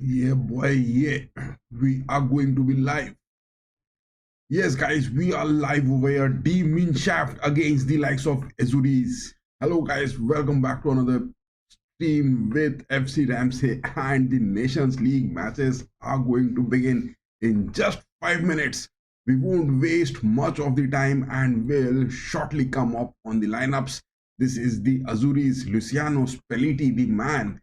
Yeah, boy, yeah. We are going to be live. Yes, guys, we are live over here. D-Min Shaft against the likes of Azuris. Hello, guys. Welcome back to another stream with FC Ramsay. And the Nations League matches are going to begin in just 5 minutes. We won't waste much of the time and will shortly come up on the lineups. This is the Azuris, Luciano Spalletti, the man.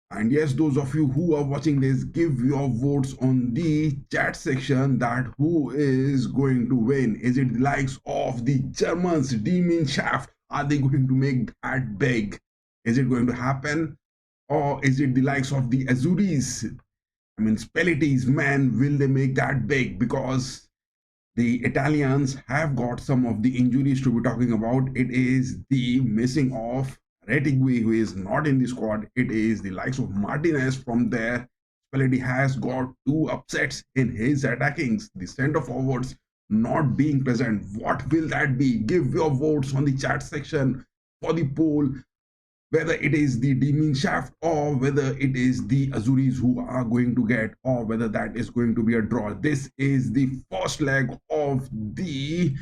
And yes, those of you who are watching this, give your votes on the chat section that who is going to win. Is it the likes of the Germans, Demon Shaft? Are they going to make that big? Is it going to happen? Or is it the likes of the Azuris? I mean, Spalletti's man, will they make that big? Because the Italians have got some of the injuries to be talking about. It is the missing of Retigui, who is not in the squad. It is the likes of Martinez from there. Spalletti has got two upsets in his attackings. The center forwards not being present. What will that be? Give your votes on the chat section for the poll, whether it is the Demon Shaft or whether it is the Azuris who are going to get, or whether that is going to be a draw. This is the first leg of the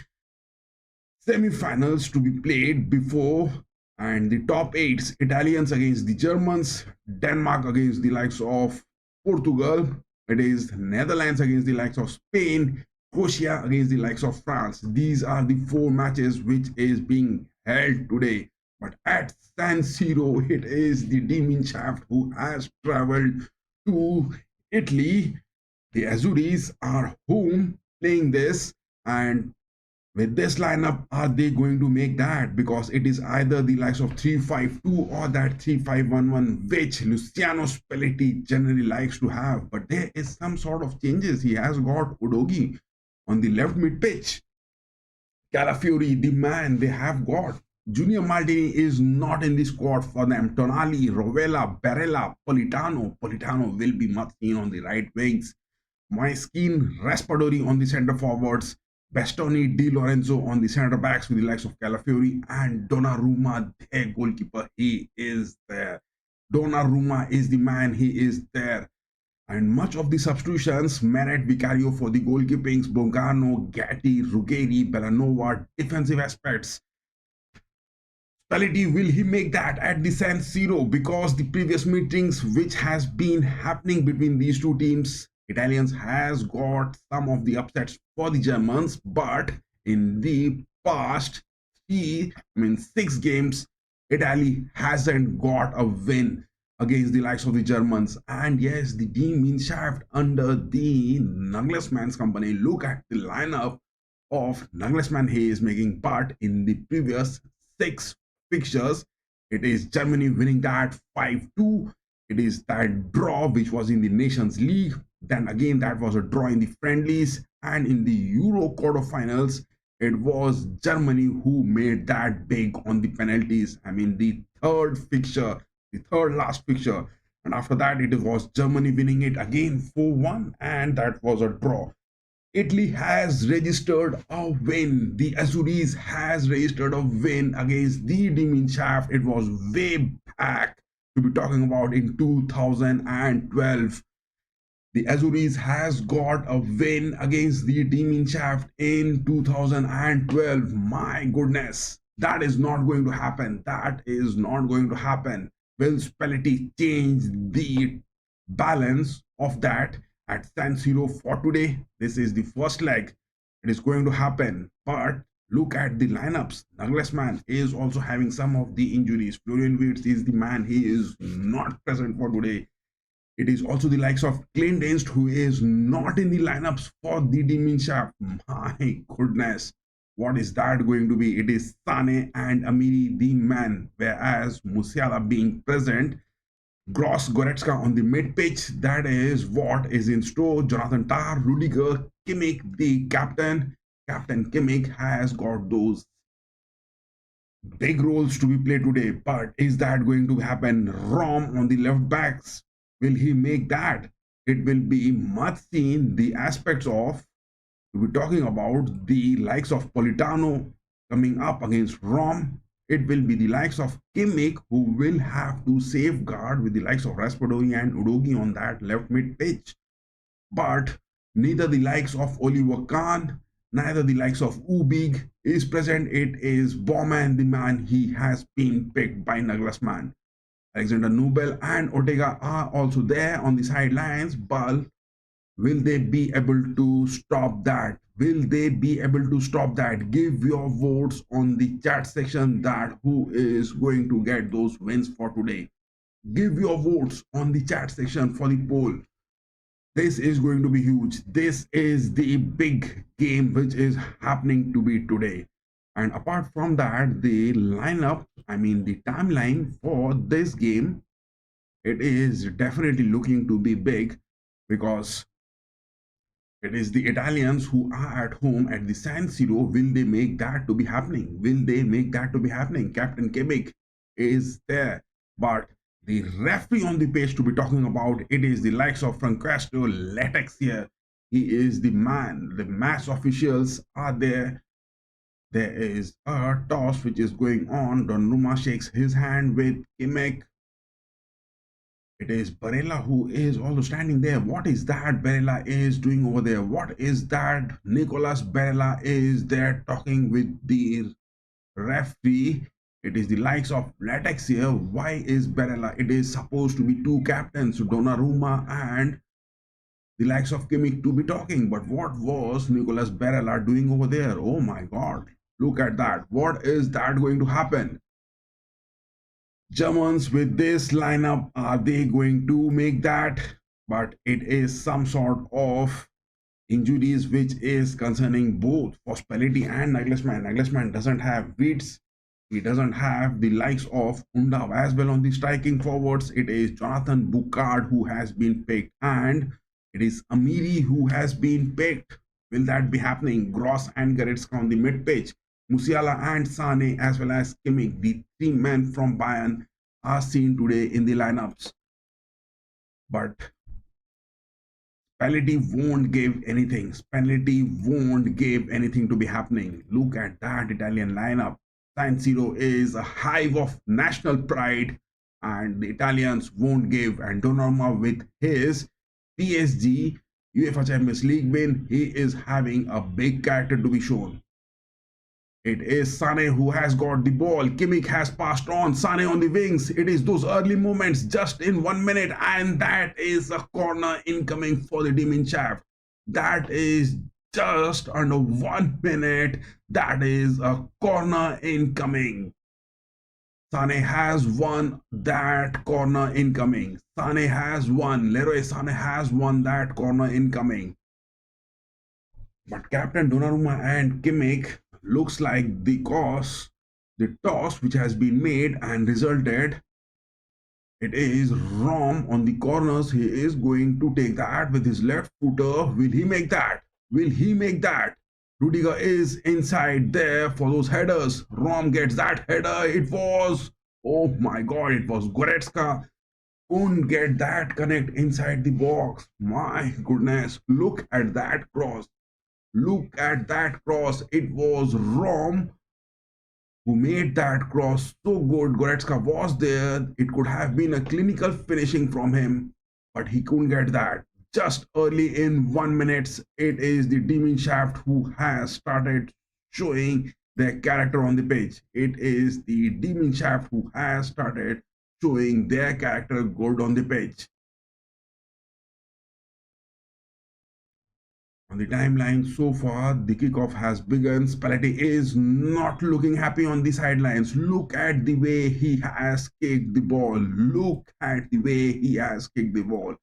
semi-finals to be played before, and the top eights: Italians against the Germans, Denmark against the likes of Portugal, it is Netherlands against the likes of Spain, Croatia against the likes of France. These are the four matches which is being held today. But at San Siro, it is the Demon Shaft who has traveled to Italy. The Azuris are home playing this, and with this lineup, are they going to make that? Because it is either the likes of 3-5-2 or that 3-5-1-1, which Luciano Spalletti generally likes to have. But there is some sort of changes. He has got Udogi on the left mid pitch. Calafiori, the man they have got. Junior Maldini is not in the squad for them. Tonali, Rovella, Barella, Politano. Politano will be much seen on the right wings. Moiskin, Raspadori on the center forwards. Bastoni, Di Lorenzo on the center backs with the likes of Calafiori, and Donnarumma, their goalkeeper. He is there. Donnarumma is the man. He is there. And much of the substitutions: Meret, Vicario for the goalkeepings, Bogano, Gatti, Ruggeri, Bellanova, defensive aspects. Spalletti, will he make that at the San Siro? Because the previous meetings which has been happening between these two teams, Italians has got some of the upsets for the Germans, but in the past 6 games, Italy hasn't got a win against the likes of the Germans. And yes, the team in shaft under the Nagelsmann's company. Look at the lineup of Nagelsmann he is making, but in the previous 6 fixtures, it is Germany winning that 5-2. It is that draw which was in the Nations League. Then again, that was a draw in the friendlies, and in the Euro quarterfinals, it was Germany who made that big on the penalties. I mean, the third last fixture. And after that, it was Germany winning it again 4-1, and that was a draw. Italy has registered a win. The Azuris has registered a win against the Demon Shaft. It was way back, to be talking about, in 2012. The Azuris has got a win against the Demon Shaft in 2012. My goodness, that is not going to happen. That is not going to happen. Will Spalletti change the balance of that at San Siro for today? This is the first leg. It is going to happen. But look at the lineups. Nagelsmann is also having some of the injuries. Florian Wirtz is the man. He is not present for today. It is also the likes of Clint Dienst, who is not in the lineups for the Demon Shaft. My goodness, what is that going to be? It is Sane and Amiri, the man, whereas Musiala being present. Gross, Goretzka on the mid pitch. That is what is in store. Jonathan Tah, Rudiger, Kimmich, the captain. Captain Kimmich has got those big roles to be played today. But is that going to happen? Rom on the left backs. Will he make that? It will be much seen. The aspects of, we're talking about the likes of Politano coming up against Rom. it will be the likes of Kimmich who will have to safeguard with the likes of Raspadori and Udogi on that left mid pitch. But neither the likes of Oliver Kahn, neither the likes of Ubig is present. It is Bowman, the man. He has been picked by Nagelsmann. Alexander Nubel and Ortega are also there on the sidelines, but will they be able to stop that? Will they be able to stop that? Give your votes on the chat section that who is going to get those wins for today. Give your votes on the chat section for the poll. This is going to be huge. This is the big game which is happening to be today. And apart from that, the lineup, I mean the timeline for this game, it is definitely looking to be big because it is the Italians who are at home at the San Siro. Will they make that to be happening? Will they make that to be happening? Captain Kimmich is there, but the referee on the page to be talking about, it is the likes of Francesco Letexia. He is the man. The match officials are there. There is a toss which is going on. Donnarumma shakes his hand with Kimmich. It is Barella who is also standing there. What is that Barella is doing over there? What is that Nicolas Barella is there talking with the referee? It is the likes of Latex here. Why is Barella? It is supposed to be two captains, Donnarumma and the likes of Kimmich to be talking. But what was Nicolas Barella doing over there? Oh my God. Look at that. What is that going to happen? Germans with this lineup, are they going to make that? But it is some sort of injuries which is concerning both for Spalletti and Nagelsmann. Nagelsmann doesn't have Wirtz. He doesn't have the likes of Undav as well on the striking forwards. It is Jonathan Boucard who has been picked, and it is Amiri who has been picked. Will that be happening? Gross and Goretzka on the mid pitch. Musiala and Sane as well as Kimmich, the three men from Bayern, are seen today in the lineups. But Spalletti won't give anything. Spalletti won't give anything to be happening. Look at that Italian lineup. San Siro is a hive of national pride, and the Italians won't give. And Donnarumma with his PSG UEFA Champions League win, he is having a big character to be shown. It is Sane who has got the ball. Kimmich has passed on. Sane on the wings. It is those early moments just in 1 minute, and that is a corner incoming for the Demon Shaft. That is just under 1 minute. That is a corner incoming. Sane has won that corner incoming. Sane has won. Leroy Sane has won that corner incoming. But Captain Donnarumma and Kimmich looks like the toss which has been made and resulted. It is Rom on the corners. He is going to take that with his left footer. Will he make that? Will he make that? Rudiger is inside there for those headers. Rom gets that header. It was, oh my God, it was Goretzka. Couldn't get that connect inside the box. My goodness, look at that cross. Look at that cross. It was Rom who made that cross so good. Goretzka was there. It could have been a clinical finishing from him, but he couldn't get that. Just early in 1 minute, it is the Demon Shaft who has started showing their character on the pitch. It is the Demon Shaft who has started showing their character good on the pitch. On the timeline so far, the kickoff has begun. Spalletti is not looking happy on the sidelines. Look at the way he has kicked the ball. Look at the way he has kicked the ball.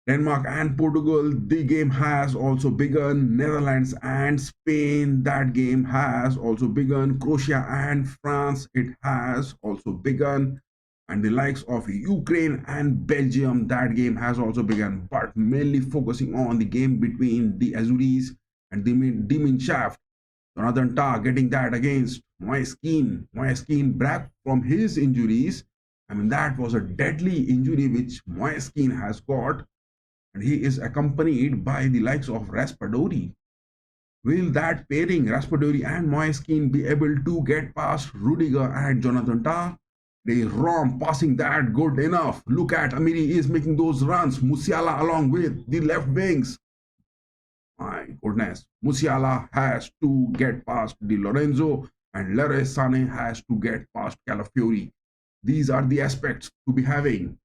Denmark and Portugal, the game has also begun. Netherlands and Spain, that game has also begun. Croatia and France, it has also begun. And the likes of Ukraine and Belgium, that game has also begun. But mainly focusing on the game between the Azuris and the Demon Shaft. Jonathan Tah getting that against Moiskin. Moiskin back from his injuries. I mean, that was a deadly injury which Moiskin has got. And he is accompanied by the likes of Raspadori. Will that pairing, Raspadori and Moiskin, be able to get past Rudiger and Jonathan Tah? They Rom passing that good enough. Look at Amiri is making those runs. Musiala along with the left wings. My goodness. Musiala has to get past Di Lorenzo and Leroy Sané has to get past Calafiori. These are the aspects to be having.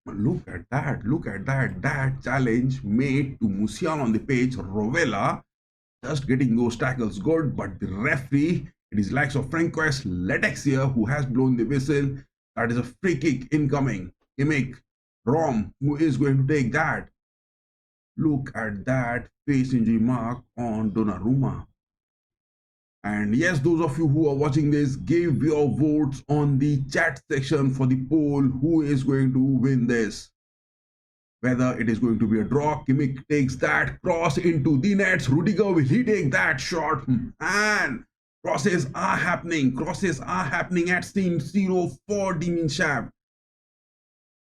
Look at that. Look at that. That challenge made to Musiala on the pitch. Rovella just getting those tackles good, but the referee, it is likes of Francois Letexia who has blown the whistle. That is a free kick incoming. Kimmich, Rom, who is going to take that? Look at that face injury mark on Donnarumma. And yes, those of you who are watching this, give your votes on the chat section for the poll who is going to win this. Whether it is going to be a draw, Kimmich takes that cross into the nets. Rudiger, will he take that shot? And crosses are happening. Crosses are happening at scene 0 for Dimin.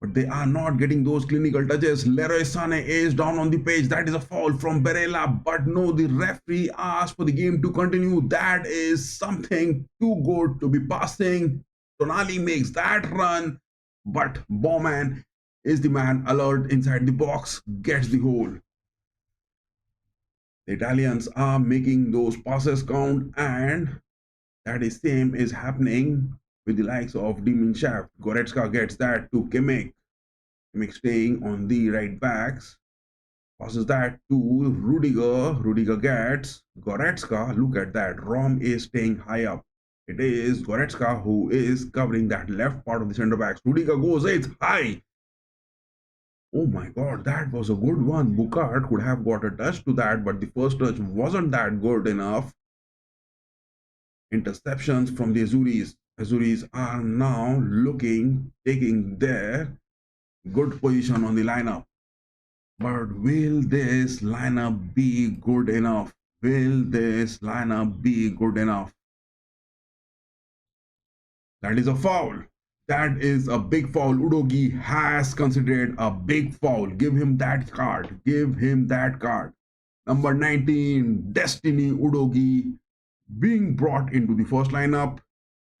But they are not getting those clinical touches. Leroy Sané is down on the pitch. That is a foul from Barella. But no, the referee asked for the game to continue. That is something too good to be passing. Tonali makes that run. But Bowman is the man alert inside the box, gets the hole. The Italians are making those passes count, and that is same is happening with the likes of Demon Shaft. Goretzka gets that to Kimmich. Kimmich staying on the right backs. Passes that to Rudiger. Rudiger gets Goretzka. Look at that. Rom is staying high up. It is Goretzka who is covering that left part of the centre backs. Rudiger goes, it's high. Oh my god, that was a good one. Bukart could have got a touch to that, but the first touch wasn't that good enough. Interceptions from the Azuris. Azuris are now looking, taking their good position on the lineup. But will this lineup be good enough? Will this lineup be good enough? That is a foul. That is a big foul. Udogi has considered a big foul. Give him that card. Give him that card. Number 19, Destiny Udogi, being brought into the first lineup,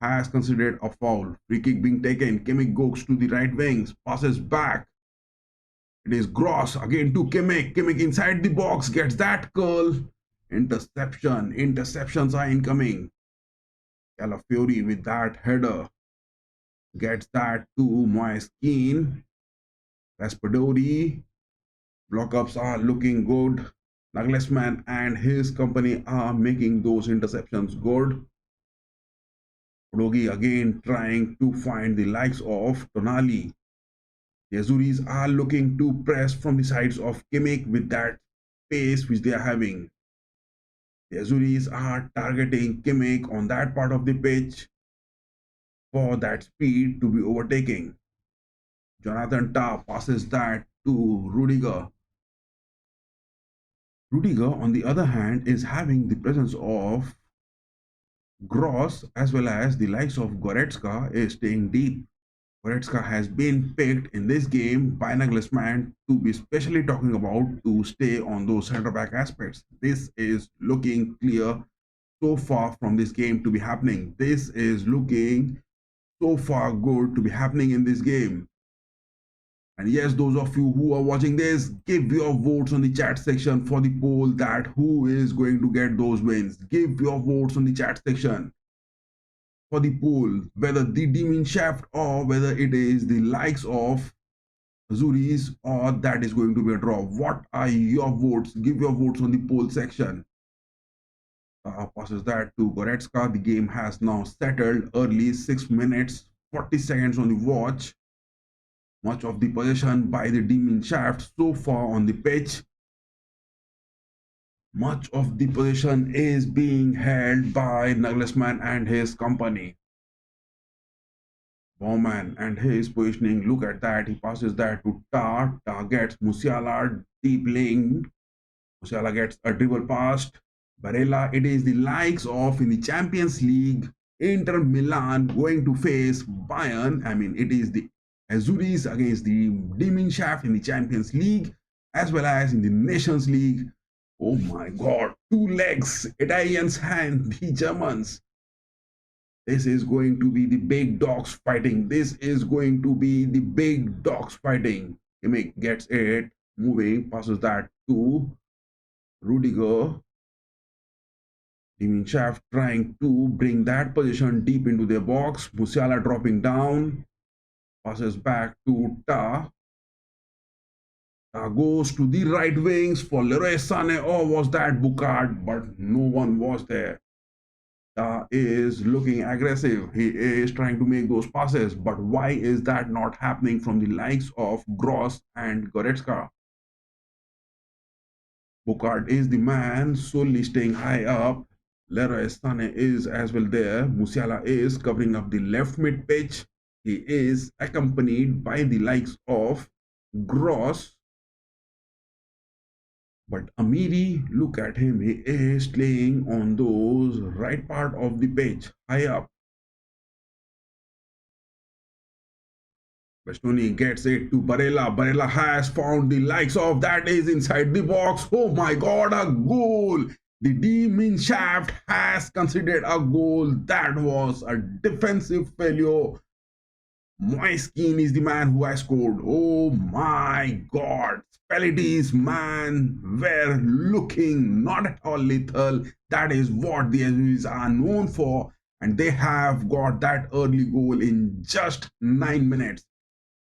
has considered a foul. Free kick being taken. Kimmich goes to the right wings. Passes back. It is Gross again to Kimmich. Kimmich inside the box. Gets that curl. Interception. Interceptions are incoming. Calafiori with that header. Gets that to Moiskin. Raspadori. Block-ups are looking good. Nagelsmann and his company are making those interceptions good. Udogi again trying to find the likes of Tonali. The Azuris are looking to press from the sides of Kimmich with that pace which they are having. The Azuris are targeting Kimmich on that part of the pitch for that speed to be overtaking. Jonathan Tah passes that to Rudiger. Rudiger, on the other hand, is having the presence of Gross as well as the likes of Goretzka is staying deep. Goretzka has been picked in this game by Nagelsmann to be specially talking about to stay on those center back aspects. This is looking clear so far from this game to be happening. This is looking so far good to be happening in this game. And yes, those of you who are watching this, give your votes on the chat section for the poll that who is going to get those wins. Give your votes on the chat section for the poll, whether the Demon Shaft or whether it is the likes of Azuris or that is going to be a draw. What are your votes? Give your votes on the poll section. Passes that to Goretzka. The game has now settled early, 6 minutes, 40 seconds on the watch. Much of the possession by the Demon Shaft so far on the pitch. Much of the possession is being held by Nagelsmann and his company. Bowman and his positioning, look at that. He passes that to Tah. Tah gets Musiala deep lane. Musiala gets a dribble past Barella. It is the likes of in the Champions League, Inter Milan going to face Bayern. I mean, it is the Azuris against the Demon Shaft in the Champions League as well as in the Nations League. Oh my god, two legs, Italians and the Germans. This is going to be the big dogs fighting. This is going to be the big dogs fighting. Kimmich gets it, moving, passes that to Rudiger. Demon Shaft trying to bring that position deep into their box. Musiala dropping down, passes back to Ta. Ta goes to the right wings for Leroy Sané. Or was that Bukard? But no one was there. Ta is looking aggressive. He is trying to make those passes. But why is that not happening from the likes of Gross and Goretzka? Bukard is the man solely staying high up. Leroy Sané is as well there. Musiala is covering up the left mid pitch. He is accompanied by the likes of Gross. But Amiri, look at him. He is playing on those right part of the pitch, high up. Bastoni gets it to Barella. Barella has found the likes of that is inside the box. Oh my god, a goal! The demon shaft has considered a goal. That was a defensive failure. Moiskin is the man who has scored. Oh my god. Spellities, man, were looking not at all lethal. That is what the Azuris are known for. And they have got that early goal in just 9 minutes.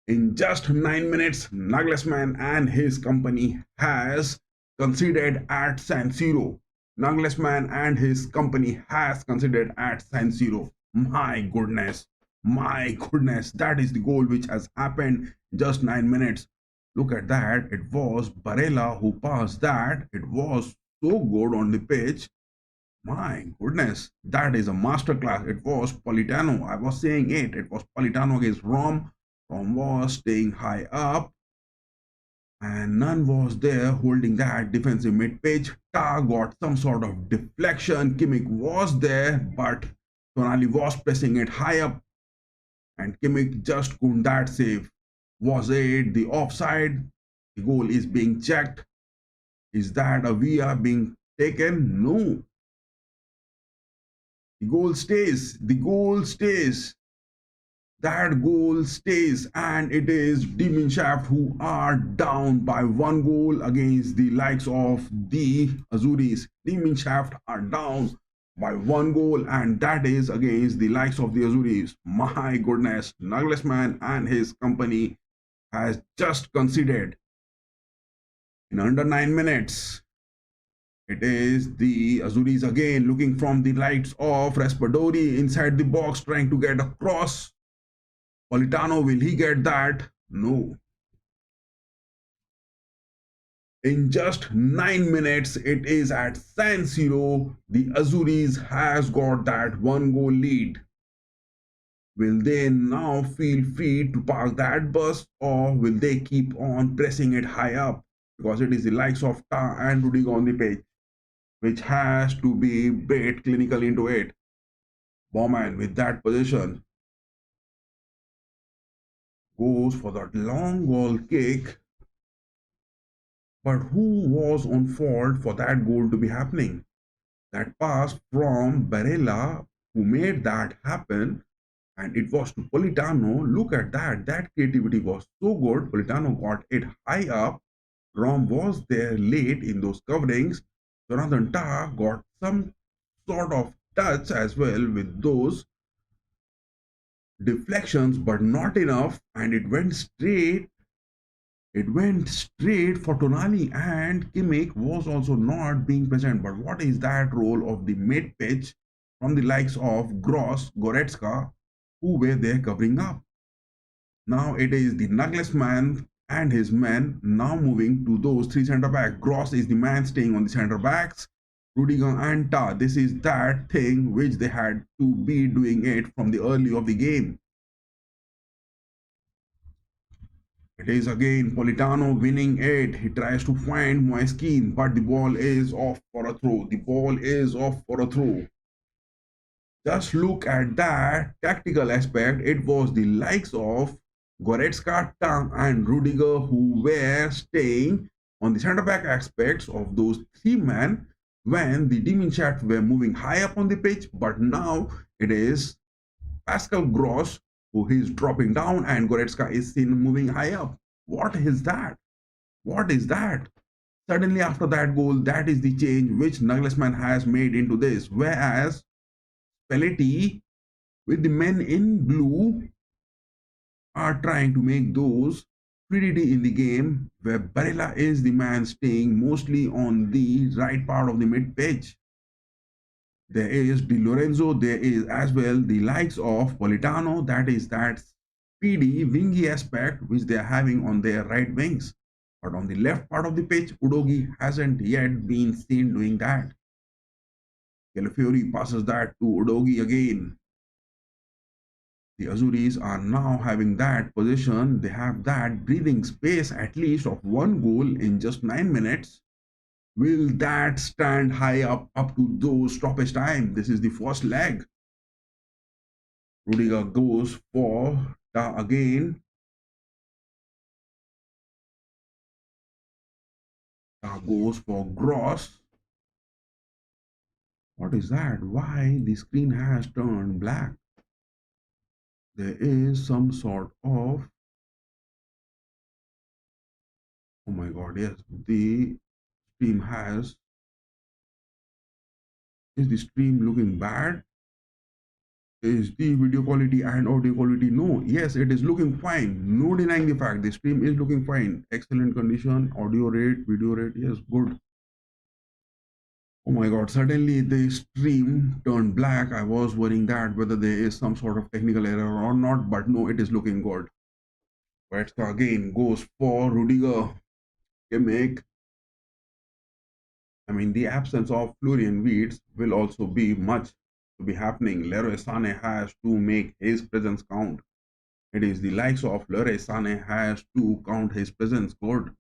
In just 9 minutes, Nagelsmann and his company has conceded at San Siro. Nagelsmann and his company has conceded at San Siro. My goodness, that is the goal which has happened in just 9 minutes. Look at that. It was Barella who passed that. It was so good on the pitch. My goodness, that is a masterclass. It was Politano. I was saying it. It was Politano against Rom. Rom was staying high up. And none was there holding that defensive mid-pitch. Ta got some sort of deflection. Kimmich was there, but Tonali was pressing it high up. And Kimmich just couldn't that save. Was it the offside? The goal is being checked. Is that a VR being taken? No. The goal stays. The goal stays. That goal stays, and it is Demon Shaft who are down by 1 goal against the likes of the Azuris. Demon Shaft are down by 1 goal, and that is against the likes of the Azuris. My goodness, Nagelsmann and his company has just conceded in under 9 minutes. It is the Azuris again looking from the likes of Raspadori inside the box, trying to get across. Politano, will he get that? No. In just 9 minutes, it is at San Siro. The Azuris has got that 1 goal lead. Will they now feel free to park that bus, or will they keep on pressing it high up? Because it is the likes of Ta and Rudiger on the pitch, which has to be bait clinically into it. Bowman with that position goes for that long goal kick. But who was on fault for that goal to be happening? That pass from Barella, who made that happen, and it was to Politano. Look at that. That creativity was so good. Politano got it high up. Rom was there late in those coverings. Jonathan Tah got some sort of touch as well with those deflections, but not enough, and it went straight for Tonali, and Kimmich was also not being present. But what is that role of the mid pitch from the likes of Gross, Goretzka, who were there covering up? Now it is the Nagelsmann and his men now moving to those 3 centre backs. Gross is the man staying on the centre backs. Rudiger and Ta, this is that thing which they had to be doing it from the early of the game. It is again Politano winning it. He tries to find Moiskin, but the ball is off for a throw. The ball is off for a throw. Just look at that tactical aspect. It was the likes of Goretzka, Tang, and Rudiger who were staying on the center back aspects of those three men when the demon chat were moving high up on the pitch, but now it is Pascal Gross who is dropping down and Goretzka is seen moving high up. What is that? What is that? Suddenly after that goal, that is the change which Nagelsmann has made into this. Whereas Spalletti with the men in blue are trying to make those fluidity in the game where Barella is the man staying mostly on the right part of the mid pitch. There is Di Lorenzo, there is as well the likes of Politano, that is that speedy, wingy aspect which they are having on their right wings. But on the left part of the pitch, Udogi hasn't yet been seen doing that. Calafiori passes that to Udogi again. The Azuris are now having that position. They have that breathing space at least of one goal in just 9 minutes. Will that stand high up to those stoppage time? This is the first leg. Rudiger goes for again. Goes for Gross. What is that? Why the screen has turned black? There is some sort of, oh my god, yes, the stream has, is the stream looking bad? Is the video quality and audio quality? No, yes, it is looking fine. No denying the fact the stream is looking fine. Excellent condition, audio rate, video rate, yes, good. Oh my god, suddenly the stream turned black. I was worrying that whether there is some sort of technical error or not, but no, it is looking good. Goretzka again goes for Rudiger. Kimmich. I mean, the absence of Florian Wirtz will also be much to be happening. Leroy Sané has to make his presence count. It is the likes of Leroy Sané has to count his presence good.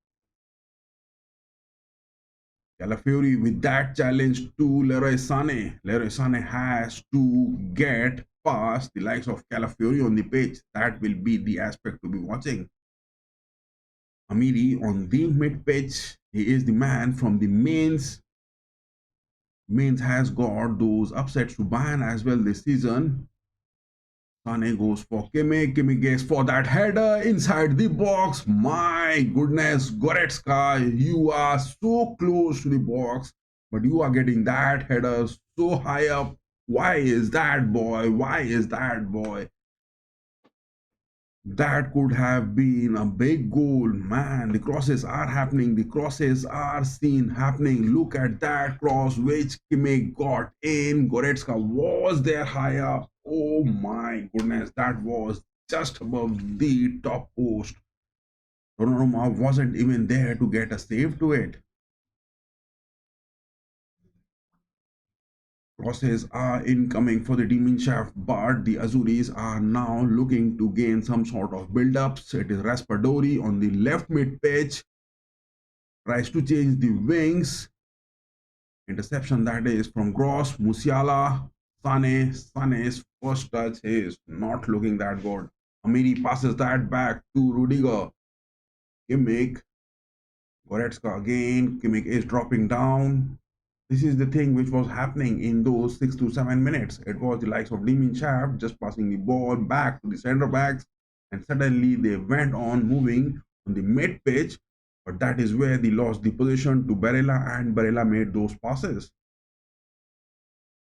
Calafiori with that challenge to Leroy Sané. Leroy Sané has to get past the likes of Calafiori on the pitch. That will be the aspect to be watching. Amiri on the mid pitch. He is the man from the mains. Mains has got those upsets to Bayern as well this season. Sane goes for Kimmich. Kimmich gets for that header inside the box. My goodness, Goretzka, you are so close to the box, but you are getting that header so high up. Why is that, boy? Why is that, boy? That could have been a big goal, man. The crosses are happening. The crosses are seen happening. Look at that cross which Kimmich got in. Goretzka was there high up. Oh my goodness, that was just above the top post. Donnarumma wasn't even there to get a save to it. Crosses are incoming for the demon shaft, but the Azuris are now looking to gain some sort of build-ups. It is Raspadori on the left mid-pitch. Tries to change the wings. Interception that is from Gross. Musiala. Sane. Sane's first touch is not looking that good. Amiri passes that back to Rudiger. Kimmich. Goretzka again. Kimmich is dropping down. This is the thing which was happening in those 6 to 7 minutes. It was the likes of Demon Shaft just passing the ball back to the center backs, and suddenly they went on moving on the mid pitch. But that is where they lost the position to Barella, and Barella made those passes.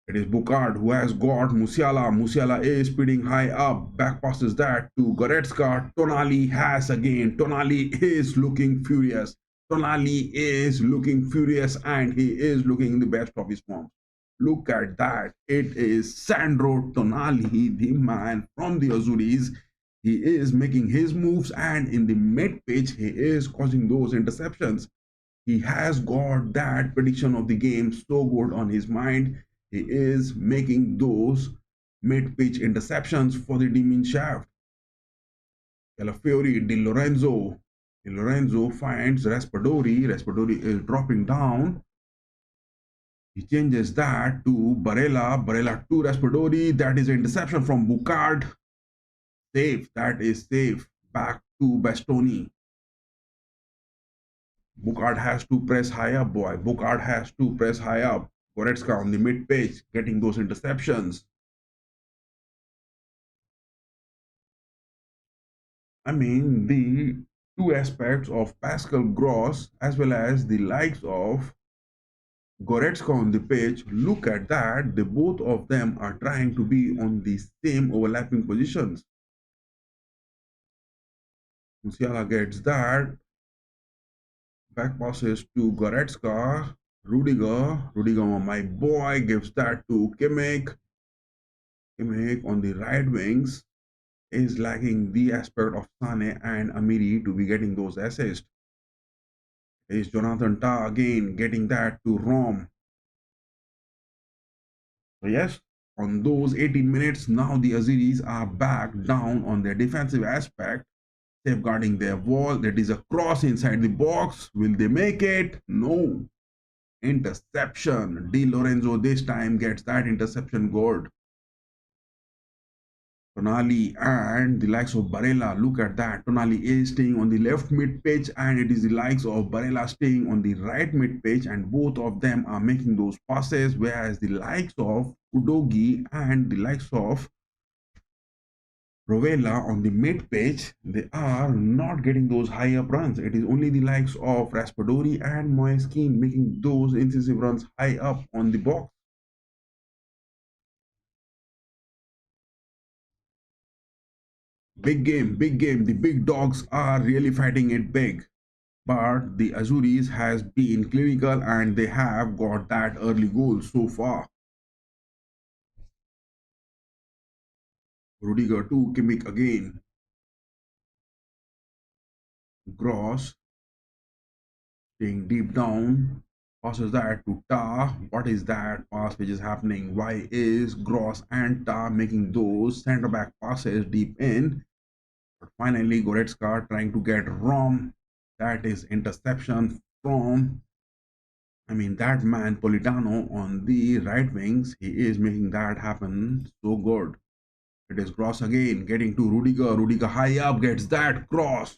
It is Bukard who has got Musiala. Musiala is speeding high up. Back passes that to Goretzka. Tonali has again. Tonali is looking furious. Tonali is looking furious and he is looking in the best of his form. Look at that. It is Sandro Tonali, the man from the Azuris. He is making his moves and in the mid pitch, he is causing those interceptions. He has got that prediction of the game so good on his mind. He is making those mid pitch interceptions for the Demon Shaft. Calafiori, Di Lorenzo. Di Lorenzo finds Raspadori. Raspadori is dropping down. He changes that to Barella. Barella to Raspadori. That is an interception from Bukard. Safe. That is safe. Back to Bastoni. Bukart has to press high up, boy. Bukart has to press high up. Goretzka on the mid page, getting those interceptions. I mean, the two aspects of Pascal Gross as well as the likes of Goretzka on the pitch, look at that. The both of them are trying to be on the same overlapping positions. Musiala gets that. Back passes to Goretzka. Rudiger. Rudiger, my boy, gives that to Kimmich. Kimmich on the right wings is lacking the aspect of Sane and Amiri to be getting those assists. Is Jonathan Tah again getting that to Rom? So yes, on those 18 minutes, now the Aziris are back down on their defensive aspect, safeguarding their wall. That is a cross inside the box. Will they make it? No. Interception. Di Lorenzo this time gets that interception goal. Tonali and the likes of Barella. Look at that. Tonali is staying on the left mid pitch, and it is the likes of Barella staying on the right mid pitch, and both of them are making those passes, whereas the likes of Udogi and the likes of Rovella on the mid pitch, they are not getting those high up runs. It is only the likes of Raspadori and Moeskin making those incisive runs high up on the box. Big game, big game. The big dogs are really fighting it big. But the Azuris has been clinical and they have got that early goal so far. Rudiger to Kimmich again. Gross staying deep down. Passes that to Tah. What is that pass which is happening? Why is Gross and Tah making those centre back passes deep in? But finally, Goretzka trying to get Rom. That is interception from, I mean, that man Politano on the right wings. He is making that happen so good. It is Cross again, getting to Rudiger. Rudiger high up, gets that cross.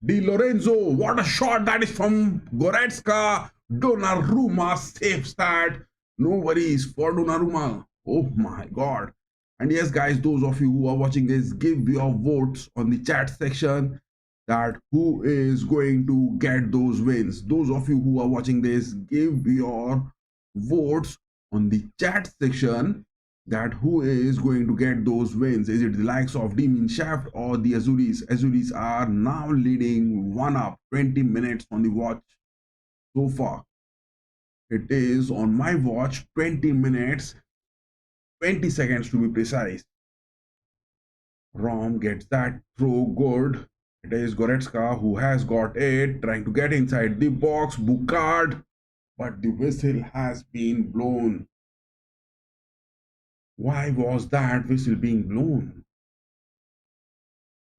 Di Lorenzo, what a shot that is from Goretzka. Donnarumma saves that. No worries for Donnarumma. Oh my god. And yes, guys, those of you who are watching this, give your votes on the chat section that who is going to get those wins. Those of you who are watching this, give your votes on the chat section that who is going to get those wins. Is it the likes of Demon Shaft or the Azuris? Azuris are now leading 1-up, 20 minutes on the watch so far. It is on my watch 20 minutes, 20 seconds to be precise. Rom gets that throw good. It is Goretzka who has got it, trying to get inside the box. Bukart, but the whistle has been blown. Why was that whistle being blown?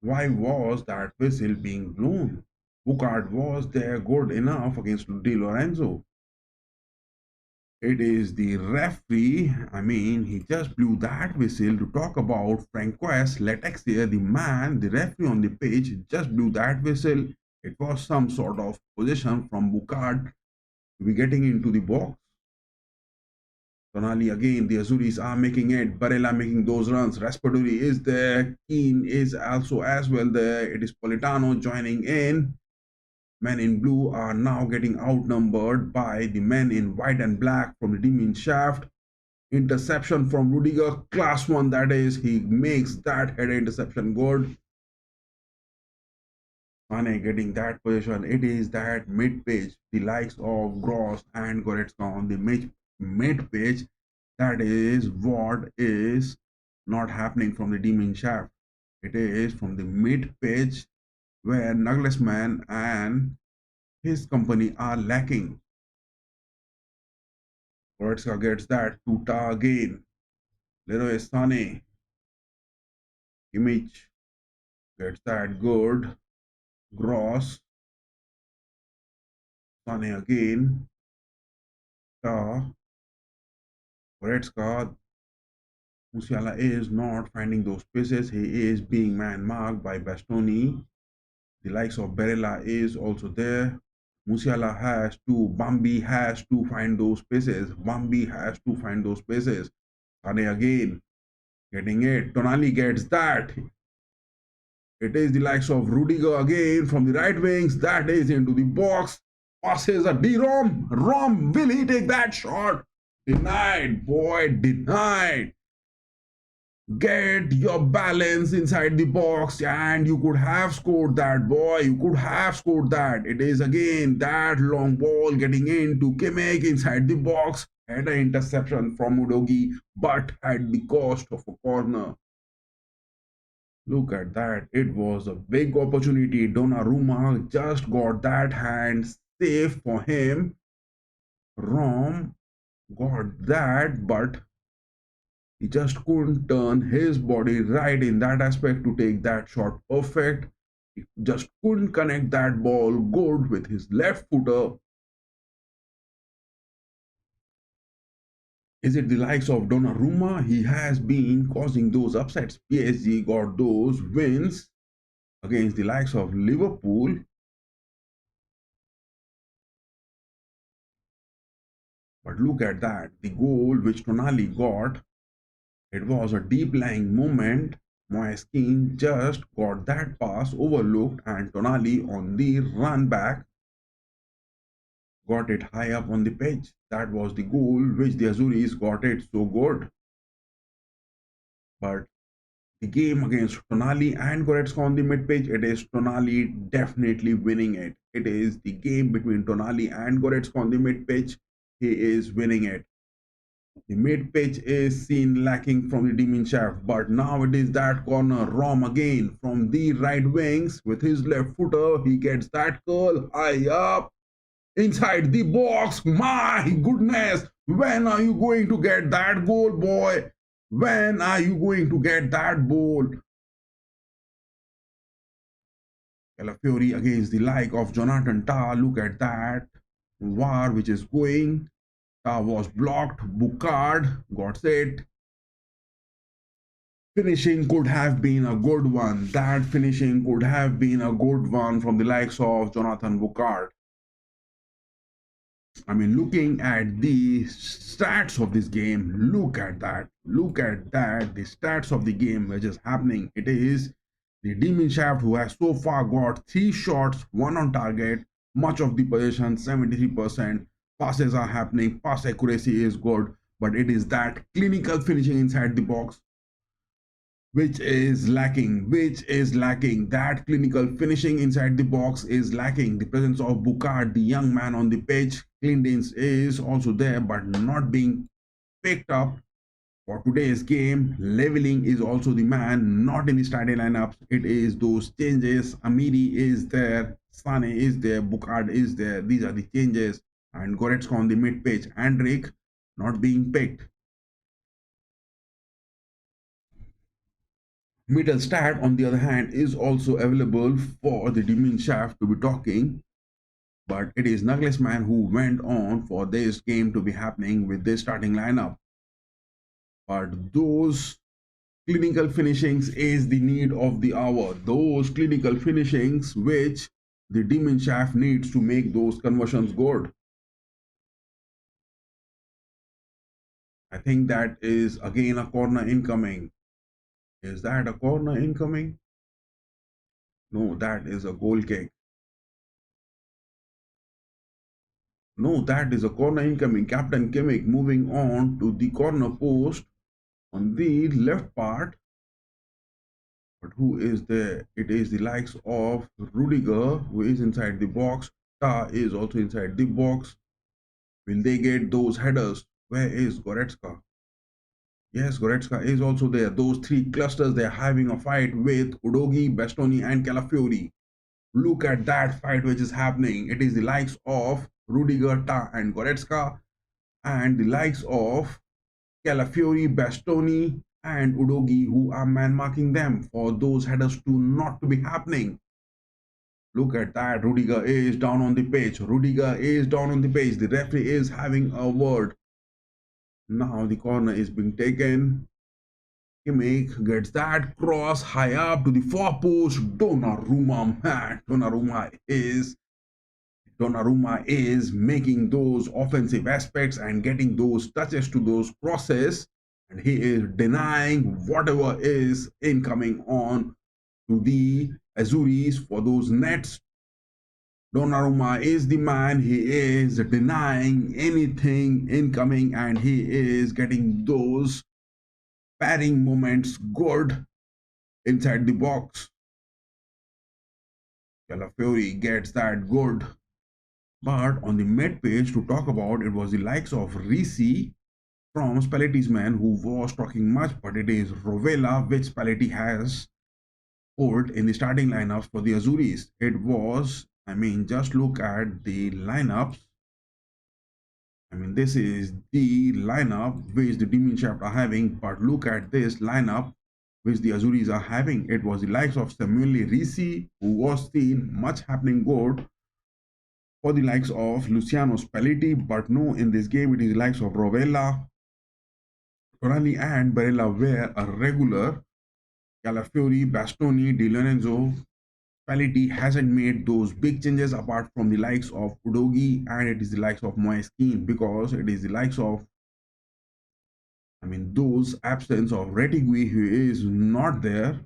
Why was that whistle being blown? Bukart was there good enough against Di Lorenzo. It is the referee. I mean, he just blew that whistle to talk about Francois Letexier, the man, the referee on the pitch, just blew that whistle. It was some sort of position from Bukart to be getting into the box. Tonali again, the Azuris are making it. Barella making those runs. Raspadori is there. Keane is also as well there. It is Politano joining in. Men in blue are now getting outnumbered by the men in white and black from the Demon Shaft. Interception from Rudiger, class one that is. He makes that header interception good. Mane getting that position. It is that mid page, the likes of Gross and Goretzka on the mid page. That is what is not happening from the Demon Shaft. It is from the mid page where Nagelsmann and his company are lacking. Goretzka gets that to Tah again. Leroy Sané. Kimmich gets that good. Gross. Sané again. Tah. Goretzka. Musiala is not finding those spaces. He is being man marked by Bastoni. The likes of Barella is also there. Musiala has to, Bambi has to find those spaces. Bambi has to find those spaces. Sane again, getting it. Tonali gets that. It is the likes of Rudiger again from the right wings. That is into the box. Passes a D-Rom. Rom, will he take that shot? Denied, boy, denied. Get your balance inside the box and you could have scored that, boy. You could have scored that. It is again that long ball getting into Kimmich inside the box. Had an interception from Udogi, but at the cost of a corner. Look at that. It was a big opportunity. Donnarumma just got that hand safe for him. Rom got that, but he just couldn't turn his body right in that aspect to take that shot perfect. He just couldn't connect that ball good with his left footer. Is it the likes of Donnarumma? He has been causing those upsets. PSG got those wins against the likes of Liverpool. But look at that. The goal which Tonali got, it was a deep lying moment. Moise Kean just got that pass overlooked and Tonali on the run back got it high up on the pitch. That was the goal which the Azuris got it so good. But the game against Tonali and Goretzka on the mid pitch, it is Tonali definitely winning it. It is the game between Tonali and Goretzka on the mid pitch. He is winning it. The mid pitch is seen lacking from the demon shaft, but now it is that corner. Rom again from the right wings with his left footer. He gets that curl high up inside the box. My goodness, when are you going to get that goal, boy? When are you going to get that goal? Calafiori against the like of Jonathan Tah. Look at that. VAR which is going. Tah was blocked. Boucard got it. Finishing could have been a good one. That finishing could have been a good one from the likes of Jonathan Boucard. I mean, looking at the stats of this game, look at that. Look at that. The stats of the game which is happening. It is the Demon Shaft who has so far got 3 shots, 1 on target, much of the possession, 73%. Passes are happening, pass accuracy is good, but it is that clinical finishing inside the box which is lacking. That clinical finishing inside the box is lacking. The presence of Boucard, the young man on the pitch, Clindins is also there but not being picked up for today's game. Leveling is also the man, not in the starting lineups. It is those changes. Amiri is there, Sane is there, Boucard is there. These are the changes. And Goretzka on the mid pitch. Andrik not being picked. Middle stat, on the other hand, is also available for the Demon Shaft to be talking, but it is Nagelsmann who went on for this game to be happening with this starting lineup. But those clinical finishings is the need of the hour. Those clinical finishings which the Demon Shaft needs to make those conversions good. I think that is again a corner incoming. Is that a corner incoming? No, that is a goal kick. No, that is a corner incoming. Captain Kimmich moving on to the corner post on the left part. But who is there? It is the likes of Rudiger who is inside the box. Tah is also inside the box. Will they get those headers? Where is Goretzka? Yes, Goretzka is also there. Those 3 clusters, they're having a fight with Udogi, Bastoni and Calafiori. Look at that fight which is happening. It is the likes of Rudiger, Tah and Goretzka and the likes of Calafiori, Bastoni and Udogi who are man marking them for those headers to not to be happening. Look at that. Rudiger is down on the pitch. Rudiger is down on the pitch. The referee is having a word. Now the corner is being taken. Kimmich gets that cross high up to the far post. Donnarumma, man. Donnarumma is Donnarumma is making those offensive aspects and getting those touches to those crosses, and he is denying whatever is incoming on to the Azuris for those nets. Donnarumma is the man. He is denying anything incoming, and he is getting those parrying moments good inside the box. Calafiori gets that good. But on the mid page to talk about, it was the likes of Risi from Spalletti's man who was talking much, but it is Rovella which Spalletti has put in the starting lineups for the Azuris. It was, just look at the lineups. This is the lineup which the Demon Shaft are having, but look at this lineup which the Azuris are having. It was the likes of Samuele Risi, who was seen much happening good for the likes of Luciano Spalletti, but no, in this game it is the likes of Rovella, Tonali and Barella were a regular. Calafiori, Bastoni, Di Lorenzo, Spalletti hasn't made those big changes apart from the likes of Udogi, and it is the likes of Moiskin, because it is the likes of those absence of Retigui who is not there.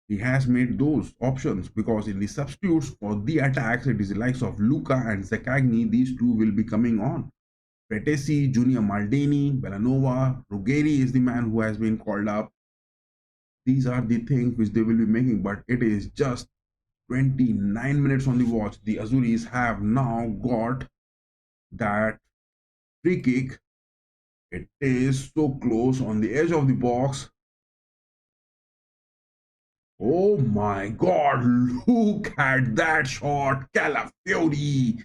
He has made those options, because in the substitutes for the attacks, it is the likes of Luca and Zaccagni. These two will be coming on. Pretesi, Junior Maldini, Bellanova, Ruggeri is the man who has been called up. These are the things which they will be making, but it is just 29 minutes on the watch. The Azuris have now got that free kick. It is so close on the edge of the box. Oh my God, look at that shot, Calafiori.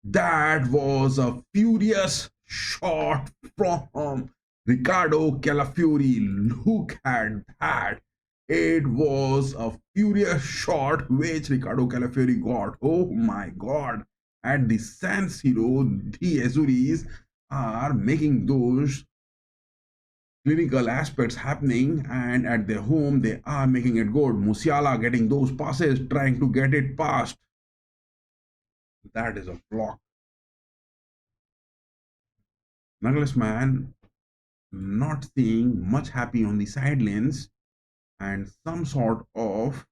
That was a furious shot from Riccardo Calafiori. Look at that. It was a furious shot which Riccardo Calafiori got. Oh my God. At the San Siro, the Azuris are making those clinical aspects happening, and at their home they are making it good. Musiala getting those passes, trying to get it past. That is a block. Nagelsmann not seeing much happy on the sidelines, and some sort of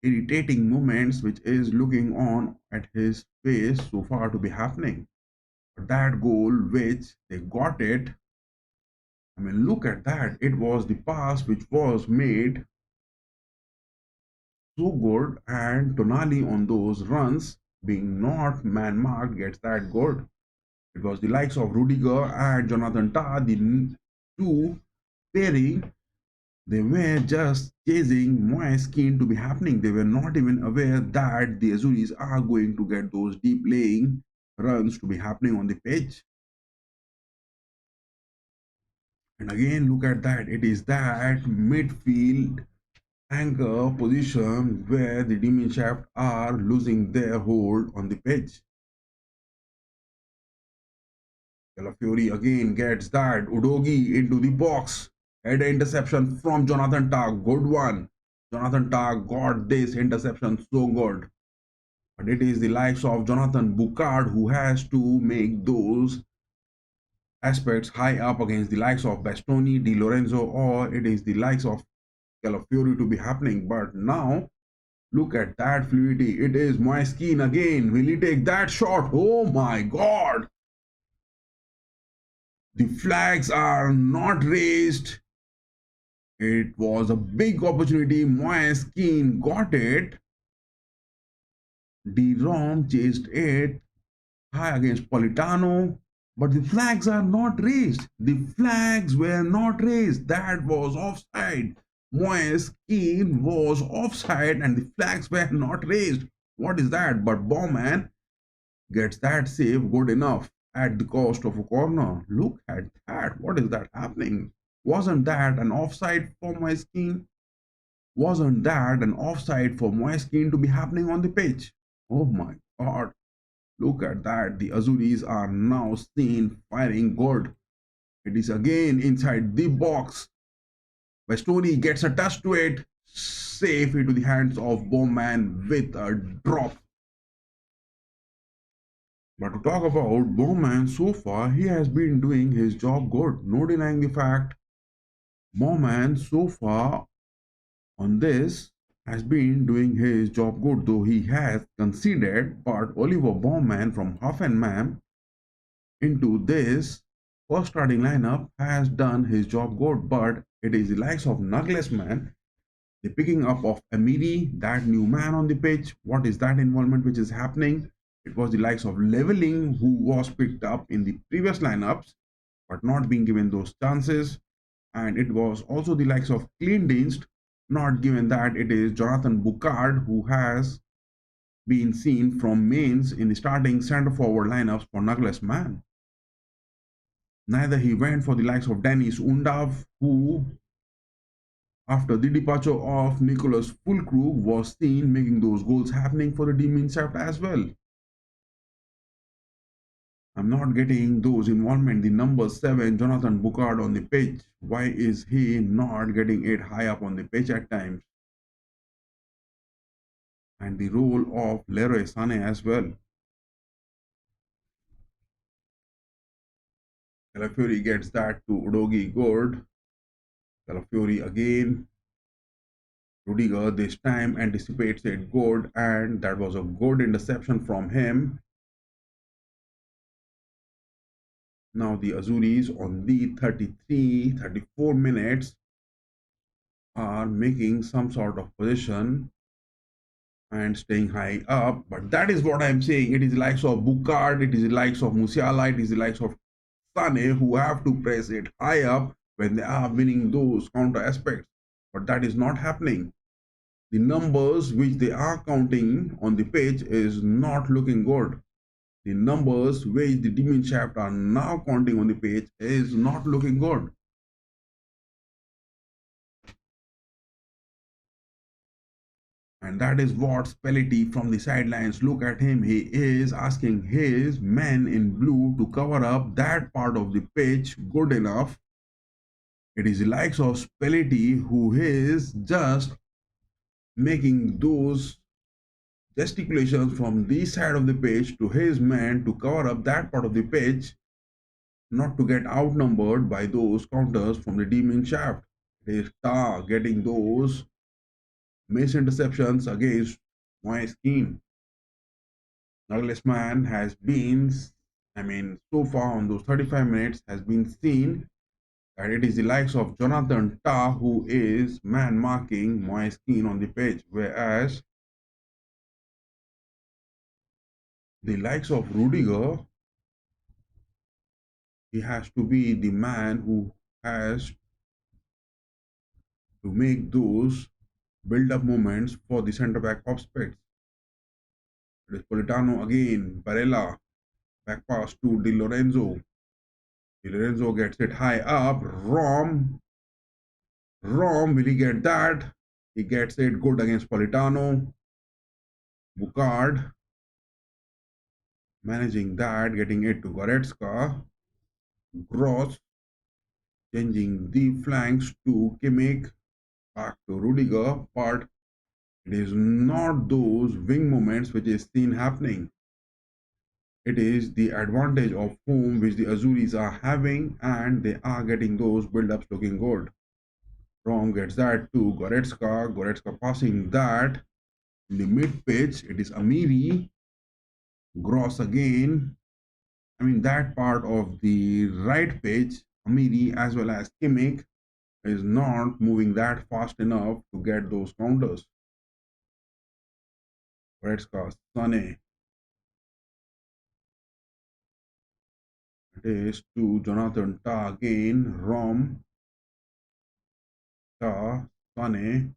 irritating moments which is looking on at his face so far to be happening. But that goal which they got it, look at that. It was the pass which was made so good, and Tonali on those runs being not man marked gets that good. It was the likes of Rudiger and Jonathan Tah, the two pairing. They were just chasing Moiskin to be happening. They were not even aware that the Azuris are going to get those deep laying runs to be happening on the pitch. And again, look at that. It is that midfield anchor position where the Demon Shaft are losing their hold on the pitch. Calafiori again gets that. Udogi into the box. Header interception from Jonathan Tah. Good one. Jonathan Tah got this interception so good. But it is the likes of Jonathan Boucard who has to make those aspects high up against the likes of Bastoni, Di Lorenzo, or it is the likes of Calafiori to be happening. But now, look at that fluidity. It is Moiskin again. Will he take that shot? Oh my God. The flags are not raised. It was a big opportunity. Moiskin got it. DROM chased it high against Politano, but the flags are not raised. The flags were not raised. That was offside. Moiskin was offside and the flags were not raised. What is that? But Bowman gets that save good enough at the cost of a corner. Look at that. What is that happening? Wasn't that an offside for Moiskin? Wasn't that an offside for Moiskin to be happening on the pitch? Oh my God. Look at that. The Azuris are now seen firing good. It is again inside the box. Bastoni gets a touch to it. Safe into the hands of Bowman with a drop. But to talk about Bowman, so far he has been doing his job good. No denying the fact, Bowman so far on this has been doing his job good, though he has conceded. But Oliver Bowman from Hoffenheim into this first starting lineup has done his job good. But it is the likes of Nagelsmann, the picking up of Amiri, that new man on the pitch. What is that involvement which is happening? It was the likes of Leveling who was picked up in the previous lineups but not being given those chances. And it was also the likes of Kleindienst, not given that it is Jonathan Boucard who has been seen from Mainz in the starting centre forward lineups for Nagelsmann. Neither he went for the likes of Dennis Undav, who, after the departure of Nicholas Fulkrug, was seen making those goals happening for the Demon Shaft as well. I'm not getting those involvement. The number 7, Jonathan Boucard on the pitch. Why is he not getting it high up on the pitch at times? And the role of Leroy Sané as well. Calafiori gets that to Udogi Gord. Calafiori again. Rudiger this time anticipates it good, and that was a good interception from him. Now the Azuris on the 34 minutes are making some sort of position and staying high up. But that is what I'm saying. It is the likes of Boucard, it is the likes of Musiala, it is the likes of Sane who have to press it high up when they are winning those counter aspects. But that is not happening. The numbers which they are counting on the page is not looking good. The numbers which the demon shaft are now counting on the page is not looking good. And that is what Spalletti from the sidelines look at him. He is asking his men in blue to cover up that part of the pitch good enough. It is the likes of Spalletti who is just making those gesticulations from this side of the pitch to his men to cover up that part of the pitch, not to get outnumbered by those counters from the demon shaft. It is Tar getting those miss interceptions against my scheme. Nagelsmann has been, so far on those 35 minutes, has been seen that it is the likes of Jonathan Tah who is man marking Moiskin on the pitch, whereas the likes of Rudiger, he has to be the man who has to make those build up moments for the centre back prospects. It is Politano again, Barella, back pass to Di Lorenzo. Di Lorenzo gets it high up. Rom, will he get that? He gets it good against Politano. Boucard managing that, getting it to Goretzka. Gross changing the flanks to Kimmich, back to Rudiger, but it is not those wing movements which is seen happening. It is the advantage of home which the Azuris are having, and they are getting those build-ups looking good. Rom gets that to Goretzka. Goretzka passing that in the mid pitch. It is Amiri. Gross again. That part of the right pitch, Amiri as well as Kimmich is not moving that fast enough to get those counters. Goretzka, Sane. It is to Jonathan Tah again. Rom, Tah, Sane.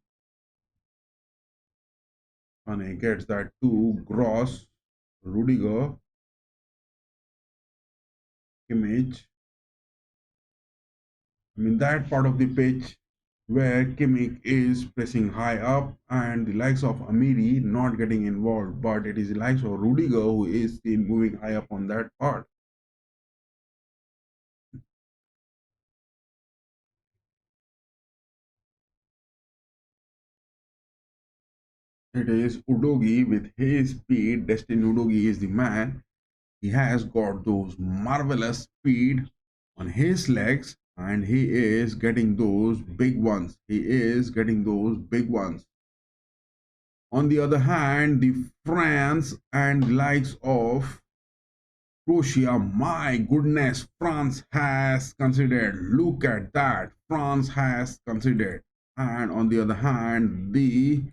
Sane gets that to Gross, Rudiger, Kimmich. That part of the pitch where Kimmich is pressing high up and the likes of Amiri not getting involved, but it is the likes of Rudiger who is seen moving high up on that part. It is Udogi with his speed. Destin Udogi is the man. He has got those marvelous speed on his legs and he is getting those big ones. He is getting those big ones. On the other hand, the France and likes of Croatia, my goodness, France has considered. Look at that. France has considered. And on the other hand, the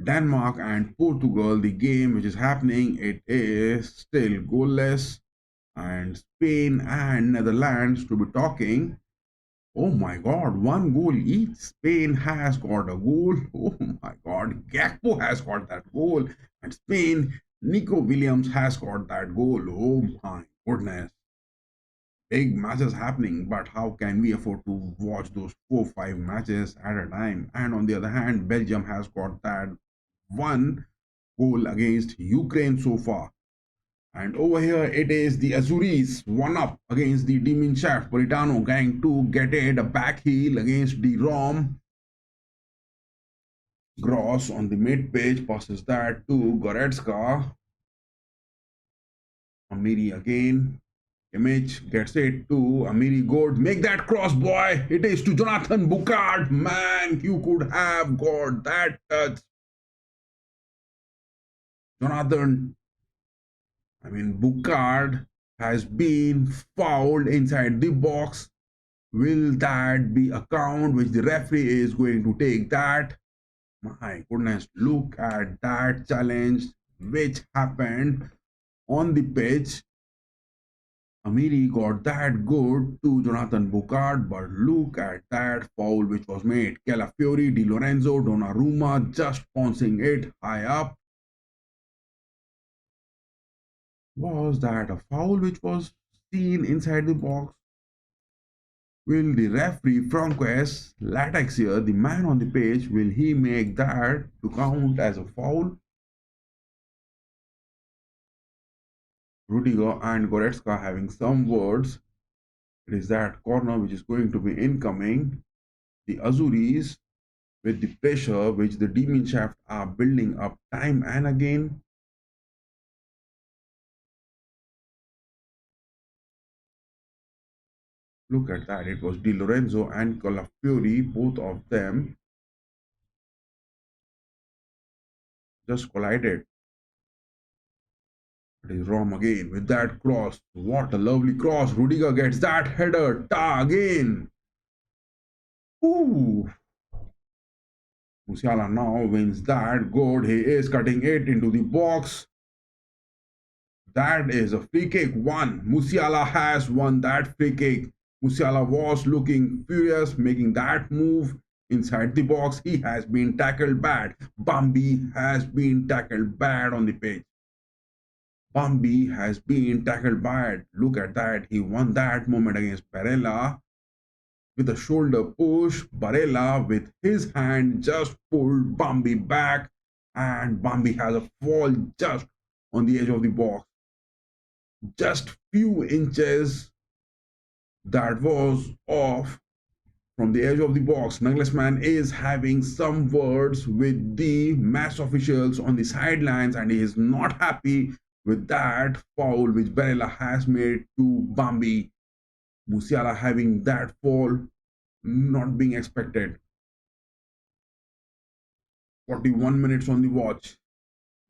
Denmark and Portugal, the game which is happening, it is still goalless. And Spain and Netherlands to be talking. Oh my God, one goal each. Spain has got a goal. Oh my God, Gakpo has got that goal. And Spain, Nico Williams has got that goal. Oh my goodness. Big matches happening, but how can we afford to watch those 4 5 matches at a time? And on the other hand, Belgium has got that one goal against Ukraine so far. And over here, it is the Azuris one up against the Demon Shaft. Politano going to get it a back heel against the Rom. Gross on the mid page passes that to Goretzka. Amiri again. Image gets it to Amiri Good. Make that cross, boy. It is to Jonathan Boucard. Man, you could have got that touch. Jonathan, Boucard has been fouled inside the box. Will that be a count which the referee is going to take that? My goodness, look at that challenge which happened on the pitch. Amiri got that good to Jonathan Boucard, but look at that foul which was made. Calafiori, Di Lorenzo, Donnarumma just pouncing it high up. Was that a foul which was seen inside the box? Will the referee Francois Latex here, the man on the pitch, will he make that to count as a foul? Rudiger and Goretzka having some words. It is that corner which is going to be incoming. The Azuris with the pressure which the Demon Shaft are building up time and again. Look at that. It was Di Lorenzo and Calafiori, both of them just collided. It is Rom again with that cross. What a lovely cross. Rudiger gets that header. Ta again. Ooh. Musiala now wins that. Good. He is cutting it into the box. That is a free kick. One. Musiala has won that free kick. Musiala was looking furious, making that move inside the box. He has been tackled bad. Bambi has been tackled bad on the pitch. Bambi has been tackled bad. Look at that. He won that moment against Barella with a shoulder push. Barella with his hand just pulled Bambi back and Bambi has a fall just on the edge of the box. Just few inches that was off from the edge of the box. Nagelsmann is having some words with the match officials on the sidelines and he is not happy with that foul which Barella has made to Bambi. Musiala having that fall not being expected. 41 minutes on the watch.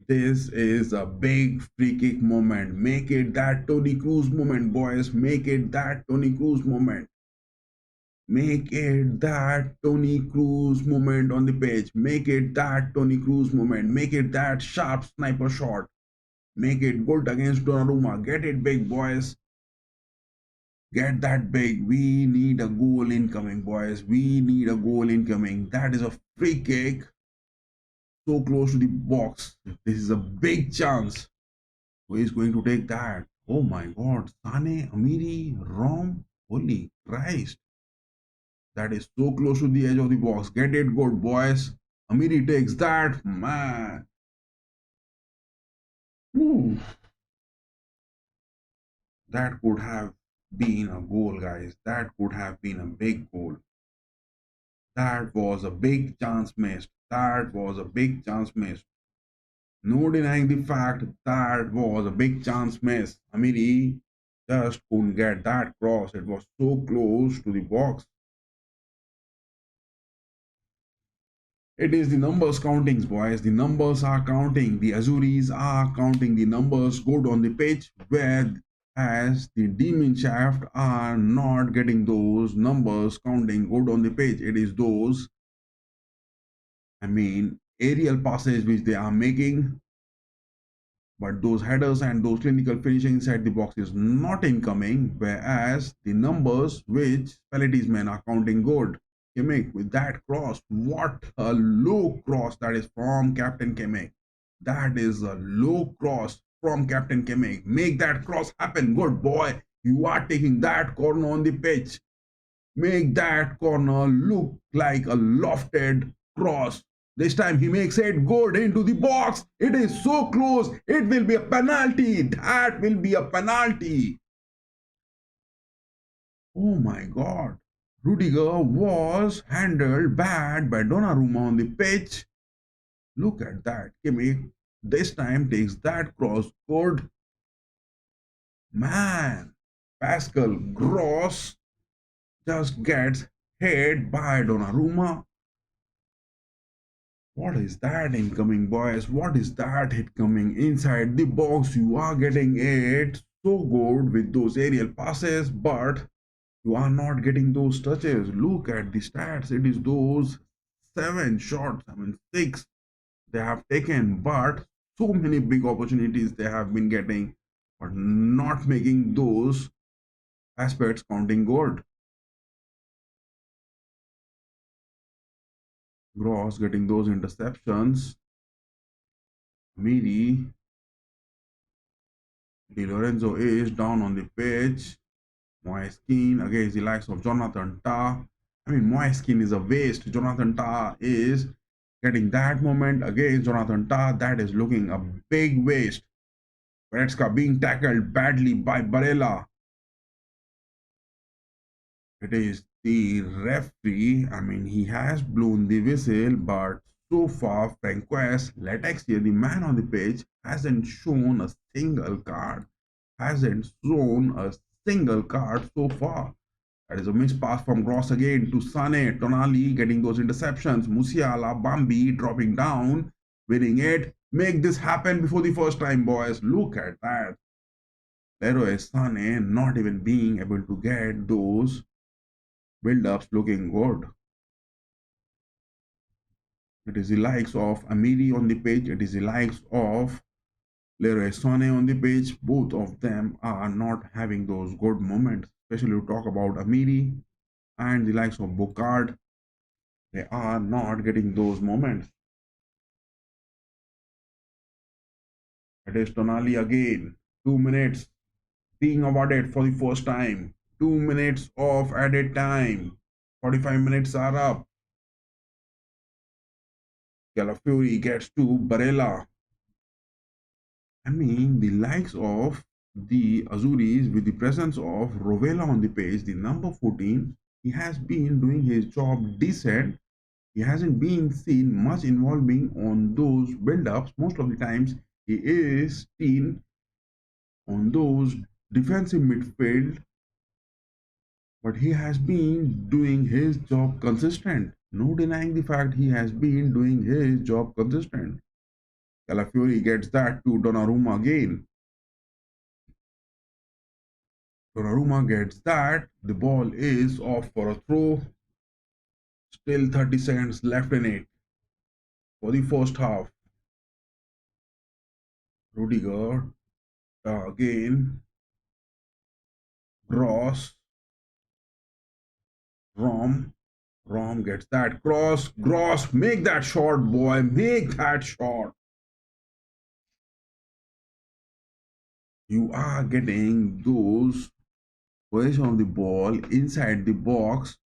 This is a big free kick moment. Make it that Toni Kroos moment, boys. Make it that Toni Kroos moment. Make it that Toni Kroos moment on the pitch. Make it that Toni Kroos moment. Make it that sharp sniper shot. Make it good against Donnarumma. Get it big, boys. Get that big. We need a goal incoming, boys. We need a goal incoming. That is a free kick. So close to the box. This is a big chance. Who is going to take that? Oh my God. Sane, Amiri, Rom. Holy Christ. That is so close to the edge of the box. Get it good, boys. Amiri takes that. Man. Ooh. That could have been a goal, guys. That could have been a big goal. That was a big chance missed. That was a big chance missed. No denying the fact that was a big chance miss. Amiri just couldn't get that cross. It was so close to the box. It is the numbers counting, boys. The numbers are counting. The Azuris are counting the numbers good on the pitch, whereas the demon shaft are not getting those numbers counting good on the pitch. It is those, aerial passes which they are making, but those headers and those clinical finishing inside the box is not incoming, whereas the numbers which penalties men are counting good. Kimmich with that cross, what a low cross that is from Captain Kimmich. That is a low cross from Captain Kimmich. Make that cross happen, good boy. You are taking that corner on the pitch. Make that corner look like a lofted cross. This time he makes it good into the box. It is so close. It will be a penalty. That will be a penalty. Oh my God. Rudiger was handled bad by Donnarumma on the pitch. Look at that. Kimmich this time takes that cross good. Man, Pascal Gross just gets hit by Donnarumma. What is that incoming, boys? What is that hit coming inside the box? You are getting it so good with those aerial passes, but you are not getting those touches. Look at the stats. It is those 7 shots, six they have taken, but so many big opportunities they have been getting, but not making those aspects counting good. Gross getting those interceptions. Miri Di Lorenzo is down on the pitch. Moiskin against the likes of Jonathan Tah. Moiskin is a waste. Jonathan Tah is getting that moment against Jonathan Tah. That is looking a big waste. Goretzka being tackled badly by Barella. It is the referee. He has blown the whistle, but so far, Francois Letexier, the man on the pitch, hasn't shown a single card. Hasn't shown a single card so far. That is a missed pass from Gross again to Sane. Tonali getting those interceptions. Musiala, Bambi dropping down, winning it. Make this happen before the first time, boys. Look at that. Leroy Sané not even being able to get those build-ups looking good. It is the likes of Amiri on the pitch. It is the likes of Leroy Sané on the pitch. Both of them are not having those good moments. Especially to talk about Amiri and the likes of Bocard. They are not getting those moments. It is Tonali again. 2 minutes being awarded for the first time. 2 minutes of added time. 45 minutes are up. Calafiori gets to Barella. The likes of the Azuris with the presence of Rovella on the page, the number 14, he has been doing his job decent. He hasn't been seen much involving on those build-ups. Most of the times he is seen on those defensive midfield, but he has been doing his job consistent. No denying the fact he has been doing his job consistent. Calafiori gets that to Donnarumma again. Donnarumma gets that. The ball is off for a throw. Still 30 seconds left in it for the first half. Rudiger again. Gross. Rom gets that cross. Gross, make that shot, boy. Make that shot. You are getting those position of the ball inside the box,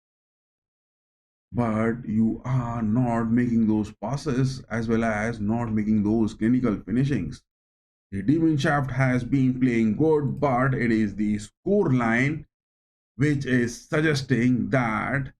but you are not making those passes as well as not making those clinical finishings. The demon shaft has been playing good, but it is the score line which is suggesting that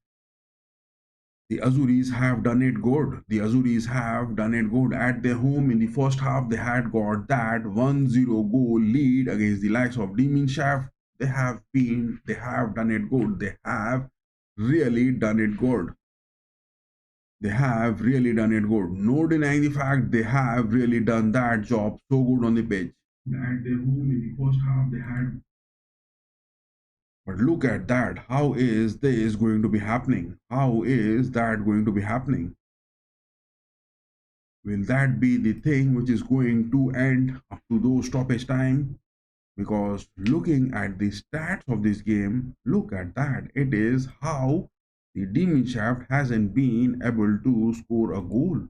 The Azuris have done it good. The Azuris have done it good at their home. In the first half, they had got that 1-0 goal lead against the likes of Demon Shaft. They have done it good. They have really done it good. They have really done it good. No denying the fact they have really done that job so good on the pitch. At their home in the first half, they had. But look at that. How is this going to be happening? How is that going to be happening? Will that be the thing which is going to end up to those stoppage time? Because looking at the stats of this game, look at that. It is how the Demon Shaft hasn't been able to score a goal.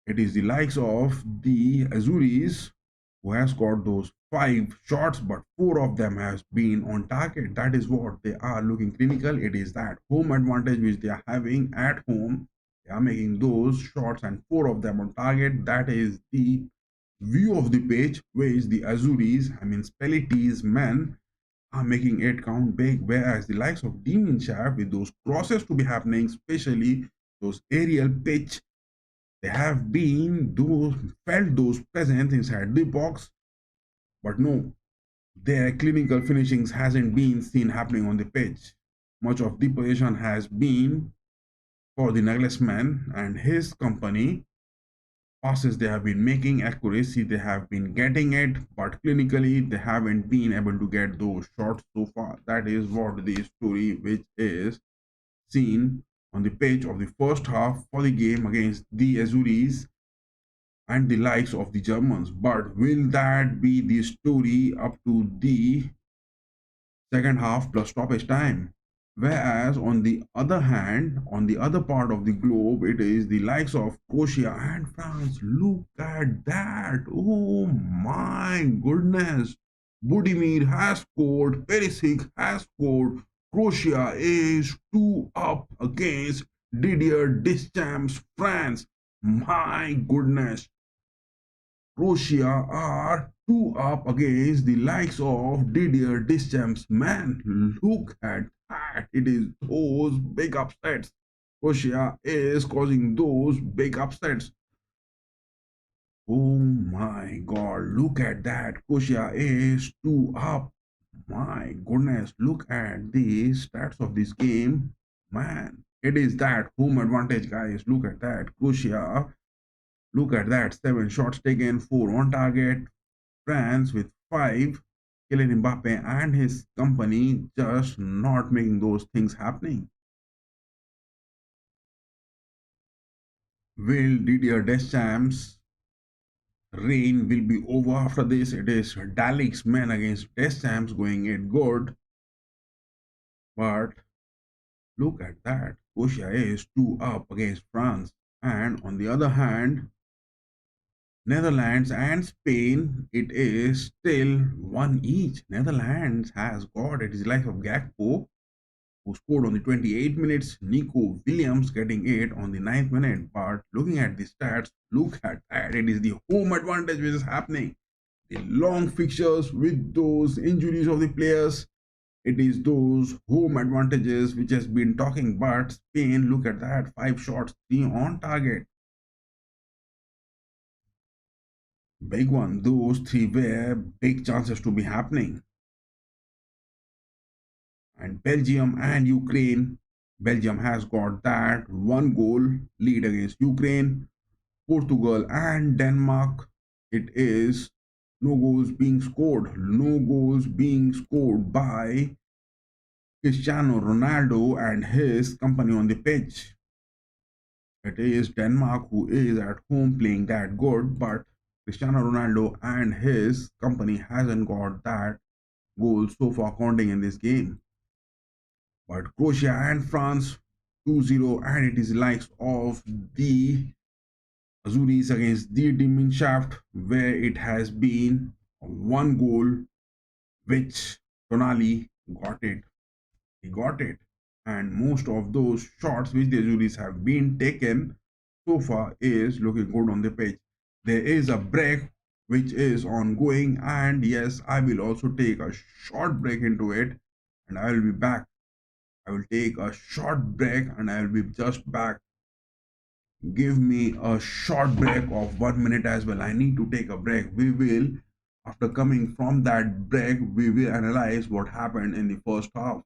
It is the likes of the Azuris who has got those 5 shots, but 4 of them has been on target. That is what they are looking clinical. It is that home advantage which they are having at home. They are making those shots and 4 of them on target. That is the view of the pitch which the Azuris, I mean Spellities men, are making it count big, whereas the likes of Demon Shaft with those crosses to be happening, especially those aerial pitch, they have been those felt those presence inside the box, but no, their clinical finishings hasn't been seen happening on the pitch. Much of the position has been for the Nagelsmann and his company. Passes they have been making, accuracy they have been getting it, but clinically they haven't been able to get those shots so far. That is what the story which is seen on the pitch of the first half for the game against the Azuris and the likes of the Germans. But will that be the story up to the second half plus stoppage time? Whereas on the other hand, on the other part of the globe, it is the likes of Croatia and France. Look at that. Oh my goodness. Budimir has scored, Perisic has scored. Croatia is 2 up against Didier Deschamps' France. My goodness. Croatia are 2 up against the likes of Didier Deschamps. Man, look at that. It is those big upsets. Croatia is causing those big upsets. Oh my god, look at that. Croatia is 2 up. My goodness, look at the stats of this game. Man, it is that home advantage, guys. Look at that. Croatia, look at that. 7 shots taken, 4 on target. France with 5. Kylian Mbappe and his company just not making those things happening. Will Didier Deschamps' reign will be over after this? It is Dalik's men against Deschamps going it good. But look at that. Croatia is 2 up against France. And on the other hand, Netherlands and Spain, it is still 1 each. Netherlands has got it is like of Gakpo, who scored on the 28 minutes, Nico Williams getting it on the 9th minute. But looking at the stats, look at that. It is the home advantage which is happening. The long fixtures with those injuries of the players, it is those home advantages which has been talking. But Spain, look at that, 5 shots, 3 on target. Big one. Those 3 were big chances to be happening. And Belgium and Ukraine. Belgium has got that 1 goal lead against Ukraine. Portugal and Denmark. It is no goals being scored. No goals being scored by Cristiano Ronaldo and his company on the pitch. It is Denmark who is at home playing that good, but Cristiano Ronaldo and his company hasn't got that goal so far counting in this game. But Croatia and France 2-0, and it is likes of the Azuris against the Demon Shaft, where it has been 1 goal, which Tonali got it. He got it. And most of those shots which the Azuris have been taken so far is looking good on the pitch. There is a break which is ongoing, and yes, I will also take a short break into it, and I will be back. I will take a short break and I will be just back. Give me a short break of 1 minute as well. I need to take a break. We will, after coming from that break, we will analyze what happened in the first half.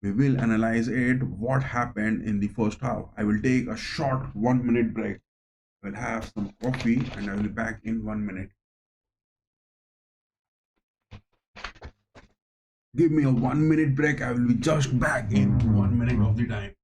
We will analyze it, what happened in the first half. I will take a short 1 minute break. I will have some coffee and I will be back in 1 minute. Give me a 1 minute break. I will be just back in 1 minute of the time.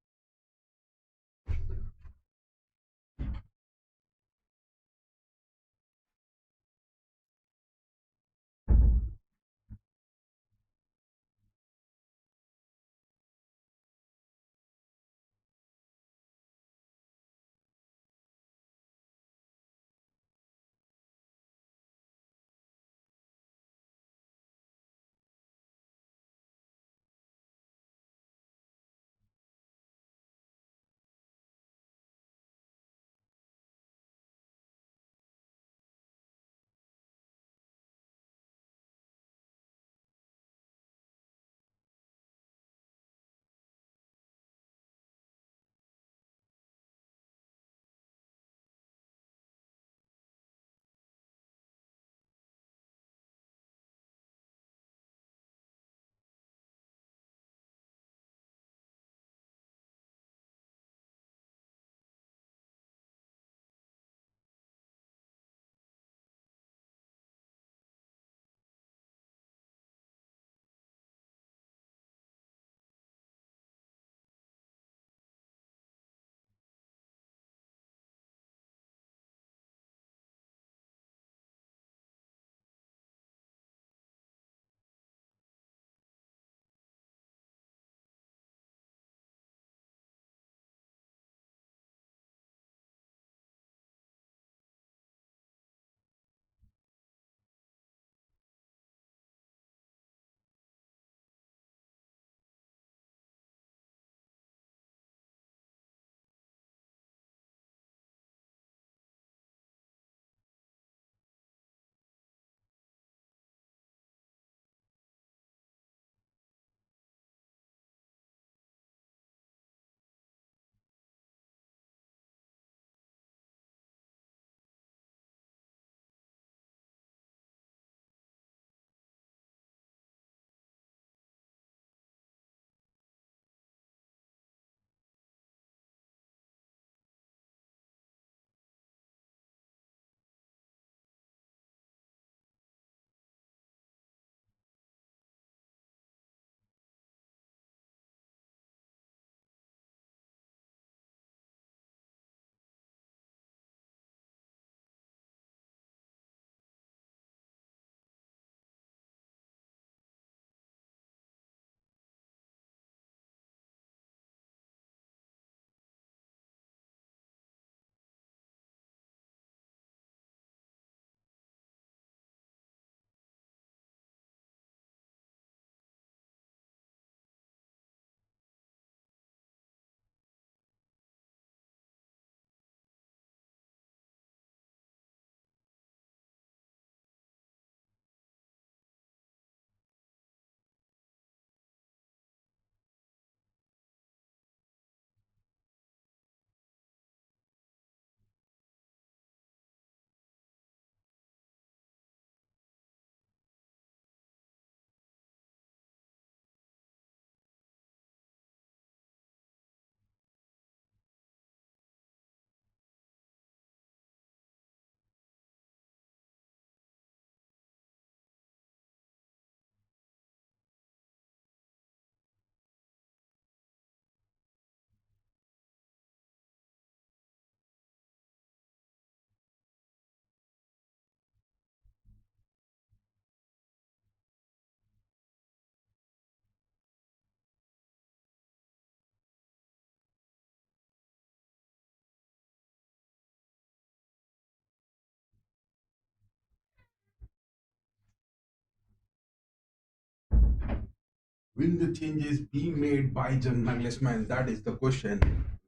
Will the changes be made by Jan Nagelsmann? That is the question.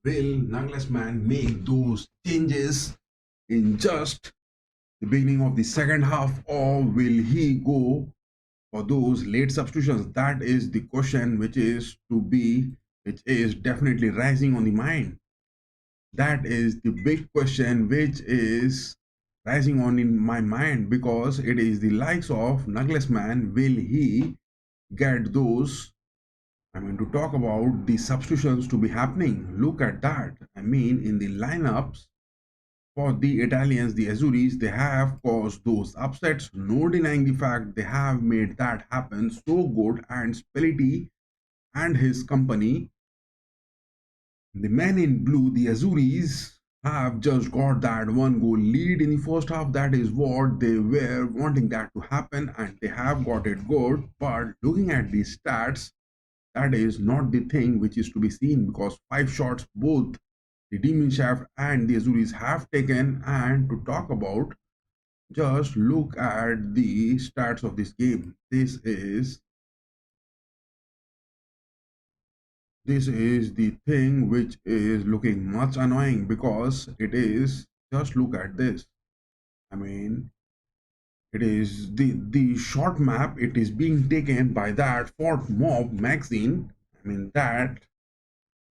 Will Nagelsmann make those changes in just the beginning of the second half, or will he go for those late substitutions? That is the question which is definitely rising on the mind. That is the big question which is rising on in my mind, because it is the likes of Nagelsmann. Will he get those? I mean, to talk about the substitutions to be happening, look at that. I mean, in the lineups for the Italians, the Azuris, they have caused those upsets. No denying the fact they have made that happen so good. And Spalletti and his company, the men in blue, the Azuris, have just got that one goal lead in the first half. That is what they were wanting that to happen, and they have got it good. But looking at the stats, that is not the thing which is to be seen, because 5 shots both the Demon Shaft and the Azuris have taken. And to talk about, just look at the stats of this game. This is the thing which is looking much annoying, because it is, just look at this. I mean, it is the short map, it is being taken by that Fort Mob magazine. I mean, that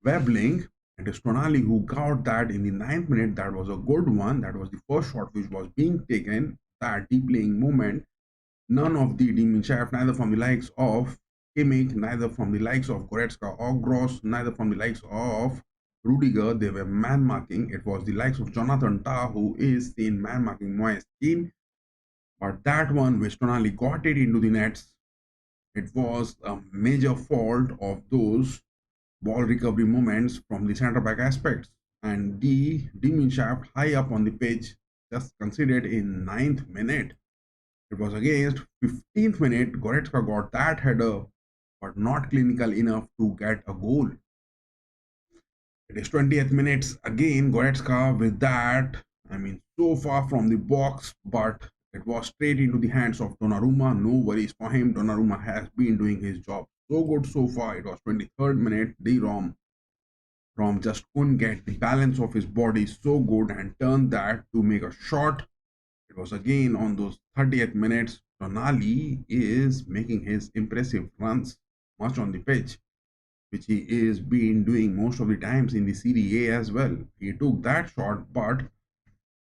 Webbling. It is Tonali who got that in the 9th minute. That was a good one. That was the first shot which was being taken. That deep playing movement. None of the demon shaft, neither from the likes of Kimmich, neither from the likes of Goretzka or Gross, neither from the likes of Rudiger. They were man marking. It was the likes of Jonathan Tah who is seen man marking Moyes Keane. But that one which Tonali got it into the nets, it was a major fault of those ball recovery moments from the centre back aspects. And the demon shaft high up on the pitch, just considered in 9th minute. It was against 15th minute. Goretzka got that header, but not clinical enough to get a goal. It is 20th minutes again. Goretzka with that. I mean, so far from the box, but it was straight into the hands of Donnarumma. No worries for him. Donnarumma has been doing his job so good so far. It was 23rd minute. Rom just couldn't get the balance of his body so good and turned that to make a shot. It was again on those 30th minutes. Tonali is making his impressive runs much on the pitch, which he is been doing most of the times in the Serie A as well. He took that shot, but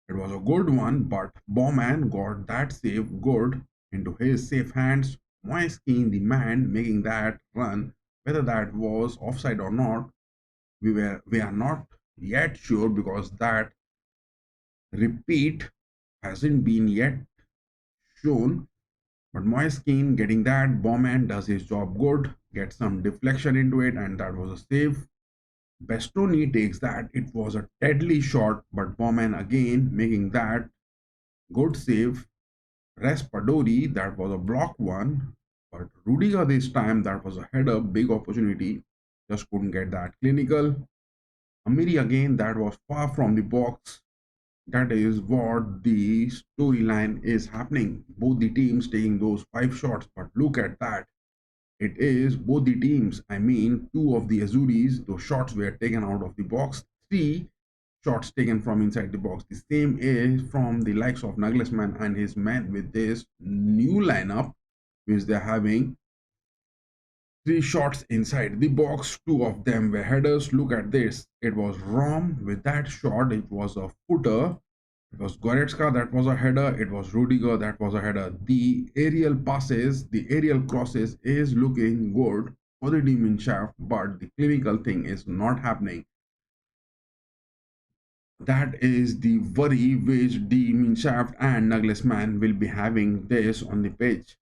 it was a good one. But Bowman got that save good into his safe hands. Moyes Keane, the man making that run, whether that was offside or not, we are not yet sure, because that repeat hasn't been yet shown. But Moyes Keane getting that, Bowman does his job good, gets some deflection into it, and that was a save. Bastoni takes that. It was a deadly shot, but Bowman again making that good save. Raspadori, that was a blocked one, but Rudiger this time, that was a header, big opportunity, just couldn't get that clinical. Amiri again, that was far from the box. That is what the storyline is happening. Both the teams taking those 5 shots, but look at that. It is both the teams. I mean, 2 of the Azuris, those shots were taken out of the box. 3 shots taken from inside the box. The same is from the likes of Nagelsmann and his men with this new lineup, which they're having. 3 shots inside the box. 2 of them were headers. Look at this. It was Rom with that shot. It was a footer. It was Goretzka, that was a header. It was Rudiger, that was a header. The aerial passes, the aerial crosses is looking good for the demon shaft, but the clinical thing is not happening. That is the worry which demon shaft and Nagelsmann will be having this on the pitch.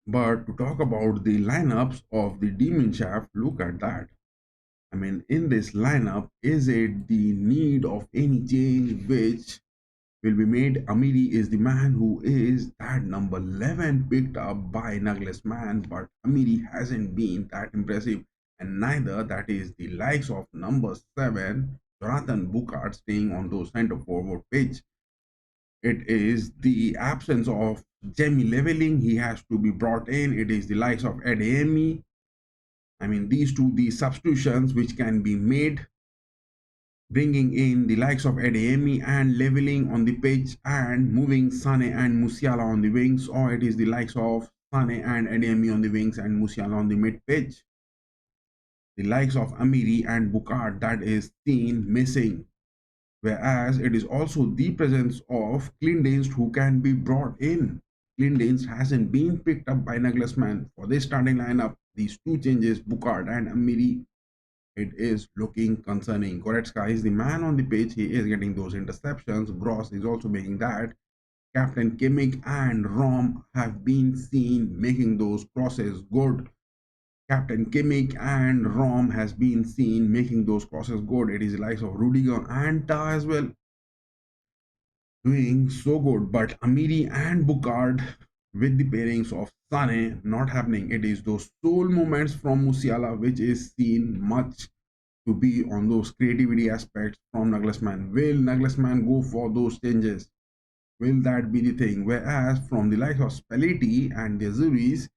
But to talk about the lineups of the demon shaft, look at that. I mean, in this lineup, is it the need of any change which will be made? Amiri is the man who is that number 11 picked up by Nagelsmann, but Amiri hasn't been that impressive, and neither that is the likes of number 7, Jonathan Bukart, staying on those center forward pitch. It is the absence of Jamie Leveling, he has to be brought in. It is the likes of Adeyemi. I mean, these substitutions which can be made, bringing in the likes of Adeyemi and Leveling on the pitch and moving Sane and Musiala on the wings, or it is the likes of Sane and Ademi on the wings and Musiala on the mid pitch. The likes of Amiri and Bukart that is seen missing. Whereas it is also the presence of Kleindienst who can be brought in. Kleindienst hasn't been picked up by Nagelsmann for this starting lineup. These two changes, Bukart and Amiri, it is looking concerning. Goretzka is the man on the pitch. He is getting those interceptions. Gross is also making that. Captain Kimmich and Rom have been seen making those crosses good. Captain Kimmich and Rom has been seen making those crosses good. It is the likes of Rudiger and Ta as well doing so good. But Amiri and Bukard with the pairings of Sane not happening. It is those soul moments from Musiala which is seen much to be on those creativity aspects from Nagelsmann. Will Nagelsmann go for those changes? Will that be the thing? Whereas from the likes of Spalletti and the Azuris,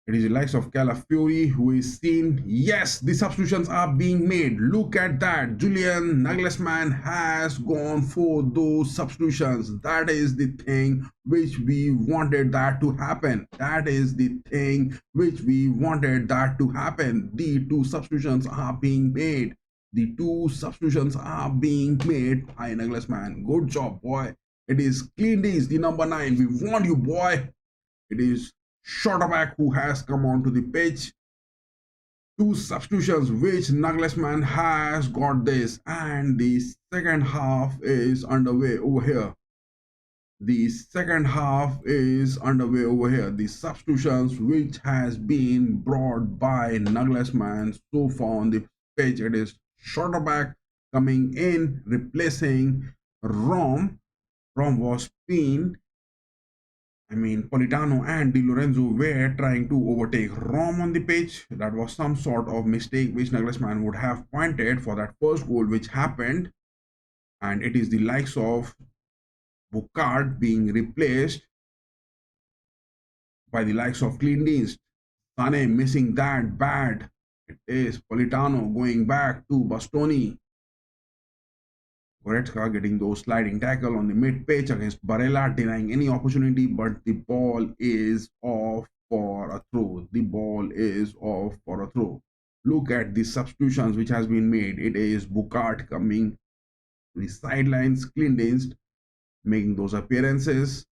it is the likes of Calafiori who is seen. Yes, the substitutions are being made. Look at that. Julian Nagelsmann has gone for those substitutions. That is the thing which we wanted that to happen. That is the thing which we wanted that to happen. The two substitutions are being made. The two substitutions are being made by Nagelsmann. Good job, boy. It is Kleindienst, the number 9. We want you, boy. It is Schotterbeck who has come onto the pitch. Two substitutions which Nagelsmann has got this, and the second half is underway over here. The second half is underway over here. The substitutions which has been brought by Nagelsmann so far on the pitch. It is Schotterbeck coming in, replacing Rom. Rom was pinned. Politano and Di Lorenzo were trying to overtake Rom on the pitch. That was some sort of mistake which Nagelsmann would have pointed for that first goal which happened. And it is the likes of Bukart being replaced by the likes of Kleindienst. Sane missing that bad. It is Politano going back to Bastoni. Goretzka getting those sliding tackle on the mid pitch against Barella, denying any opportunity, but the ball is off for a throw. The ball is off for a throw. Look at the substitutions which has been made. It is Bukart coming to the sidelines, Kleindienst making those appearances.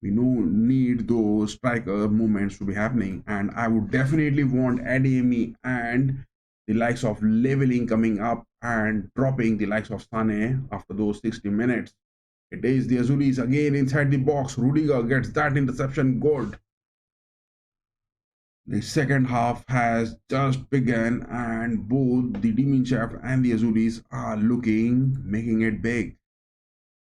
We need those striker movements to be happening, and I would definitely want Ademi and the likes of leveling coming up and dropping the likes of Sane after those 60 minutes. It is the Azuris again inside the box. Rudiger gets that interception good. The second half has just begun, and both the Demon Chef and the Azuris are making it big.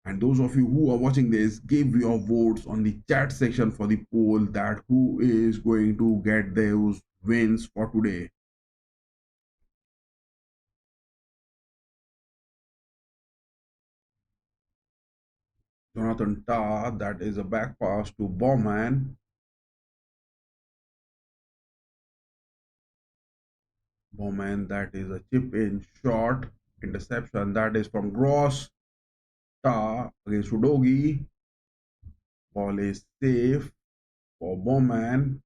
And those of you who are watching this, give your votes on the chat section for the poll that who is going to get those wins for today. Jonathan Tah, that is a back pass to Bowman. Bowman, that is a chip in short interception. That is from Gross. Tah against Udogi. Ball is safe for Bowman.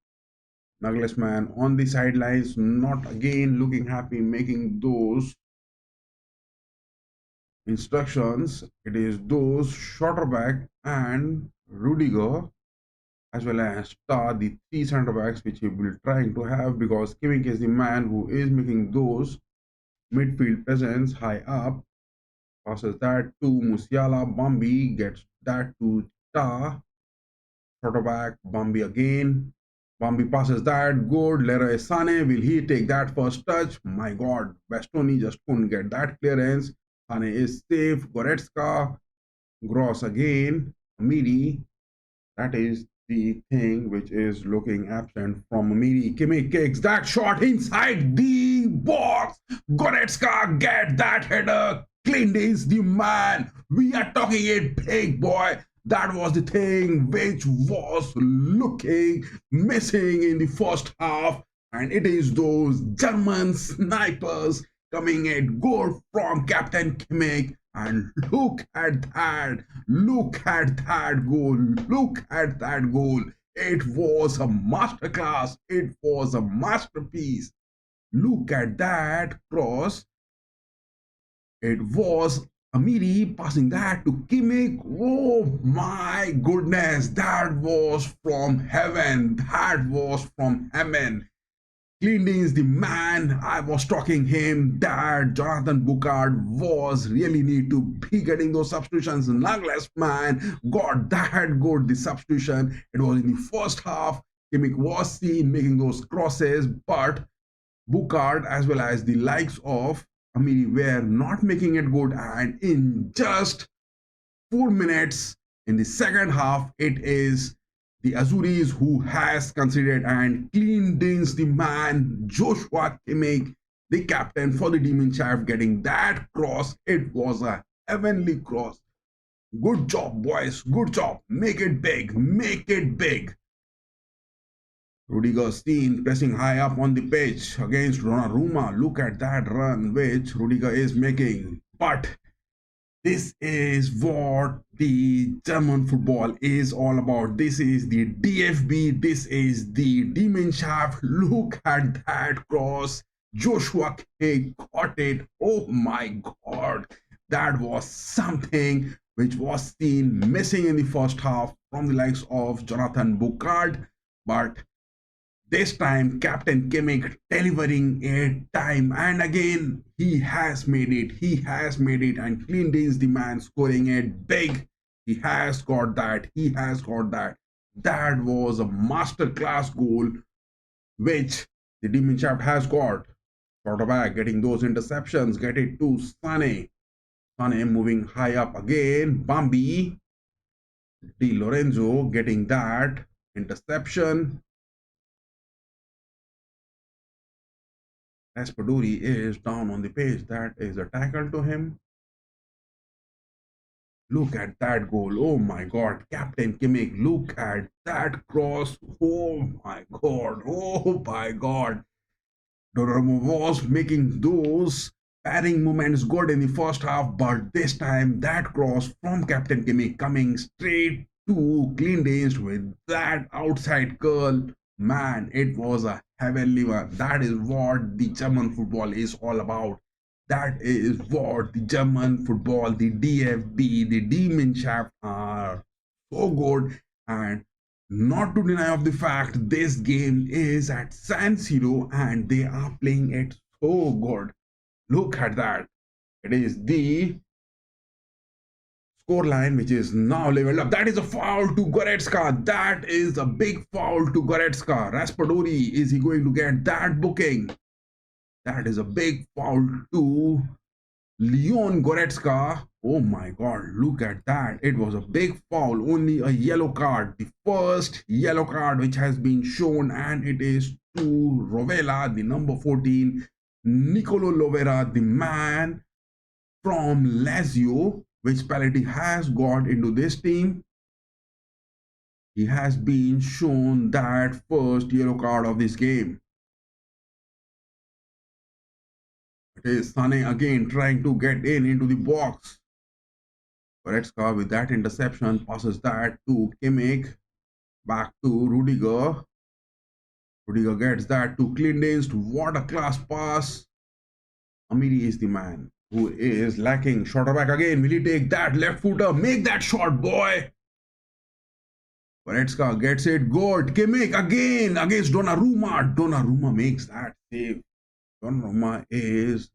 Nagelsmann on the sidelines, not again looking happy, making those instructions. It is those Schotterbeck and Rudiger as well as Tah, the three center backs which he will trying to have, because Kimmich is the man who is making those midfield presence high up. Passes that to Musiala. Bambi gets that to Tah. Schotterbeck, Bambi again. Bambi passes that, good. Leroy Sane, will he take that first touch? My God, Bastoni just couldn't get that clearance. Sane is safe. Goretzka, Gross again. Amiri, that is the thing which is looking absent from Amiri. Kimmich kicks that shot inside the box. Goretzka get that header. Kleindienst the man. We are talking it big, boy. That was the thing which was looking missing in the first half. And it is those German snipers coming in goal from Captain Kimmich. And look at that. Look at that goal. Look at that goal. It was a masterclass. It was a masterpiece. Look at that cross. It was Amiri passing that to Kimmich. Oh my goodness, that was from heaven. That was from heaven. Cleaning is the man. I was talking him that Jonathan Bouchard was really need to be getting those substitutions. Nagles man got that good the substitution. It was in the first half. Kimmich was seen making those crosses, but Bouchard as well as the likes of Amiri were not making it good. And in just 4 minutes in the second half, it is the Azuris who has considered and cleaned the man Joshua Kimmich, the captain for the Demon Child, getting that cross. It was a heavenly cross. Good job, boys. Good job. Make it big. Make it big. Rudiger seen pressing high up on the pitch against Donnarumma. Look at that run which Rudiger is making. But this is what the German football is all about. This is the DFB. This is the Demon Shaft. Look at that cross. Joshua K got it. Oh my God. That was something which was seen missing in the first half from the likes of Jonathan Bouchard. But this time, Captain Kimmich delivering a time, and again, he has made it. He has made it, and Clint is the man scoring it big. He has got that. He has got that. That was a masterclass goal, which the Demon Shaft has got. Quarterback getting those interceptions, get it to Sane. Sane moving high up again. Bambi. Di Lorenzo getting that interception. Raspadori is down on the page. That is a tackle to him. Look at that goal. Oh my God. Captain Kimmich, look at that cross. Oh my God. Oh my God. Donnarumma was making those padding movements good in the first half, but this time that cross from Captain Kimmich coming straight to Clean Danced with that outside curl. Man, it was a heavenly one. That is what the German football is all about. That is what the German football, the DFB, the Demon Shaft are so good. And not to deny of the fact this game is at San Siro and they are playing it so good. Look at that. It is the score line which is now leveled up. That is a foul to Goretzka. That is a big foul to Goretzka. Raspadori, is he going to get that booking? That is a big foul to Leon Goretzka. Oh my God, look at that. It was a big foul, only a yellow card. The first yellow card which has been shown, and it is to Rovella, the number 14. Nicolo Lovera, the man from Lazio, which Spalletti has got into this team. He has been shown that first yellow card of this game. It is Sane again trying to get into the box. Goretzka with that interception passes that to Kimmich. Back to Rudiger. Rudiger gets that to Kleindienst. What a class pass. Amiri is the man who is lacking. Shorter back again. Will he take that left footer? Make that shot, boy. Goretzka gets it good. Kimmich again against Donnarumma. Donnarumma makes that save. Donnarumma is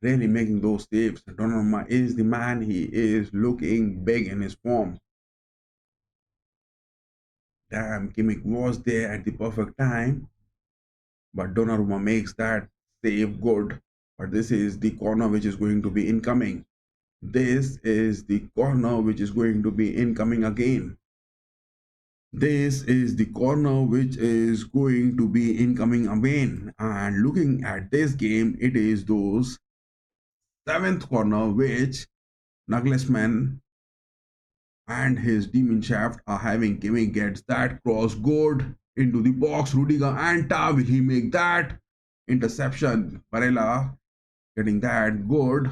really making those saves. Donnarumma is the man. He is looking big in his form. Damn, Kimmich was there at the perfect time. But Donnarumma makes that save good. But this is the corner which is going to be incoming. This is the corner which is going to be incoming again. This is the corner which is going to be incoming again. And looking at this game, it is those 7th corner which Nagelsmann and his Demon Shaft are having. Kimmich gets that cross good into the box. Rudiger and Ta, will he make that interception? Varela getting that good.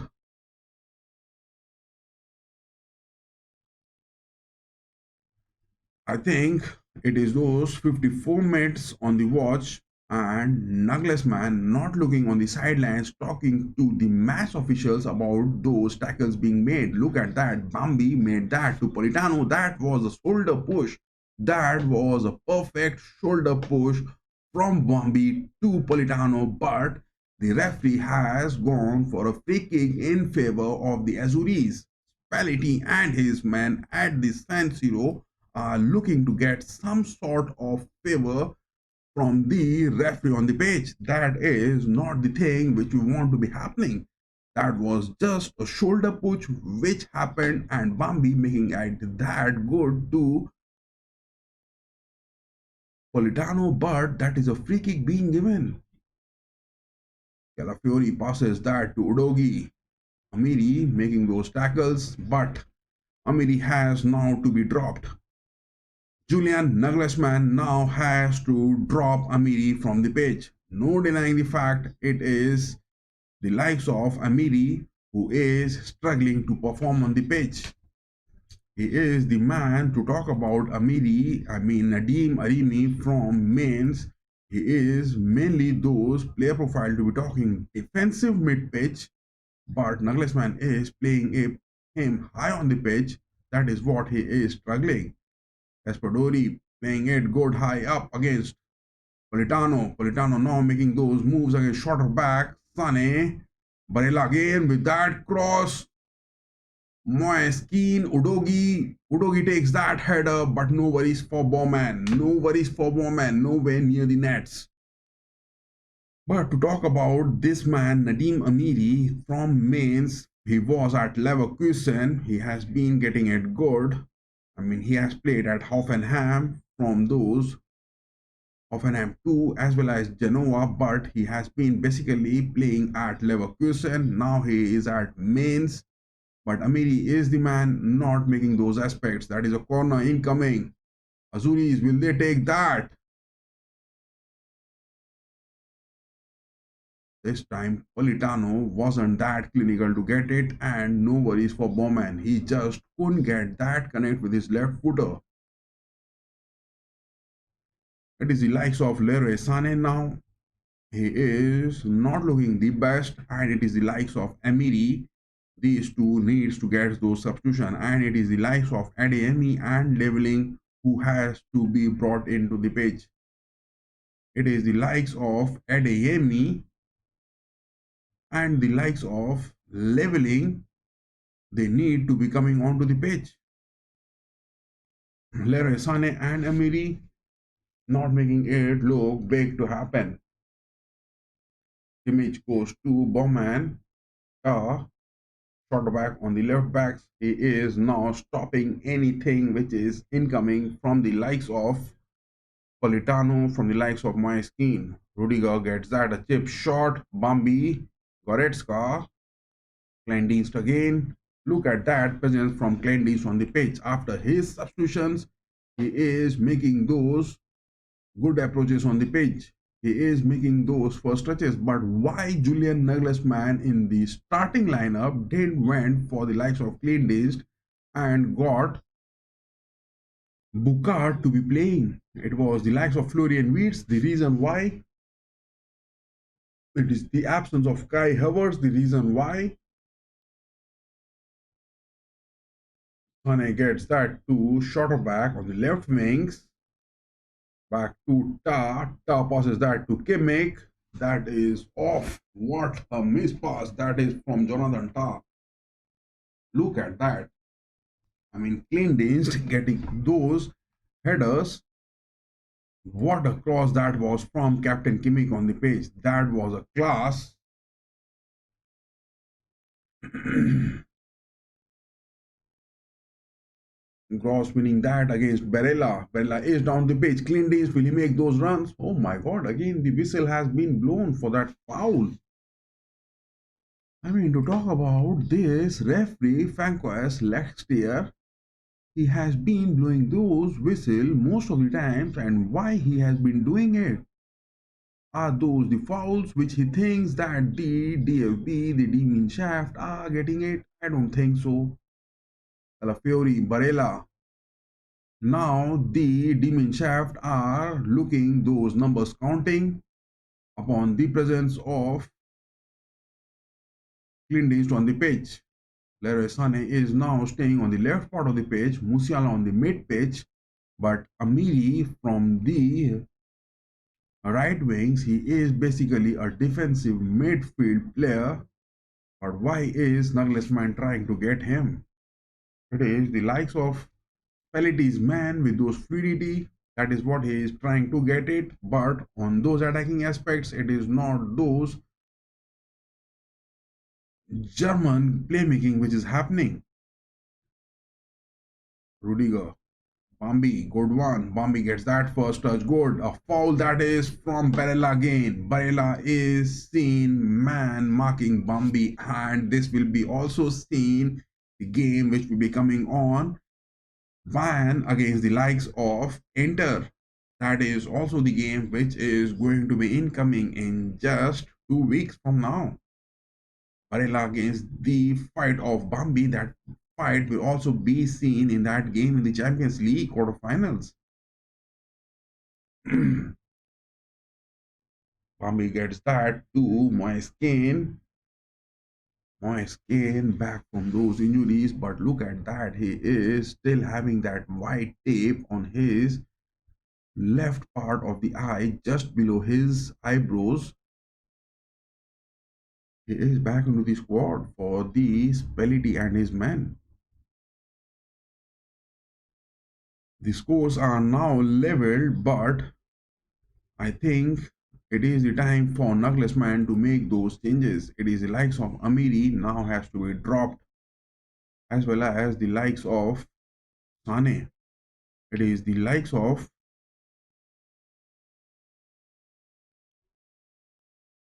I think It is those 54 minutes on the watch and Nagelsmann not looking on the sidelines talking to the match officials about those tackles being made. Look at that. Bambi made that to Politano. That was a shoulder push. That was a perfect shoulder push from Bambi to Politano, but the referee has gone for a free kick in favor of the Azuris. Spalletti and his men at the San Siro are looking to get some sort of favor from the referee on the pitch. That is not the thing which we want to be happening. That was just a shoulder push which happened, and Bambi making it that good to Politano, but that is a free kick being given. Calafiori passes that to Udogi. Amiri making those tackles, but Amiri has now to be dropped. Julian Nagelsmann now has to drop Amiri from the pitch. No denying the fact it is the likes of Amiri who is struggling to perform on the pitch. He is the man to talk about Nadim Arimi from Mainz. He is mainly those player profile to be talking defensive mid pitch, but Nagelsmann is playing him high on the pitch. That is what he is struggling. Espadori playing it good high up against Politano. Politano now making those moves against shorter back. Sane. Barella again with that cross. Moeskeen, Udogi. Udogi takes that header, but no worries for Bowman. No worries for Bowman. Nowhere near the nets. But to talk about this man, Nadim Amiri from Mainz, he was at Leverkusen. He has been getting it good. He has played at Hoffenheim from those Hoffenheim 2 as well as Genoa, but he has been basically playing at Leverkusen. Now he is at Mainz, but Amiri is the man not making those aspects. That is a corner incoming. Azuris, will they take that? This time, Politano wasn't that clinical to get it, and no worries for Bowman. He just couldn't get that connect with his left footer. It is the likes of Leroy Sané now. He is not looking the best, and it is the likes of Amiri. These two needs to get those substitution, and it is the likes of Adeyemi and Leveling who has to be brought into the pitch. It is the likes of Adeyemi and the likes of Leveling. They need to be coming onto the pitch. Leroy Sané and Amiri not making it look big to happen. Image goes to Bowman. Short back on the left backs. He is now stopping anything which is incoming from the likes of Politano, from the likes of Moeskeen. Rudiger gets that a chip shot. Bambi, Goretzka, Kleindienst again. Look at that presence from Kleindienst on the pitch. After his substitutions, he is making those good approaches on the pitch. He is making those first touches, but why Julian Nagelsmann in the starting lineup didn't went for the likes of Kleindienst and got Bukart to be playing? It was the likes of Florian Wirtz. The reason why, it is the absence of Kai Havertz. The reason why Kane gets that to shorter back on the left wings. Back to Ta. Ta passes that to Kimmich. That is off. What a miss pass that is from Jonathan Ta. Look at that. Kleindienst getting those headers. What a cross that was from Captain Kimmich on the pitch. That was a class. Gross winning that against Barella. Barella is down the pitch. Kleindienst, will he make those runs? Oh my god, again the whistle has been blown for that foul. To talk about this referee, Francois Lextier, he has been blowing those whistles most of the times, and why he has been doing it? Are those the fouls which he thinks that the DFB, the D-mean shaft are getting it? I don't think so. Calafiori, Barella. Now the demon shaft are looking those numbers counting upon the presence of Clint on the pitch. Leroy Sané is now staying on the left part of the pitch, Musiala on the mid pitch, but Amiri from the right wings, he is basically a defensive midfield player. But why is Nagelsmann trying to get him? It is the likes of Pelletti's man with those fluidity. That is what he is trying to get it. But on those attacking aspects, it is not those German playmaking which is happening. Rudiger, Bambi, good one. Bambi gets that first touch, good. A foul that is from Barella again. Barella is seen man marking Bambi, and this will be also seen the game which will be coming on Van against the likes of Inter. That is also the game which is going to be incoming in just 2 weeks from now. Barella against the fight of Bambi. That fight will also be seen in that game in the Champions League quarterfinals. Bambi gets that to Moise Kean. Moise Kean back from those injuries, but look at that. He is still having that white tape on his left part of the eye just below his eyebrows. He is back into the squad for the Spalletti and his men. The scores are now leveled, but I think it is the time for Nagelsmann to make those changes. It is the likes of Amiri now has to be dropped, as well as the likes of Sane. It is the likes of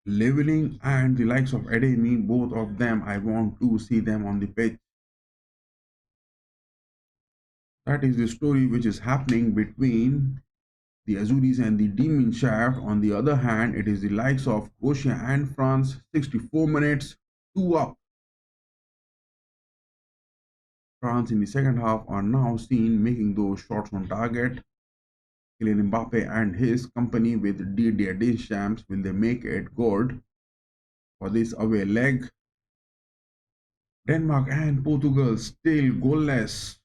Leveling and the likes of Ademi. Both of them, I want to see them on the pitch. That is the story which is happening between the Azuris and the Demon Shaft. On the other hand, it is the likes of Croatia and France. 64 minutes, 2 up. France in the second half are now seen making those shots on target. Kylian Mbappe and his company with Didier Deschamps, will they make it good for this away leg? Denmark and Portugal still goalless.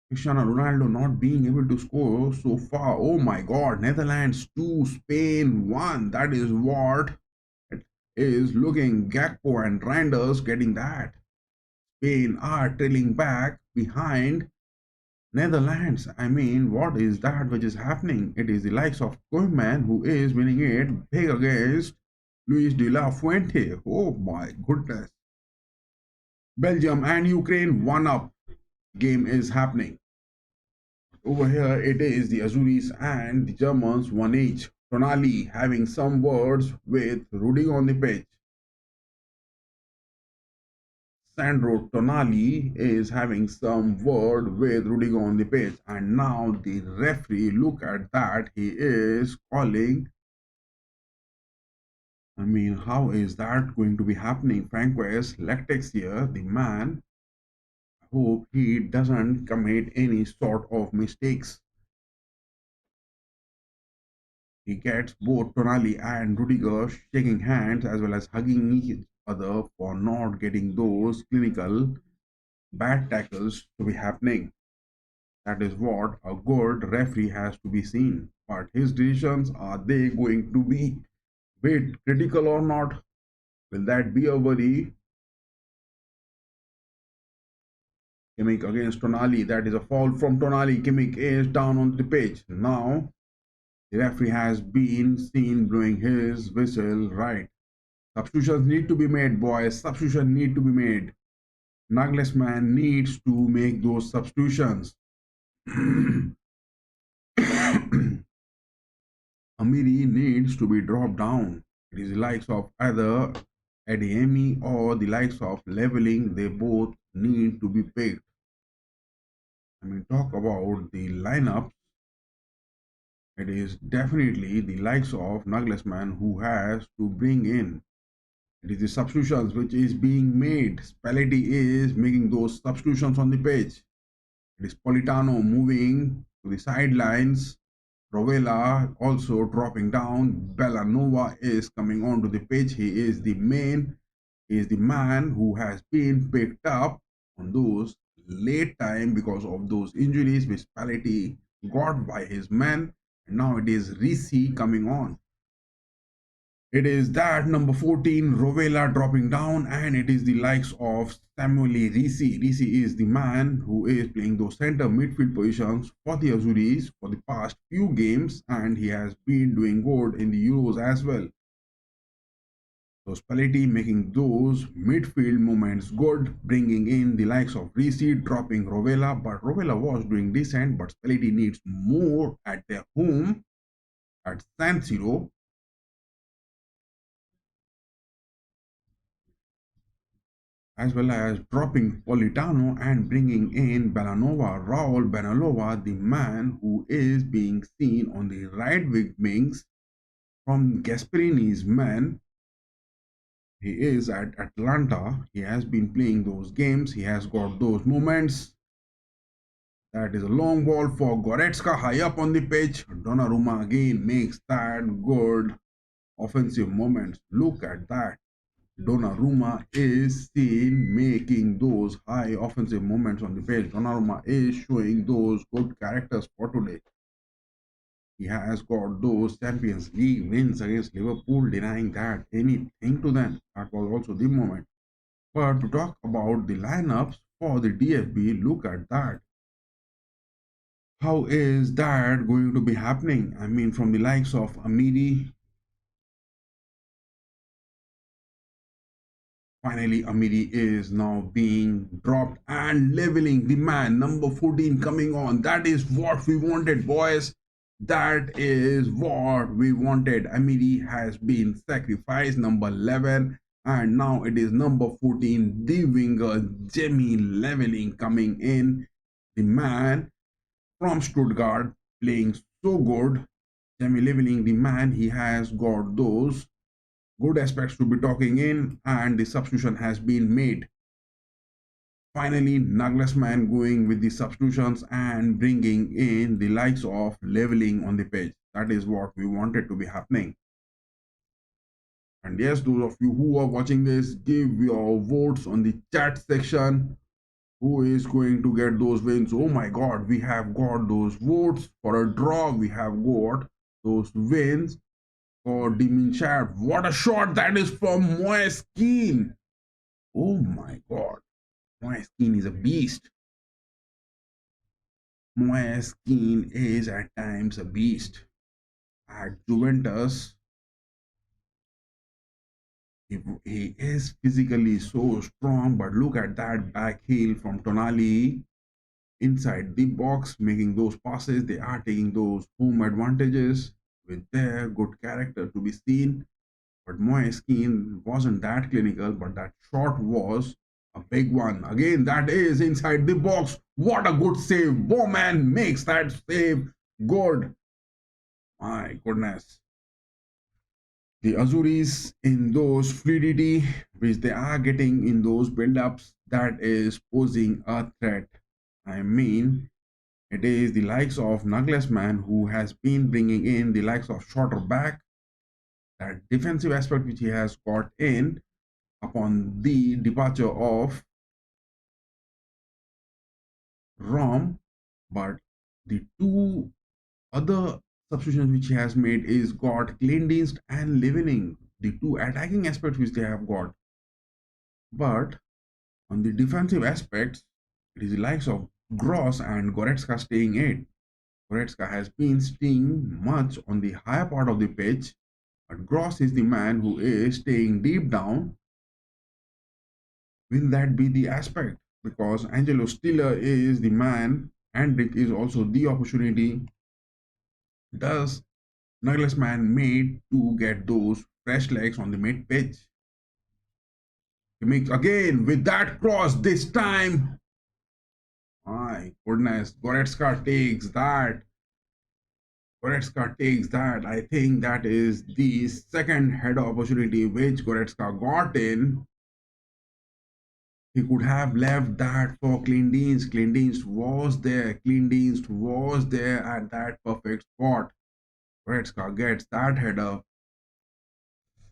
Cristiano Ronaldo not being able to score so far. Oh my god, Netherlands 2, Spain 1. That is what it is looking. Gakpo and Reinders getting that. Spain are trailing back behind Netherlands. I mean, what is that which is happening? It is the likes of Koeman who is winning it big against Luis de la Fuente. Oh my goodness. Belgium and Ukraine 1 up. Game is happening. Over here, it is the Azuris and the Germans 1 each. Tonali having some words with Rudy on the pitch. Sandro Tonali is having some word with Rudiger on the pitch, and now the referee, look at that, he is calling. I mean, how is that going to be happening? Francois Lectex here, the man, I hope he doesn't commit any sort of mistakes. He gets both Tonali and Rudiger shaking hands as well as hugging each other for not getting those clinical bad tackles to be happening. That is what a good referee has to be seen. But his decisions, are they going to be bit critical or not? Will that be a worry? Kimmich against Tonali. That is a foul from Tonali. Kimmich is down on the pitch. Now the referee has been seen blowing his whistle, right? Substitutions need to be made, boys. Substitutions need to be made. Nagelsmann needs to make those substitutions. Amiri needs to be dropped down. It is the likes of either Ademi or the likes of Leveling. They both need to be picked. I mean, talk about the lineup. It is definitely the likes of Nagelsmann who has to bring in. It is the substitutions which is being made. Spalletti is making those substitutions on the pitch. It is Politano moving to the sidelines. Rovella also dropping down. Bellanova is coming onto the pitch. He is the man who has been picked up on those late time because of those injuries which Spalletti got by his men. And now it is Risi coming on. It is that number 14, Rovella dropping down, and it is the likes of Samuel Risi. Risi is the man who is playing those center midfield positions for the Azuris for the past few games, and he has been doing good in the Euros as well. So Spalletti making those midfield movements good, bringing in the likes of Risi, dropping Rovella, but Rovella was doing decent, but Spalletti needs more at their home at San Siro, as well as dropping Politano and bringing in Belanova, Raul Benalova, the man who is being seen on the right wings from Gasperini's man. He is at Atlanta. He has been playing those games. He has got those moments. That is a long ball for Goretzka high up on the pitch. Donnarumma again makes that good offensive moments. Look at that. Donnarumma is seen making those high offensive moments on the pitch. Donnarumma is showing those good characters for today. He has got those Champions League wins against Liverpool, denying that anything to them. That was also the moment. But to talk about the lineups for the DFB, look at that. How is that going to be happening? I mean, from the likes of Amiri. Finally, Amiri is now being dropped and leveling the man. Number 14 coming on. That is what we wanted, boys. That is what we wanted. Amiri has been sacrificed. Number 11. And now it is number 14, the winger, Jamie leveling coming in. The man from Stuttgart playing so good. Jamie leveling the man. He has got those good aspects to be talking in, and the substitution has been made. Finally, Nagelsmann going with the substitutions and bringing in the likes of leveling on the pitch. That is what we wanted to be happening. And yes, those of you who are watching this, give your votes on the chat section. Who is going to get those wins? Oh my god, we have got those votes for a draw. We have got those wins for Diminchard. What a shot that is from Moise Keane. Oh my god. Moise Keane is a beast. Moise Keane is at times a beast. At Juventus, he is physically so strong, but look at that back heel from Tonali inside the box, making those passes. They are taking those home advantages with their good character to be seen. But Moise Keane wasn't that clinical, but that shot was a big one. Again, that is inside the box. What a good save. Bowman makes that save good. My goodness. The Azuris in those fluidity which they are getting in those build-ups, that is posing a threat. I mean, it is the likes of Nagelsmann who has been bringing in the likes of shorter back, that defensive aspect which he has got in upon the departure of Rom, but the two other substitutions which he has made is got Kleindienst and Leveling, the two attacking aspects which they have got. But on the defensive aspects, it is the likes of Gross and Goretzka staying in. Goretzka has been staying much on the higher part of the pitch, but Gross is the man who is staying deep down. Will that be the aspect? Because Angelo Stiller is the man, Hendrik is also the opportunity. Does Nagelsmann made to get those fresh legs on the mid pitch? He makes again with that cross this time. My goodness, Goretzka takes that. Goretzka takes that. I think that is the second header opportunity which Goretzka got in. He could have left that for clean Dienst. Clean Dienst was there. Clean Dienst was there at that perfect spot. Goretzka gets that header,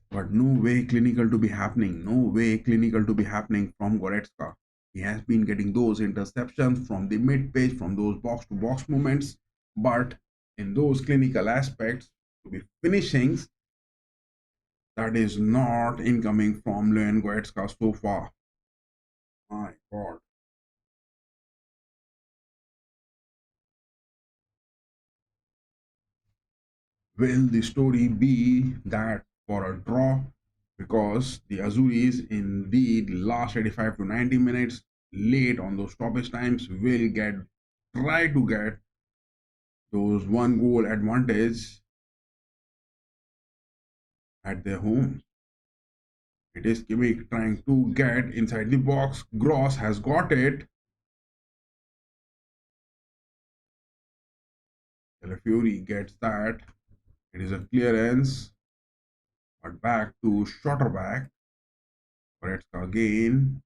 but no way clinical to be happening. No way clinical to be happening from Goretzka. He has been getting those interceptions from the mid page, from those box to box movements, but in those clinical aspects, to be finishings, that is not incoming from Leon Goretzka so far. My God. Will the story be that for a draw? Because the Azuris, in the last 85 to 90 minutes, late on those stoppage times, will try to get those one goal advantage at their home. It is Kimmich trying to get inside the box. Gross has got it. Fury gets that. It is a clearance, but back to Schotterback. Goretzka again.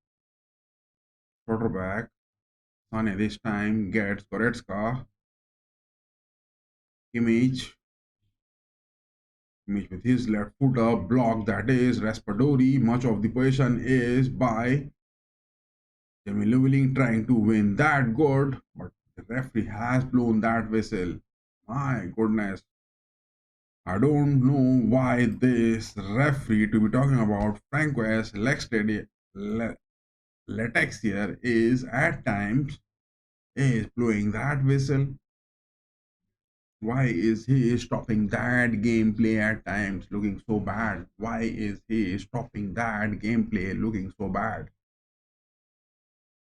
Schotterback. Sane this time gets Goretzka. Kimmich. Kimmich with his left footer block, that is Raspadori. Much of the position is by Jamie Llewellyn trying to win that good, but the referee has blown that whistle. My goodness. I don't know why this referee, to be talking about Francois Letexier, is at times is blowing that whistle. Why is he stopping that gameplay at times looking so bad? Why is he stopping that gameplay looking so bad?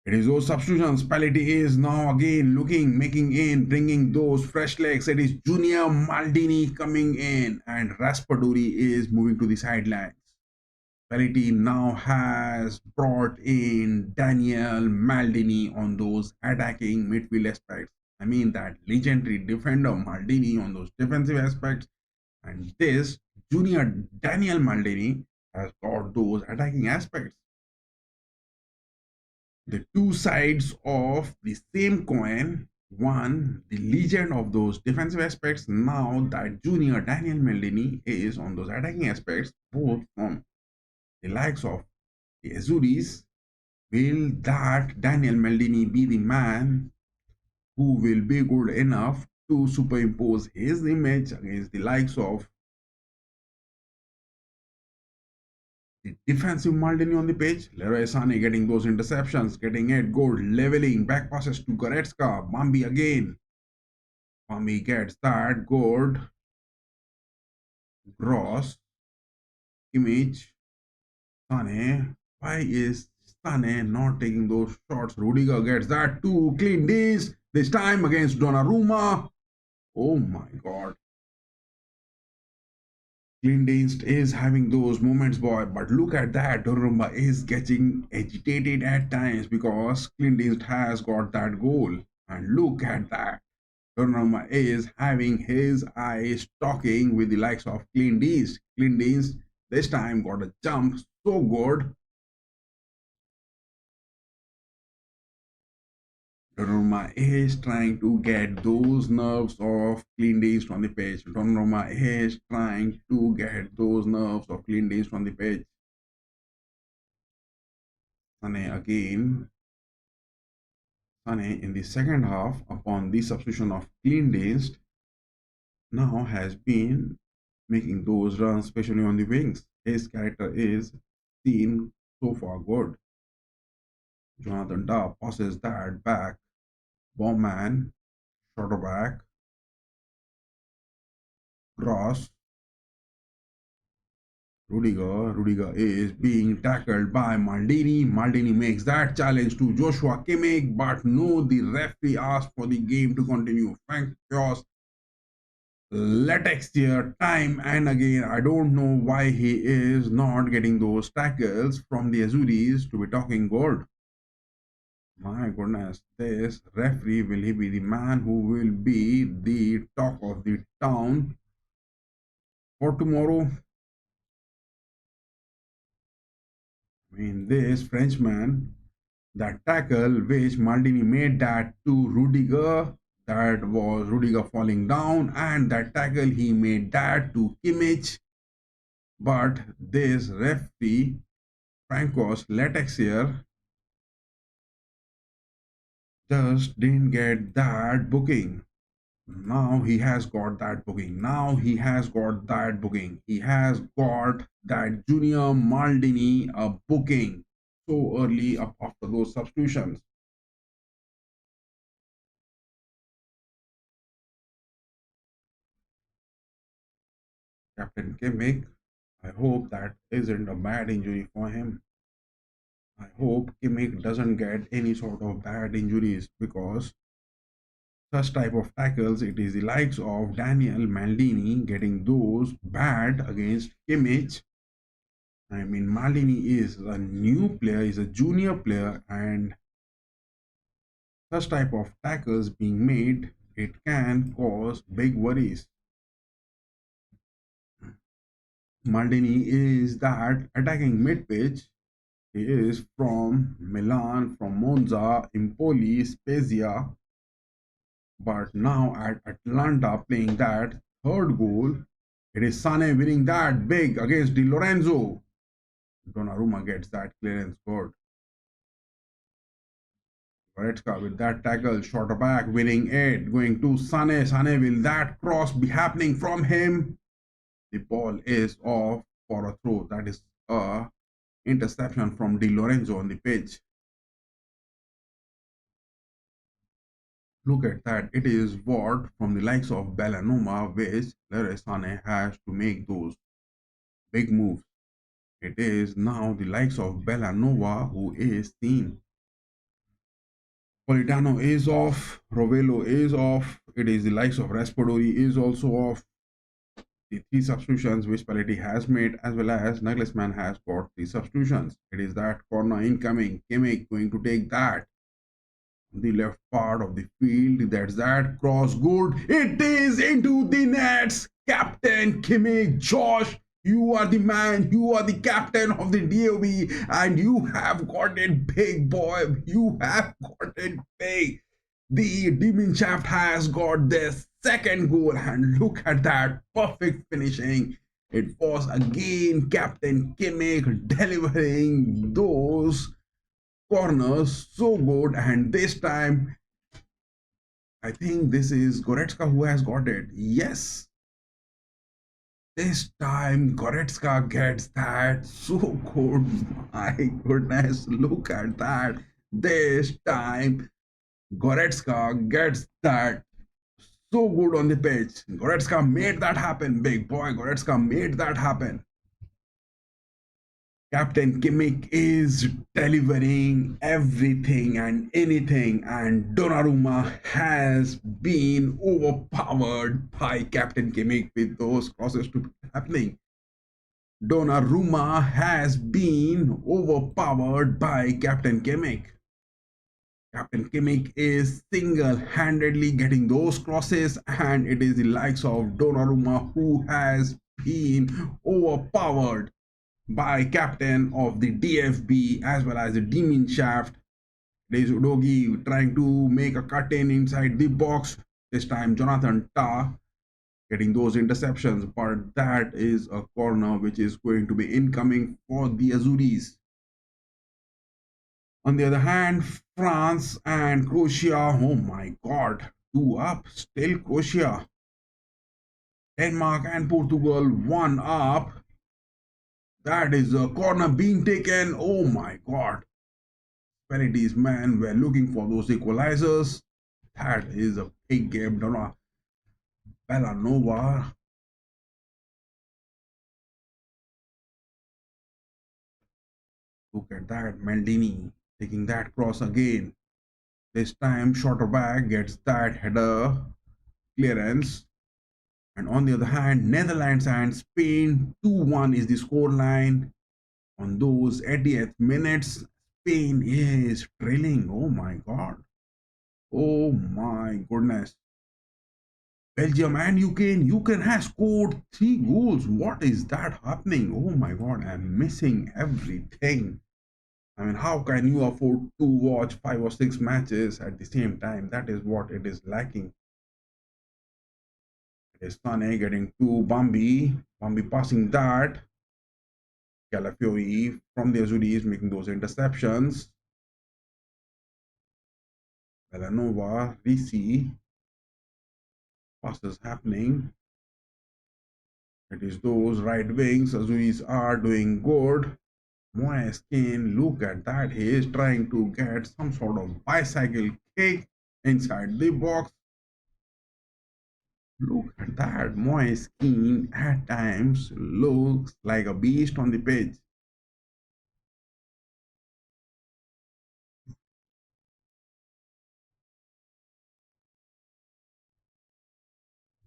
It is those substitutions. Spalletti is now again making in, bringing those fresh legs. It is Junior Maldini coming in, and Raspadori is moving to the sidelines. Spalletti now has brought in Daniel Maldini on those attacking midfield aspects. I mean, that legendary defender Maldini on those defensive aspects, and this junior Daniel Maldini has got those attacking aspects. The two sides of the same coin. One, the legend of those defensive aspects. Now that junior Daniel Maldini is on those attacking aspects, both from the likes of the Azuris. Will that Daniel Maldini be the man who will be good enough to superimpose his image against the likes of the defensive Maldini on the pitch? Leroy Sané getting those interceptions, getting it good, leveling, back passes to Goretzka, Bambi again. Bambi gets that good. Gross, Kimmich, Sané. Why is Sané not taking those shots? Rudiger gets that too. Clean this time against Donnarumma. Oh my God. Dienst is having those moments, boy, but look at that. Donnarumma is getting agitated at times because Dienst has got that goal. And look at that. Donnarumma is having his eyes talking with the likes of Dienst. Dienst this time got a jump so good. Donnarumma is trying to get those nerves of Dienst on the pitch. Donnarumma is trying to get those nerves of Dienst on the pitch. Sané again. Sané in the second half, upon the substitution of Dienst, now has been making those runs, especially on the wings. His character is seen so far good. Jonathan Daw passes that back. Bowman, shorter back. Cross. Rudiger is being tackled by Maldini. Maldini makes that challenge to Joshua Kimmich, but no, the referee asked for the game to continue. Frank Pios latex here time and again. I don't know why he is not getting those tackles from the Azuris to be talking good. My goodness, this referee, will he be the man who will be the talk of the town for tomorrow? I mean, this Frenchman That tackle which Maldini made that to Rudiger, that was Rudiger falling down, and that tackle he made that to Kimmich. But this referee, Frankos Letexier, just didn't get that booking. Now he has got that booking. Now he has got that booking. He has got that Junior Maldini a booking so early up after those substitutions. Captain Kimmich, I hope that isn't a bad injury for him. I hope Kimmich doesn't get any sort of bad injuries, because such type of tackles, it is the likes of Daniel Maldini getting those bad against Kimmich. I mean, Maldini is a new player, is a junior player, and such type of tackles being made, it can cause big worries. Maldini is that attacking mid pitch. He is from Milan, from Monza, Empoli, Spezia, but now at Atlanta playing that third goal. It is Sane winning that big against Di Lorenzo. Donnarumma gets that clearance good. Goretzka with that tackle, shorter back, winning it, going to Sane. Sane, will that cross be happening from him? The ball is off for a throw. That is a interception from Di Lorenzo on the pitch. Look at that. It is what from the likes of Bellanoma, which Leroy Sane has to make those big moves. It is now the likes of Bellanova who is seen. Politano is off, Rovello is off, it is the likes of Raspadori is also off. The three substitutions which Paletti has made, as well as Nagelsmann has got three substitutions. It is that corner incoming, Kimmich going to take that. The left part of the field, that's that cross, good. It is into the nets. Captain Kimmich, Josh, you are the man, you are the captain of the DOB, and you have got it big, boy. You have got it big. The Demon Shaft has got their second goal, and look at that perfect finishing. It was again Captain Kimmich delivering those corners so good, and this time I think this is Goretzka who has got it. Yes, this time Goretzka gets that so good. My goodness, look at that. This time Goretzka gets that so good on the pitch. Goretzka made that happen, big boy. Goretzka made that happen. Captain Kimmich is delivering everything and anything, and Donnarumma has been overpowered by Captain Kimmich with those crosses to be happening. Donnarumma has been overpowered by Captain Kimmich. Captain Kimmich is single-handedly getting those crosses, and it is the likes of Donnarumma who has been overpowered by captain of the DFB as well as the Demon Shaft. There's Udogi trying to make a cut in inside the box. This time Jonathan Tah getting those interceptions, but that is a corner which is going to be incoming for the Azuris. On the other hand, France and Croatia, oh my god, 2 up, still Croatia. Denmark and Portugal 1 up. That is a corner being taken. Oh my god. Penalties, man. We're looking for those equalizers. That is a big game. Bellanova. Look at that. Maldini taking that cross again. This time, shorter back gets that header clearance. And on the other hand, Netherlands and Spain 2-1 is the scoreline. On those 80th minutes, Spain is trailing. Oh my god. Oh my goodness. Belgium and Ukraine. Ukraine has scored 3 goals. What is that happening? Oh my god, I'm missing everything. I mean, how can you afford to watch 5 or 6 matches at the same time? That is what it is lacking. It is Sane getting to Bambi, Bambi passing that. Calafiori from the Azuris making those interceptions. Villanova, Risi, passes happening. It is those right wings. Azuris are doing good. Moeskin, look at that. He is trying to get some sort of bicycle kick inside the box. Look at that. Moeskin at times looks like a beast on the pitch.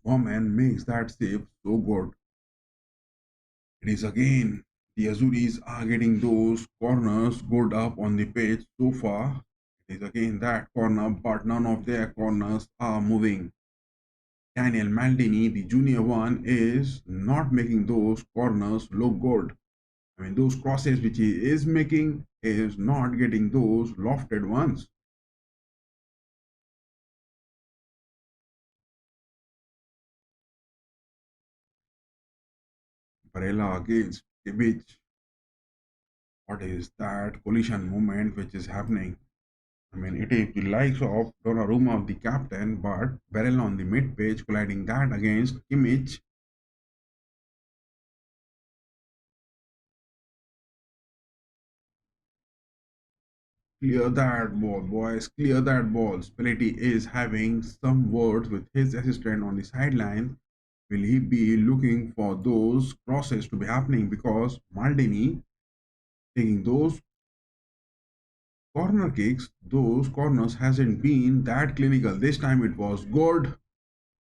Woman makes that save so good. It is again. The Azuris are getting those corners good up on the pitch so far. It is again that corner, but none of their corners are moving. Daniel Maldini, the junior one, is not making those corners look good. I mean, those crosses which he is making is not getting those lofted ones. Barella against Kibic. What is that collision moment which is happening? I mean, it is the likes of Donnarumma, the captain, but Barella on the mid page colliding that against Kimmich. Clear that ball, boys. Clear that ball. Spalletti is having some words with his assistant on the sideline. Will he be looking for those crosses to be happening? Because Maldini taking those corner kicks, those corners hasn't been that clinical. This time it was good.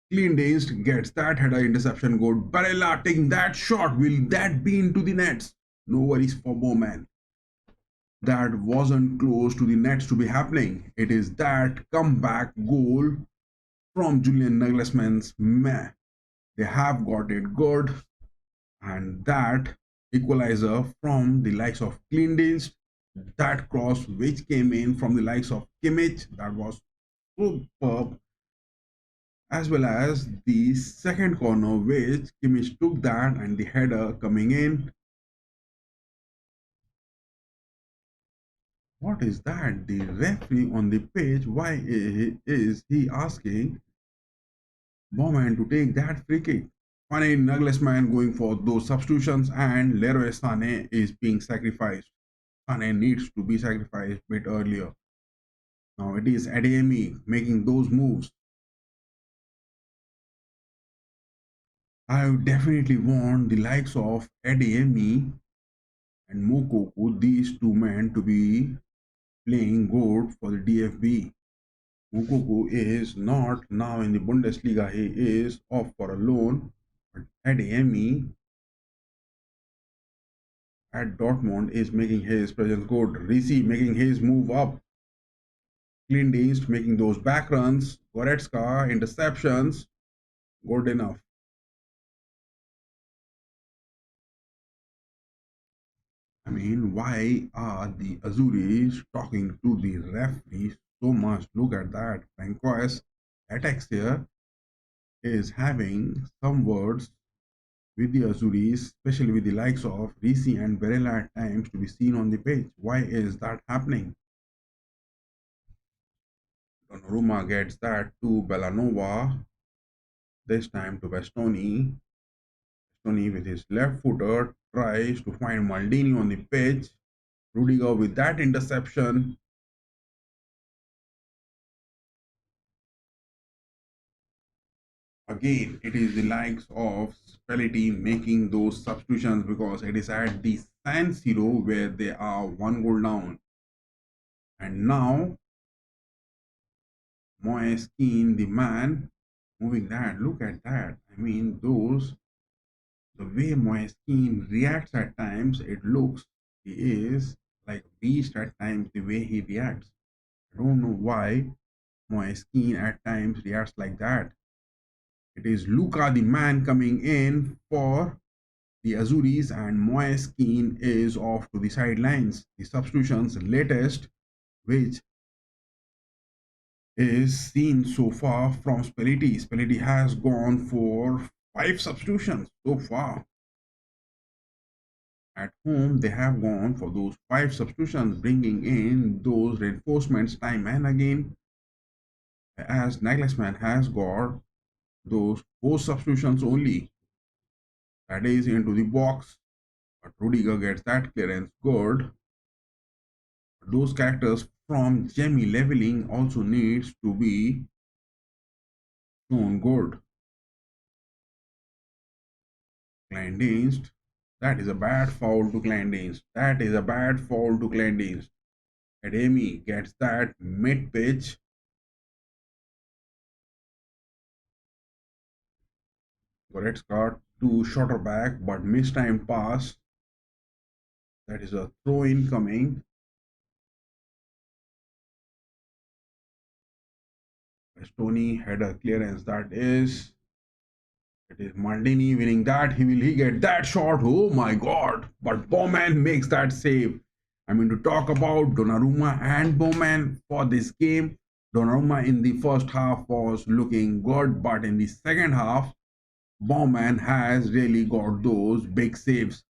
Clean Danced gets that header interception good. Barella taking that shot. Will that be into the nets? No worries for Bowman. That wasn't close to the nets to be happening. It is that comeback goal from Julian Nagelsmann's meh. They have got it good. And that equalizer from the likes of Clean that cross which came in from the likes of Kimmich, that was superb, as well as the second corner which Kimmich took that and the header coming in. What is that? The referee on the pitch, why is he asking Bowman to take that free kick? Funny Nagelsmann going for those substitutions and Leroy Sané is being sacrificed. Sané needs to be sacrificed a bit earlier. Now it is Adeyemi making those moves. I definitely want the likes of Adeyemi and Moukoko, these two men, to be playing good for the DFB. Moukoko is not now in the Bundesliga, he is off for a loan. But Adeyemi at Dortmund is making his presence good. Risi making his move up. Kleindienst making those back runs. Goretzka interceptions. Good enough. I mean, why are the Azuris talking to the referee so much? Look at that. Francois attacks here is having some words with the Azuris, especially with the likes of Risi and Barella at times to be seen on the pitch. Why is that happening? Donnarumma gets that to Bellanova, this time to Bastoni. Bastoni with his left footer tries to find Maldini on the pitch. Rudiger with that interception. Again, it is the likes of Spalletti making those substitutions because it is at the San Siro where they are one goal down. And now Moise Keane, the man, moving that. Look at that. I mean, the way Moise Keane reacts at times, it looks he is like a beast at times, the way he reacts. I don't know why Moise Keane at times reacts like that. It is Luca, the man, coming in for The Azuris and Moise Keane is off to the sidelines. The substitutions latest, which is seen so far from Spalletti. Spalletti has gone for 5 substitutions so far. At home, they have gone for those 5 substitutions, bringing in those reinforcements time and again. As Nagelsmann has got those 4 substitutions only. That is into the box. But Rudiger gets that clearance good. Those characters from Jamie leveling also needs to be shown good. Kleindienst. That is a bad foul to Kleindienst. That is a bad foul to Kleindienst. Ademi gets that mid pitch. Goretzka to shorter back but mistimed pass. That is a throw in coming. Stony had a clearance. It is Maldini winning that. Will he get that shot? Oh my god. But Bowman makes that save. I mean, to talk about Donnarumma and Bowman for this game. Donnarumma in the first half was looking good, but in the second half, Bowman has really got those big saves.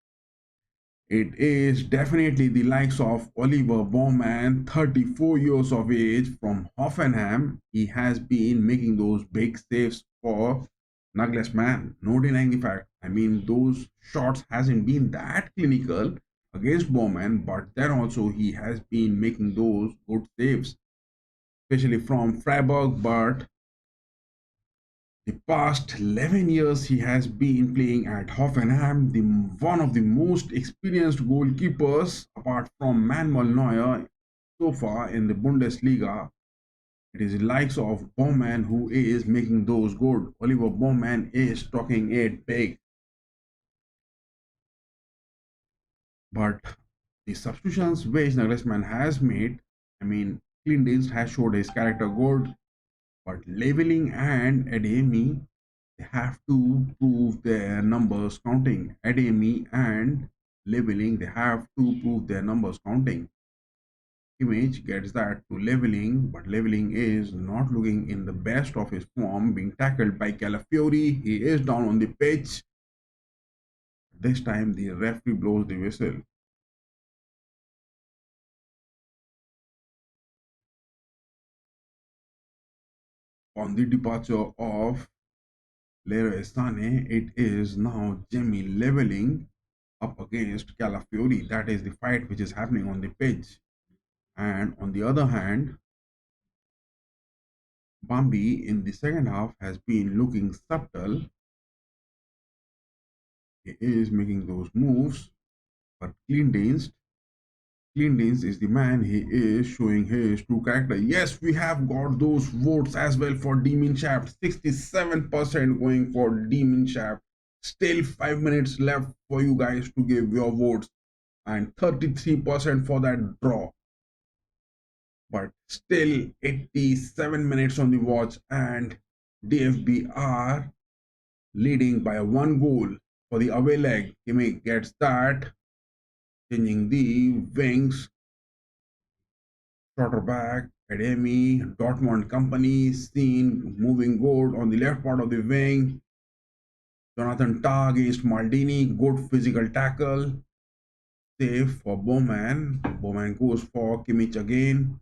It is definitely the likes of Oliver Bowman, 34 years of age from Hoffenheim. He has been making those big saves for Nagelsmann. No denying the fact. I mean, those shots hasn't been that clinical against Bowman, but then also he has been making those good saves, especially from Freiburg. But the past 11 years he has been playing at Hoffenheim, one of the most experienced goalkeepers apart from Manuel Neuer so far in the Bundesliga. It is the likes of Bowman who is making those good. Oliver Bowman is talking it big. But the substitutions which Nagelsmann has made, I mean, Clint has showed his character good, but Leveling and Ademi, they have to prove their numbers counting. Ademi and Leveling, they have to prove their numbers counting. Image gets that to Leveling, but Leveling is not looking in the best of his form, being tackled by Calafiori. He is down on the pitch. This time the referee blows the whistle. On the departure of Leroy Sané, it is now Jamie Leveling up against Calafiori. That is the fight which is happening on the pitch. And on the other hand, Bambi in the second half has been looking subtle. He is making those moves, but Clean is the man. He is showing his true character. Yes, we have got those votes as well for Demon Shaft. 67% going for Demon Shaft. Still 5 minutes left for you guys to give your votes, and 33% for that draw. But still 87 minutes on the watch, and DFB are leading by 1 goal for the away leg. Kimmich gets that, changing the wings. Shorter back, Ademi, Dortmund company, seen moving good on the left part of the wing. Jonathan Tah against Maldini, good physical tackle. Save for Bowman. Bowman goes for Kimmich again.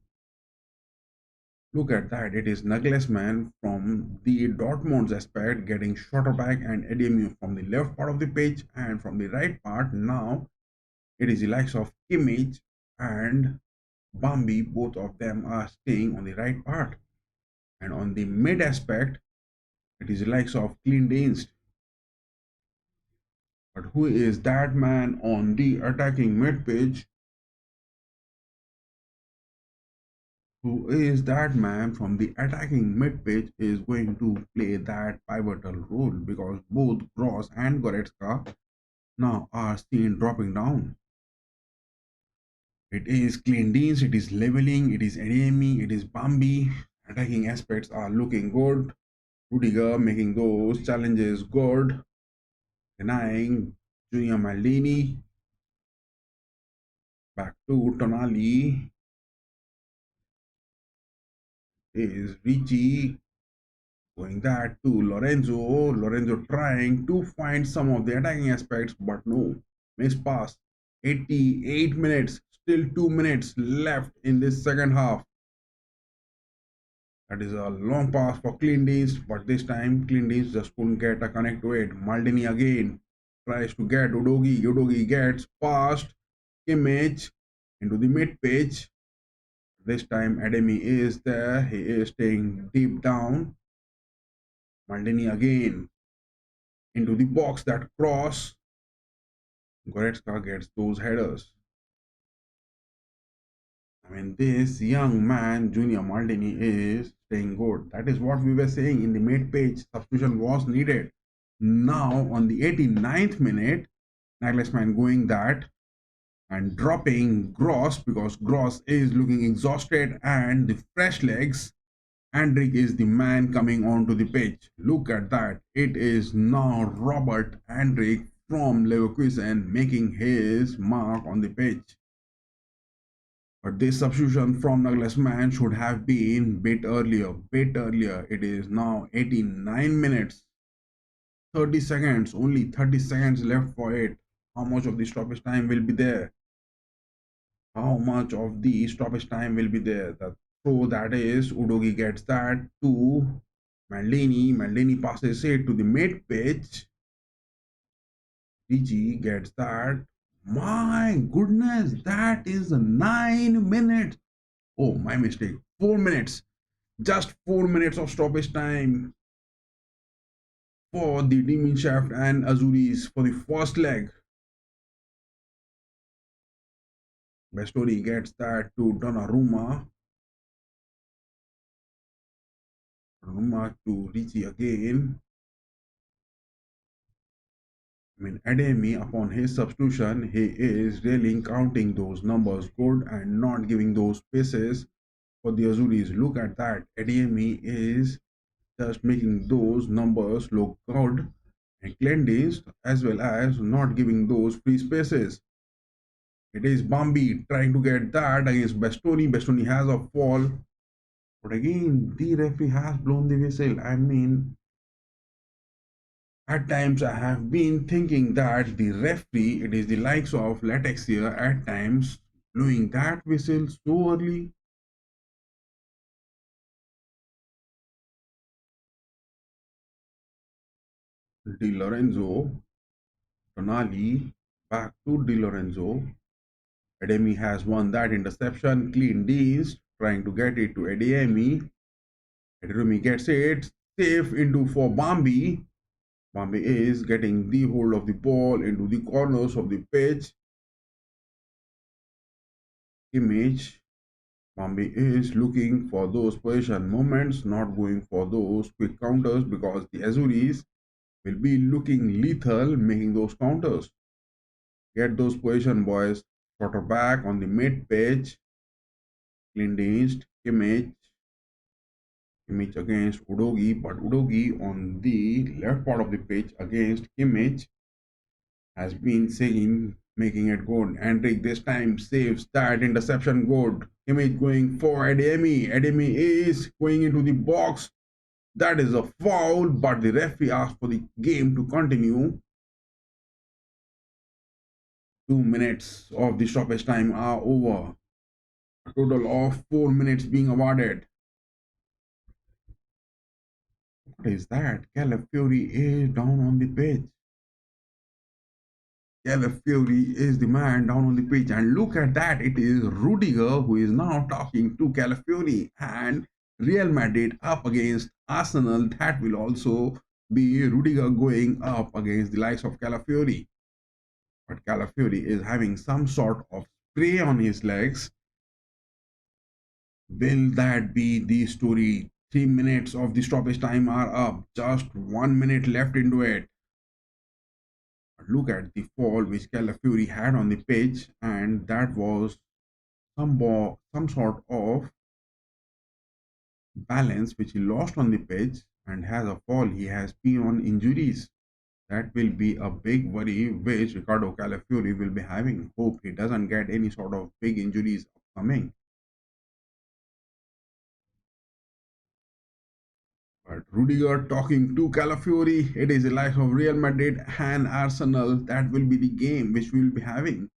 Look at that, it is Nagelsmann from the Dortmund's aspect getting shorter back and Ademi from the left part of the pitch, and from the right part now it is the likes of Kimmich and Bambi. Both of them are staying on the right part, and on the mid aspect it is the likes of Kleindienst. But who is that man on the attacking mid pitch? Who is that man from the attacking mid pitch is going to play that pivotal role, because both Gross and Goretzka now are seen dropping down. It is Kleindienst, it is Leveling, it is Ademi, it is Bambi. Attacking aspects are looking good. Rudiger making those challenges good, denying Junior Maldini. Back to Tonali. Is Ricci going that to Lorenzo. Lorenzo trying to find some of the attacking aspects, but no. Miss pass. 88 minutes. Still 2 minutes left in this second half. That is a long pass for Clindis, but this time Clindis just couldn't get a connect to it. Maldini again tries to get Udogi. Udogi gets past Kimmich into the mid pitch. This time Ademi is there. He is staying deep down. Maldini again into the box, that cross. Goretzka gets those headers. I mean, this young man, Junior Maldini, is staying good. That is what we were saying in the mid page. Substitution was needed. Now, on the 89th minute, Nagelsmann going that and dropping Gross because Gross is looking exhausted, and the fresh legs. Andrik is the man coming onto the pitch. Look at that. It is now Robert Andrik from Leverkusen making his mark on the pitch. But this substitution from Nagelsmann should have been bit earlier. It is now 89 minutes. 30 seconds. Only 30 seconds left for it. How much of the stoppage time will be there? How much of the stoppage time will be there? The throw, that is, Udogi gets that to Maldini. Maldini passes it to the mid pitch. Ricci gets that. My goodness, that is 9 minutes. Oh, my mistake. 4 minutes. Just 4 minutes of stoppage time for the Demon Shaft and Azuris for the first leg. Bastoni gets that to Donnarumma. Donnarumma to Ricci again. I mean, Ademi, upon his substitution, he is really counting those numbers good and not giving those spaces for the Azuris. Look at that. Ademi is just making those numbers look good and cleansed, as well as not giving those free spaces. It is Bambi trying to get that against Bastoni. Bastoni has a fall. But again, the referee has blown the whistle. I mean, at times I have been thinking that the referee, it is the likes of Latex here, at times blowing that whistle so early. Di Lorenzo, Tonali, back to Di Lorenzo. Ademi has won that interception. Clean D's trying to get it to Ademi. Ademi gets it. Safe into for Bambi. Bambi is getting the hold of the ball into the corners of the pitch. Image. Bambi is looking for those position moments, not going for those quick counters, because the Azuris will be looking lethal making those counters. Get those position, boys. Quarterback on the mid pitch. Clean Kimmich. Kimmich against Udogi, but Udogi on the left part of the pitch against Kimmich has been saying, making it good. Andrik this time saves that interception good. Kimmich going for Ademi. Ademi is going into the box. That is a foul, but the referee asked for the game to continue. 2 minutes of the stoppage time are over. A total of 4 minutes being awarded. What is that? Calafiori is down on the pitch. Calafiori is the man down on the pitch, and look at that. It is Rudiger who is now talking to Calafiori, and Real Madrid up against Arsenal. That will also be Rudiger going up against the likes of Calafiori. But Calafiori is having some sort of spray on his legs. Will that be the story? 3 minutes of the stoppage time are up. Just 1 minute left into it. Look at the fall which Calafiori had on the pitch, and that was some sort of balance which he lost on the pitch and has a fall. He has been on injuries. That will be a big worry which Ricardo Calafiori will be having. Hope he doesn't get any sort of big injuries upcoming. But Rudiger talking to Calafiori, it is the likes of Real Madrid and Arsenal. That will be the game which we will be having.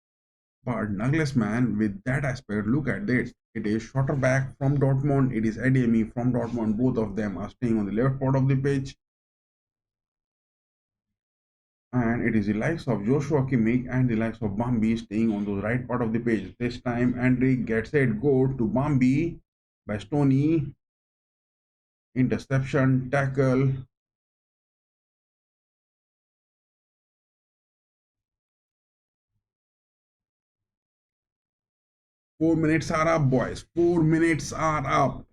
But Nagelsmann, with that aspect, look at this. It is Schotterbeck from Dortmund, it is Ademi from Dortmund. Both of them are staying on the left part of the pitch. And it is the likes of Joshua Kimmich and the likes of Bambi staying on the right part of the page. This time, Andre gets it go to Bambi by Stoney. Interception, tackle. 4 minutes are up, boys. 4 minutes are up.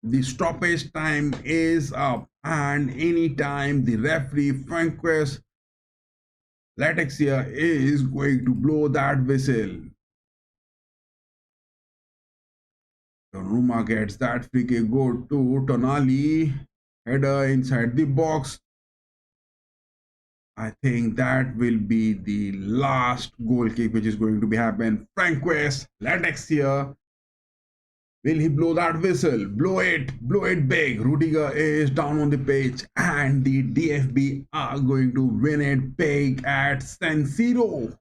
The stoppage time is up. And anytime the referee Francois Latexia is going to blow that whistle. Donnarumma gets that free kick go to Tonali. Header inside the box. I think that will be the last goal kick which is going to be happen. Francois Latexia. Will he blow that whistle? Blow it big. Rudiger is down on the pitch and the DFB are going to win it big at San Siro.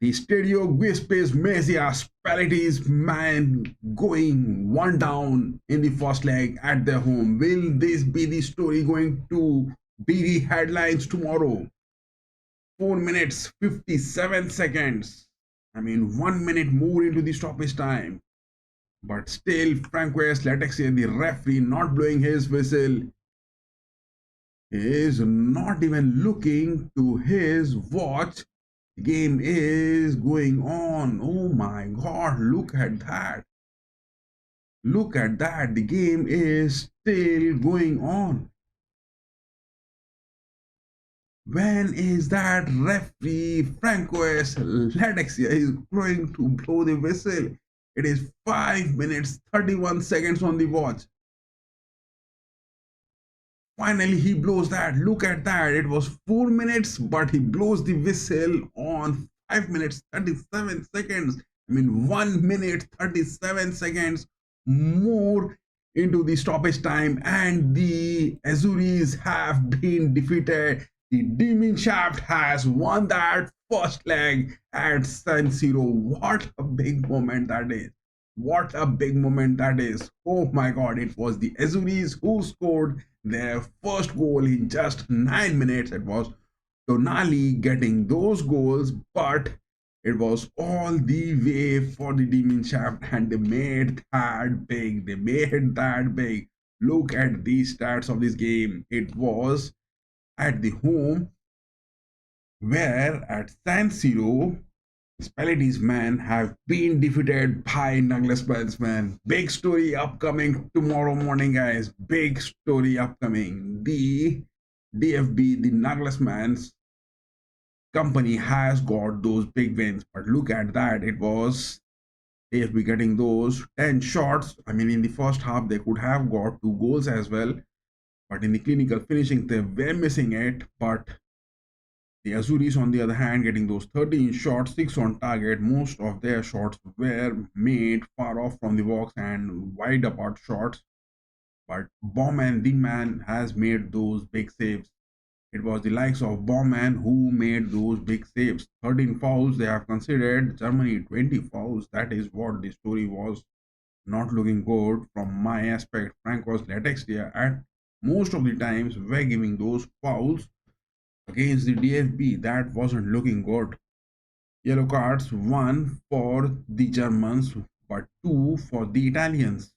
The Stadio Giuseppe Meazza Netherlands man going one down in the first leg at their home. Will this be the story going to be the headlines tomorrow? 4 minutes 57 seconds. I mean 1 minute more into the stoppage time. But still, Francois Latexia, the referee, not blowing his whistle, is not even looking to his watch. The game is going on. Oh my God, look at that. Look at that. The game is still going on. When is that referee Francois Latexia is going to blow the whistle? It is 5 minutes 31 seconds on the watch. Finally, he blows that. Look at that. It was 4 minutes, but he blows the whistle on 5 minutes 37 seconds. I mean, 1 minute 37 seconds more into the stoppage time, and the Azuris have been defeated. The Demon Shaft has won that first leg at San Siro. What a big moment that is. What a big moment that is. Oh my God, it was the Azuris who scored their first goal in just 9 minutes. It was Tonali getting those goals, but it was all the way for the Demon Shaft and they made that big. They made that big. Look at the stats of this game. It was at the home where at San Siro, Spalletti's men have been defeated by Nagelsmann's men. Big story upcoming tomorrow morning, guys. Big story upcoming. The DFB, the Nagelsmann's company has got those big wins. But look at that. It was DFB getting those 10 shots. I mean, in the first half, they could have got 2 goals as well. But in the clinical finishing, they were missing it. But the Azuris, on the other hand, getting those 13 shots, 6 on target. Most of their shots were made far off from the box and wide apart shots. But Baumann, the man, has made those big saves. It was the likes of Baumann who made those big saves. 13 fouls they have considered. Germany 20 fouls. That is what the story was. Not looking good from my aspect. Frank was Latexia at most of the times were giving those fouls against the DFB. That wasn't looking good. Yellow cards, 1 for the Germans, but 2 for the Italians.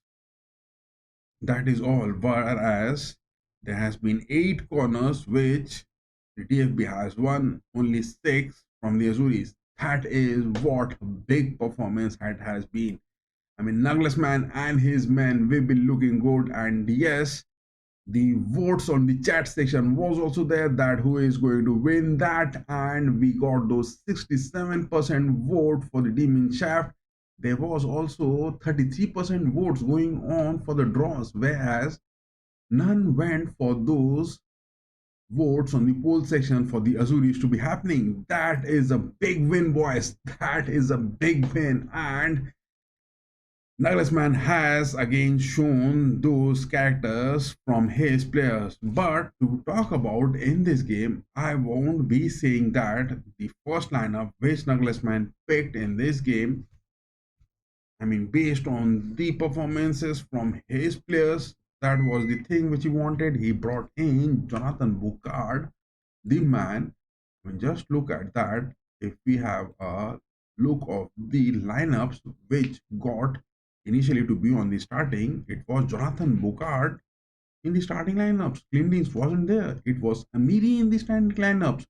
That is all. Whereas there has been 8 corners, which the DFB has won, only 6 from the Azuris. That is what big performance has been. I mean, Nagelsmann and his men will be looking good, and yes, the votes on the chat section was also there that who is going to win that, and we got those 67% vote for the Demon Shaft. There was also 33% votes going on for the draws, whereas none went for those votes on the poll section for the Azuris to be happening. That is a big win, boys. That is a big win. And Nagelsmann has again shown those characters from his players. But to talk about in this game, I won't be saying that the first lineup which Nagelsmann picked in this game, I mean, based on the performances from his players, that was the thing which he wanted. He brought in Jonathan Bouchard, the man. I mean, just look at that. If we have a look of the lineups which got initially to be on the starting, it was Jonathan Bouchard in the starting lineups. Clint wasn't there. It was Amiri in the starting lineups.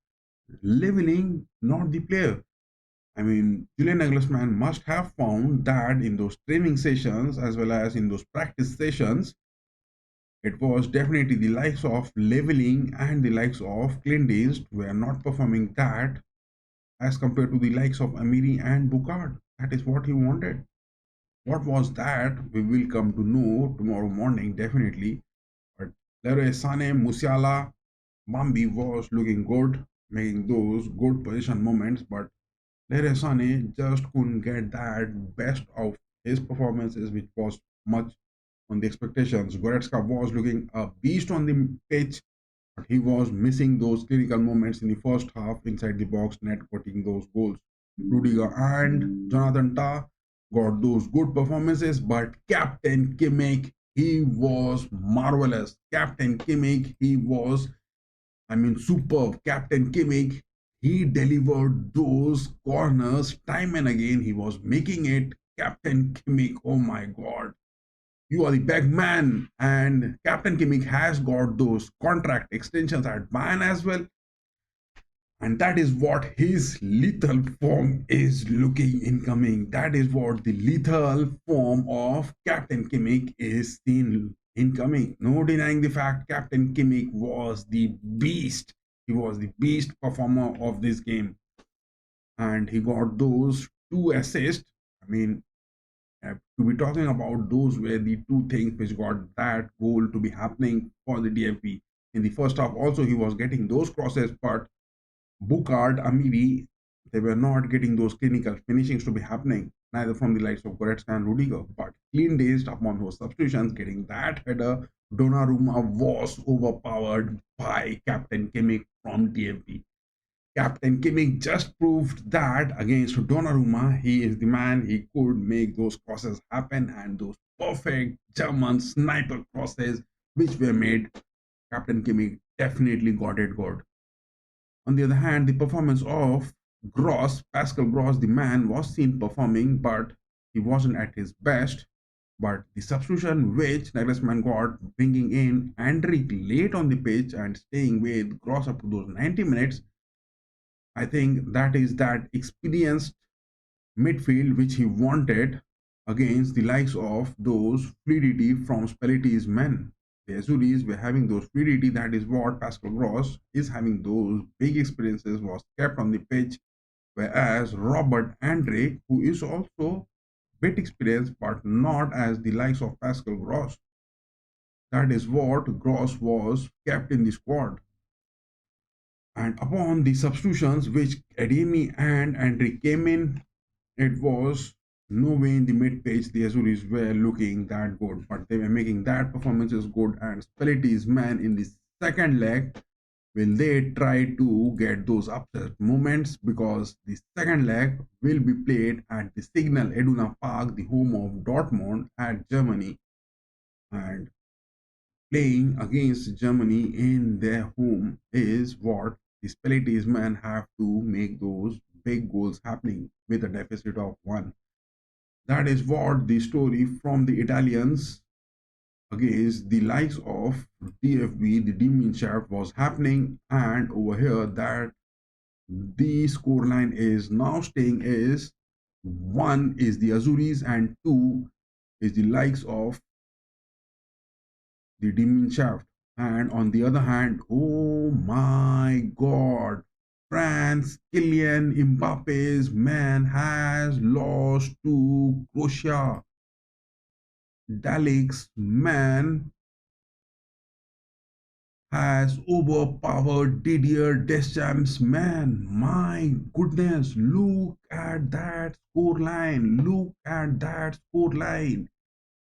Leveling, not the player. I mean, Julian Nagelsmann must have found that in those training sessions as well as in those practice sessions, it was definitely the likes of Leveling and the likes of Clint were not performing that as compared to the likes of Amiri and Bouchard. That is what he wanted. What was that? We will come to know tomorrow morning, definitely. But Leroy Sané, Musiala, Bambi was looking good, making those good position moments, but Leroy Sané just couldn't get that best of his performances, which was much on the expectations. Goretzka was looking a beast on the pitch, but he was missing those clinical moments in the first half inside the box net, getting those goals. Rudiger and Jonathan Tah got those good performances, but Captain Kimmich, he was marvelous. Captain Kimmich, he was, I mean, superb. Captain Kimmich, he delivered those corners time and again. He was making it. Captain Kimmich, oh my God. You are the big man. And Captain Kimmich has got those contract extensions at Bayern as well. And that is what his lethal form is looking incoming. That is what the lethal form of Captain Kimmich is seen incoming. No denying the fact Captain Kimmich was the beast. He was the beast performer of this game. And he got those 2 assists. I mean, to be talking about those were the 2 things which got that goal to be happening for the DFB. In the first half, also he was getting those crosses, but Bouchard, Amiri, they were not getting those clinical finishings to be happening, neither from the likes of Goretzka and Rudiger. But clean dazed upon those substitutions, getting that header, Donnarumma was overpowered by Captain Kimmich from DFB. Captain Kimmich just proved that against Donnarumma, he is the man. He could make those crosses happen, and those perfect German sniper crosses which were made, Captain Kimmich definitely got it good. On the other hand, the performance of Gross, Pascal Gross, the man, was seen performing, but he wasn't at his best. But the substitution which Nagelsmann got, bringing in Andrik late on the pitch and staying with Gross up to those 90 minutes, I think that is that experienced midfield which he wanted against the likes of those fluidity from Spalletti's men. The Azuris were having those fluidity. That is what Pascal Gross is having. Those big experiences was kept on the pitch, whereas Robert Andre, who is also bit experienced but not as the likes of Pascal Gross. That is what Gross was kept in the squad. And upon the substitutions which Ademi and Andre came in, it was no way in the mid page the Azuris were looking that good, but they were making that performances good. And Spalletti's man in the second leg, will they try to get those upset moments, because the second leg will be played at the Signal Iduna Park, the home of Dortmund at Germany, and playing against Germany in their home is what the Spalletti's men have to make those big goals happening with a deficit of 1. That is what the story from the Italians against the likes of DFB, the Demon Shaft, was happening. And over here, that the scoreline is now staying is 1 is the Azuris and 2 is the likes of the Demon Shaft. And on the other hand, oh my God, France, Kylian Mbappe's man has lost to Croatia. Dalik's man has overpowered Didier Deschamps. Man, my goodness, look at that scoreline. Look at that scoreline.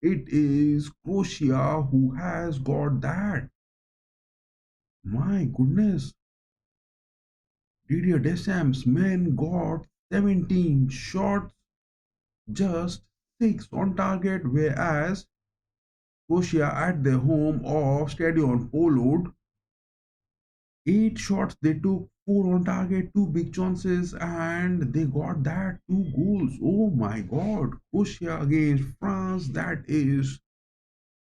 It is Croatia who has got that. My goodness, Didier Deschamps' men got 17 shots, just 6 on target, whereas Croatia at their home of Stadion Feijenoord, 8 shots they took, 4 on target, 2 big chances, and they got that 2 goals. Oh my god, Croatia against France, that is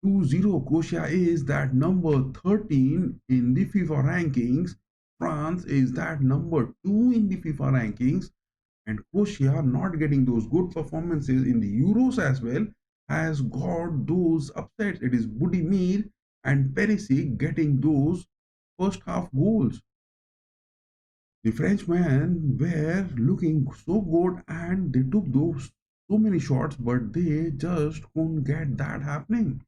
2-0. Croatia is that number 13 in the FIFA rankings. France is that number 2 in the FIFA rankings. And Croatia not getting those good performances in the Euros as well has got those upsets. It is Budimir and Perisic getting those first half goals. The Frenchmen were looking so good and they took those so many shots, but they just couldn't get that happening.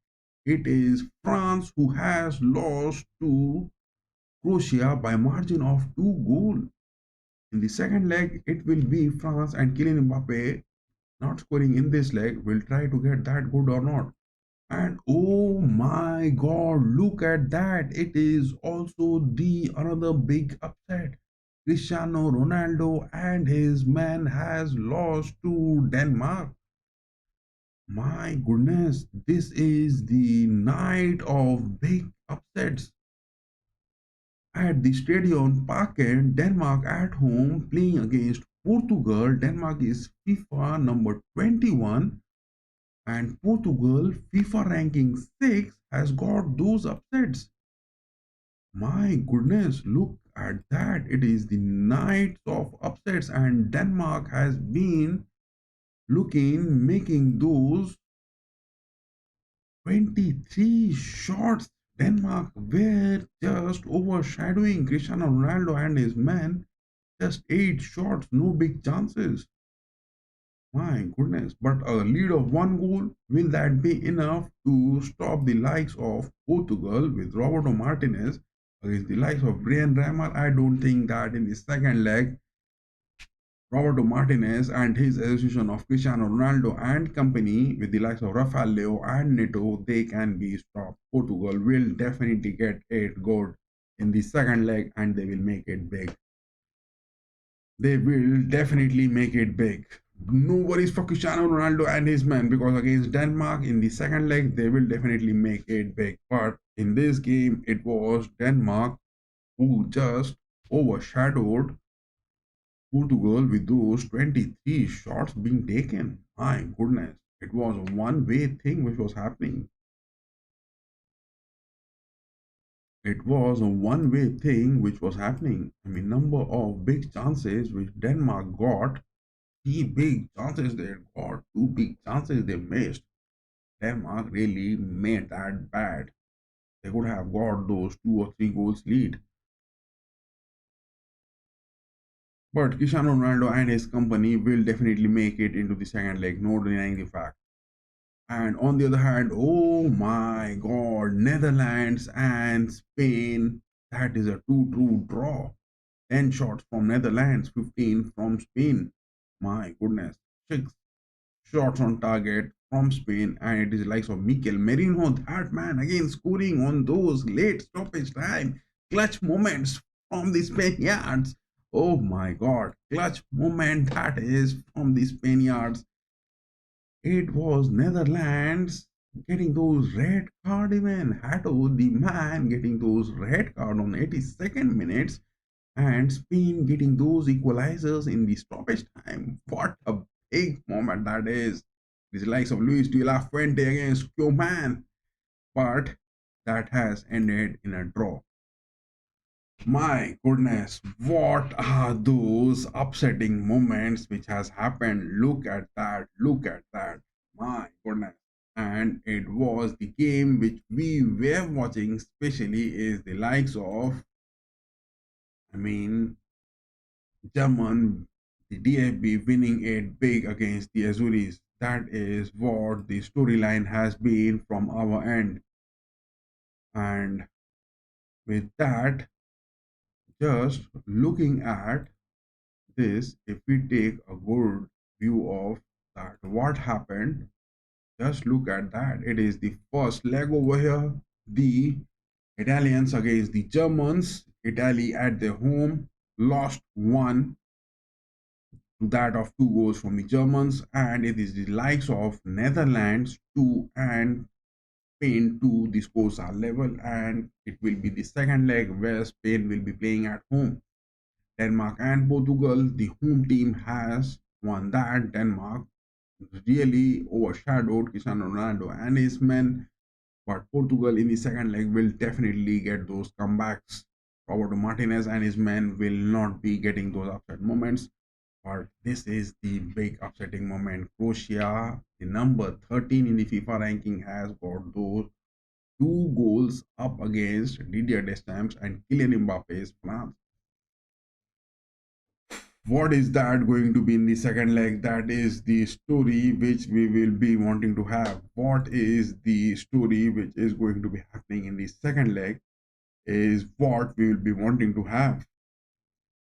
It is France who has lost to Croatia by margin of 2 goals. In the second leg, it will be France and Kylian Mbappe not scoring in this leg will try to get that good or not. And oh my god, look at that. It is also the another big upset. Cristiano Ronaldo and his man has lost to Denmark. My goodness, this is the night of big upsets. At the Stadion Parken, Denmark at home playing against Portugal. Denmark is FIFA number 21 and Portugal FIFA ranking 6 has got those upsets. My goodness, look at that. It is the night of upsets and Denmark has been looking making those 23 shots. Denmark were just overshadowing Cristiano Ronaldo and his men. Just 8 shots, no big chances. My goodness, but a lead of 1 goal, will that be enough to stop the likes of Portugal with Roberto Martinez against the likes of Brian Rammer? I don't think that in the second leg, Roberto Martinez and his association of Cristiano Ronaldo and company with the likes of Rafael Leo and Neto, they can be stopped. Portugal will definitely get it good in the second leg and they will make it big. They will definitely make it big. No worries for Cristiano Ronaldo and his men because against Denmark in the second leg, they will definitely make it big. But in this game, it was Denmark who just overshadowed Portugal with those 23 shots being taken. My goodness, it was a one-way thing which was happening. It was a one-way thing which was happening. I mean, number of big chances which Denmark got, 3 big chances they got, 2 big chances they missed. Denmark really made that bad. They could have got those 2 or 3 goals lead. But Cristiano Ronaldo and his company will definitely make it into the second leg, no denying the fact. And on the other hand, oh my god, Netherlands and Spain, that is a 2-2 draw. 10 shots from Netherlands, 15 from Spain. My goodness, 6 shots on target from Spain, and it is likes of Mikel Merino, that man again scoring on those late stoppage time clutch moments from the Spaniards. Oh my god, clutch moment that is from the Spaniards. It was Netherlands getting those red card even. Hato, the man, getting those red card on 82nd minutes and Spain getting those equalizers in the stoppage time. What a big moment that is. It's likes of Luis de la Fuente against Koeman. But that has ended in a draw. My goodness, what are those upsetting moments which has happened? Look at that, look at that. My goodness. And it was the game which we were watching, especially is the likes of, I mean, German, the DFB winning it big against the Azuris. That is what the storyline has been from our end. And with that, just looking at this, if we take a good view of that, what happened, just look at that. It is the first leg over here. The Italians against the Germans. Italy at their home lost one to that of 2 goals from the Germans, and it is the likes of Netherlands 2 and Spain 2. The scores are level, and it will be the second leg where Spain will be playing at home. Denmark and Portugal, the home team has won that. Denmark really overshadowed Cristiano Ronaldo and his men, but Portugal in the second leg will definitely get those comebacks. Roberto Martinez and his men will not be getting those upset moments, but this is the big upsetting moment. Croatia, the number 13 in the FIFA ranking, has got those 2 goals up against Didier Deschamps and Kylian Mbappe's France. What is that going to be in the second leg? That is the story which we will be wanting to have. What is the story which is going to be happening in the second leg is what we will be wanting to have.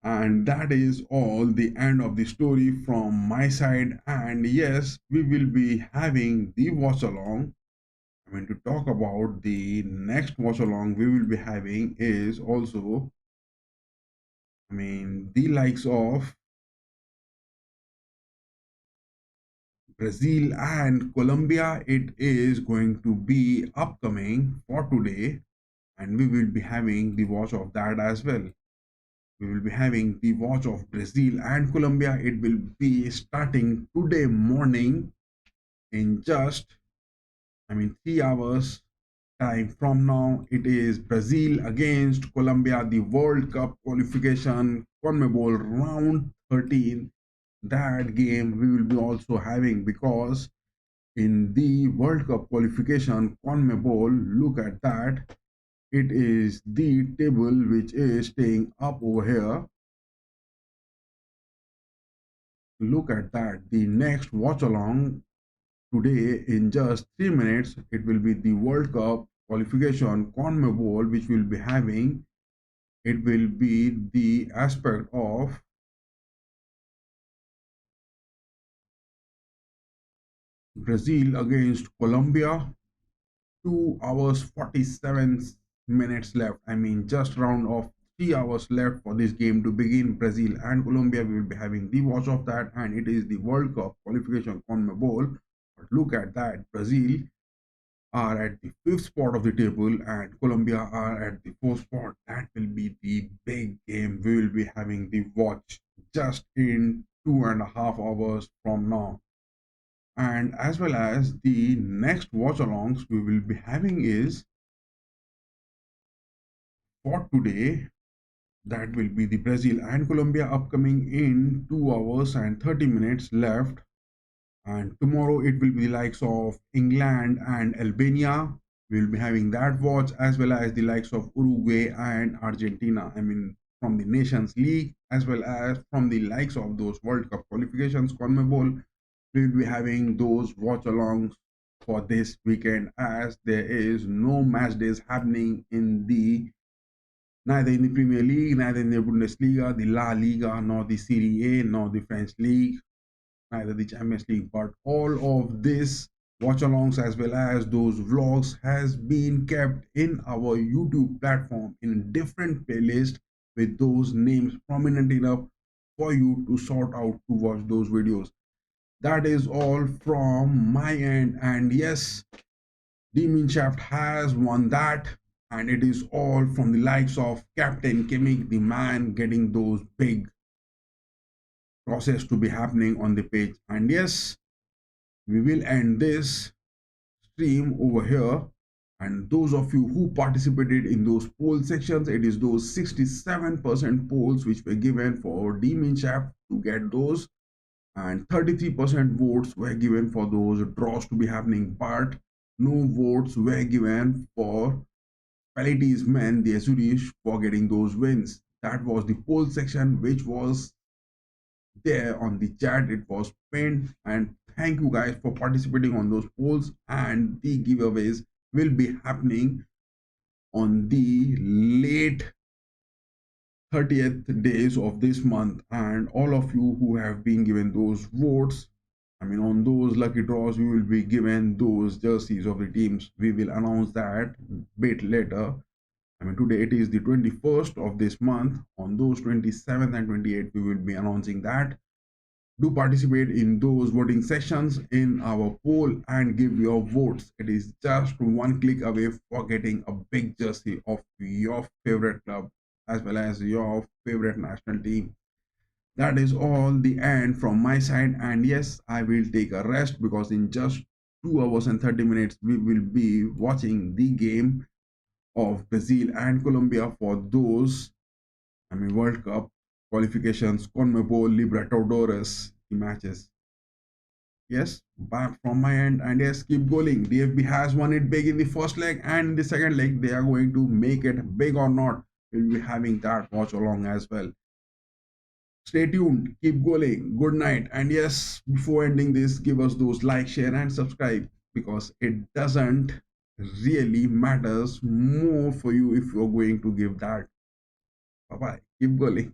And that is all the end of the story from my side. And yes, we will be having the watch along. I mean, to talk about the next watch along we will be having is also, I mean, the likes of Brazil and Colombia. It is going to be upcoming for today, and we will be having the watch of that as well. We will be having the watch of Brazil and Colombia. It will be starting today morning in just, I mean, 3 hours time from now. It is Brazil against Colombia, the World Cup qualification CONMEBOL round 13. That game we will be also having, because in the World Cup qualification CONMEBOL, look at that, it is the table which is staying up over here. Look at that. The next watch along today in just 3 minutes, it will be the World Cup qualification CONMEBOL, which will be having, it will be the aspect of Brazil against Colombia. 2 hours 47 minutes left. I mean, just round of 3 hours left for this game to begin. Brazil and Colombia, we will be having the watch of that, and it is the World Cup qualification CONMEBOL. But look at that, Brazil are at the 5th spot of the table and Colombia are at the 4th spot. That will be the big game we will be having the watch just in 2.5 hours from now. And as well as the next watch alongs we will be having is for today. That will be the Brazil and Colombia upcoming in 2 hours and 30 minutes left. And tomorrow it will be the likes of England and Albania. We'll be having that watch, as well as the likes of Uruguay and Argentina. I mean, from the Nations League, as well as from the likes of those World Cup qualifications, CONMEBOL. We'll be having those watch alongs for this weekend, as there is no match days happening in the, neither in the Premier League, neither in the Bundesliga, the La Liga, nor the Serie A, nor the French League, neither the Champions League. But all of this watch alongs as well as those vlogs has been kept in our YouTube platform in different playlists with those names prominent enough for you to sort out to watch those videos. That is all from my end, and yes, Demon Shaft has won that, and it is all from the likes of Captain Kimmich, the man getting those big process to be happening on the page. And yes, we will end this stream over here. And those of you who participated in those poll sections, it is those 67% polls which were given for Demon Shaft to get those, and 33% votes were given for those draws to be happening, but no votes were given for Pality's men, the Azurish, for getting those wins. That was the poll section which was there on the chat. It was pinned, and thank you guys for participating on those polls, and the giveaways will be happening on the late 30th days of this month, and all of you who have been given those votes, I mean, on those lucky draws, you will be given those jerseys of the teams. We will announce that bit later. I mean, today it is the 21st of this month. On those 27th and 28th, we will be announcing that. Do participate in those voting sessions in our poll and give your votes. It is just one click away for getting a big jersey of your favorite club as well as your favorite national team. That is all the end from my side. And yes, I will take a rest because in just 2 hours and 30 minutes, we will be watching the game of Brazil and Colombia for those, I mean, World Cup qualifications, CONMEBOL Libertadores matches. Yes, back from my end, and yes, keep going. DFB has won it big in the first leg, and in the second leg, they are going to make it big or not. We'll be having that watch along as well. Stay tuned, keep going. Good night, and yes, before ending this, give us those like, share, and subscribe because it doesn't really matters more for you if you're going to give that. Bye bye. Keep going.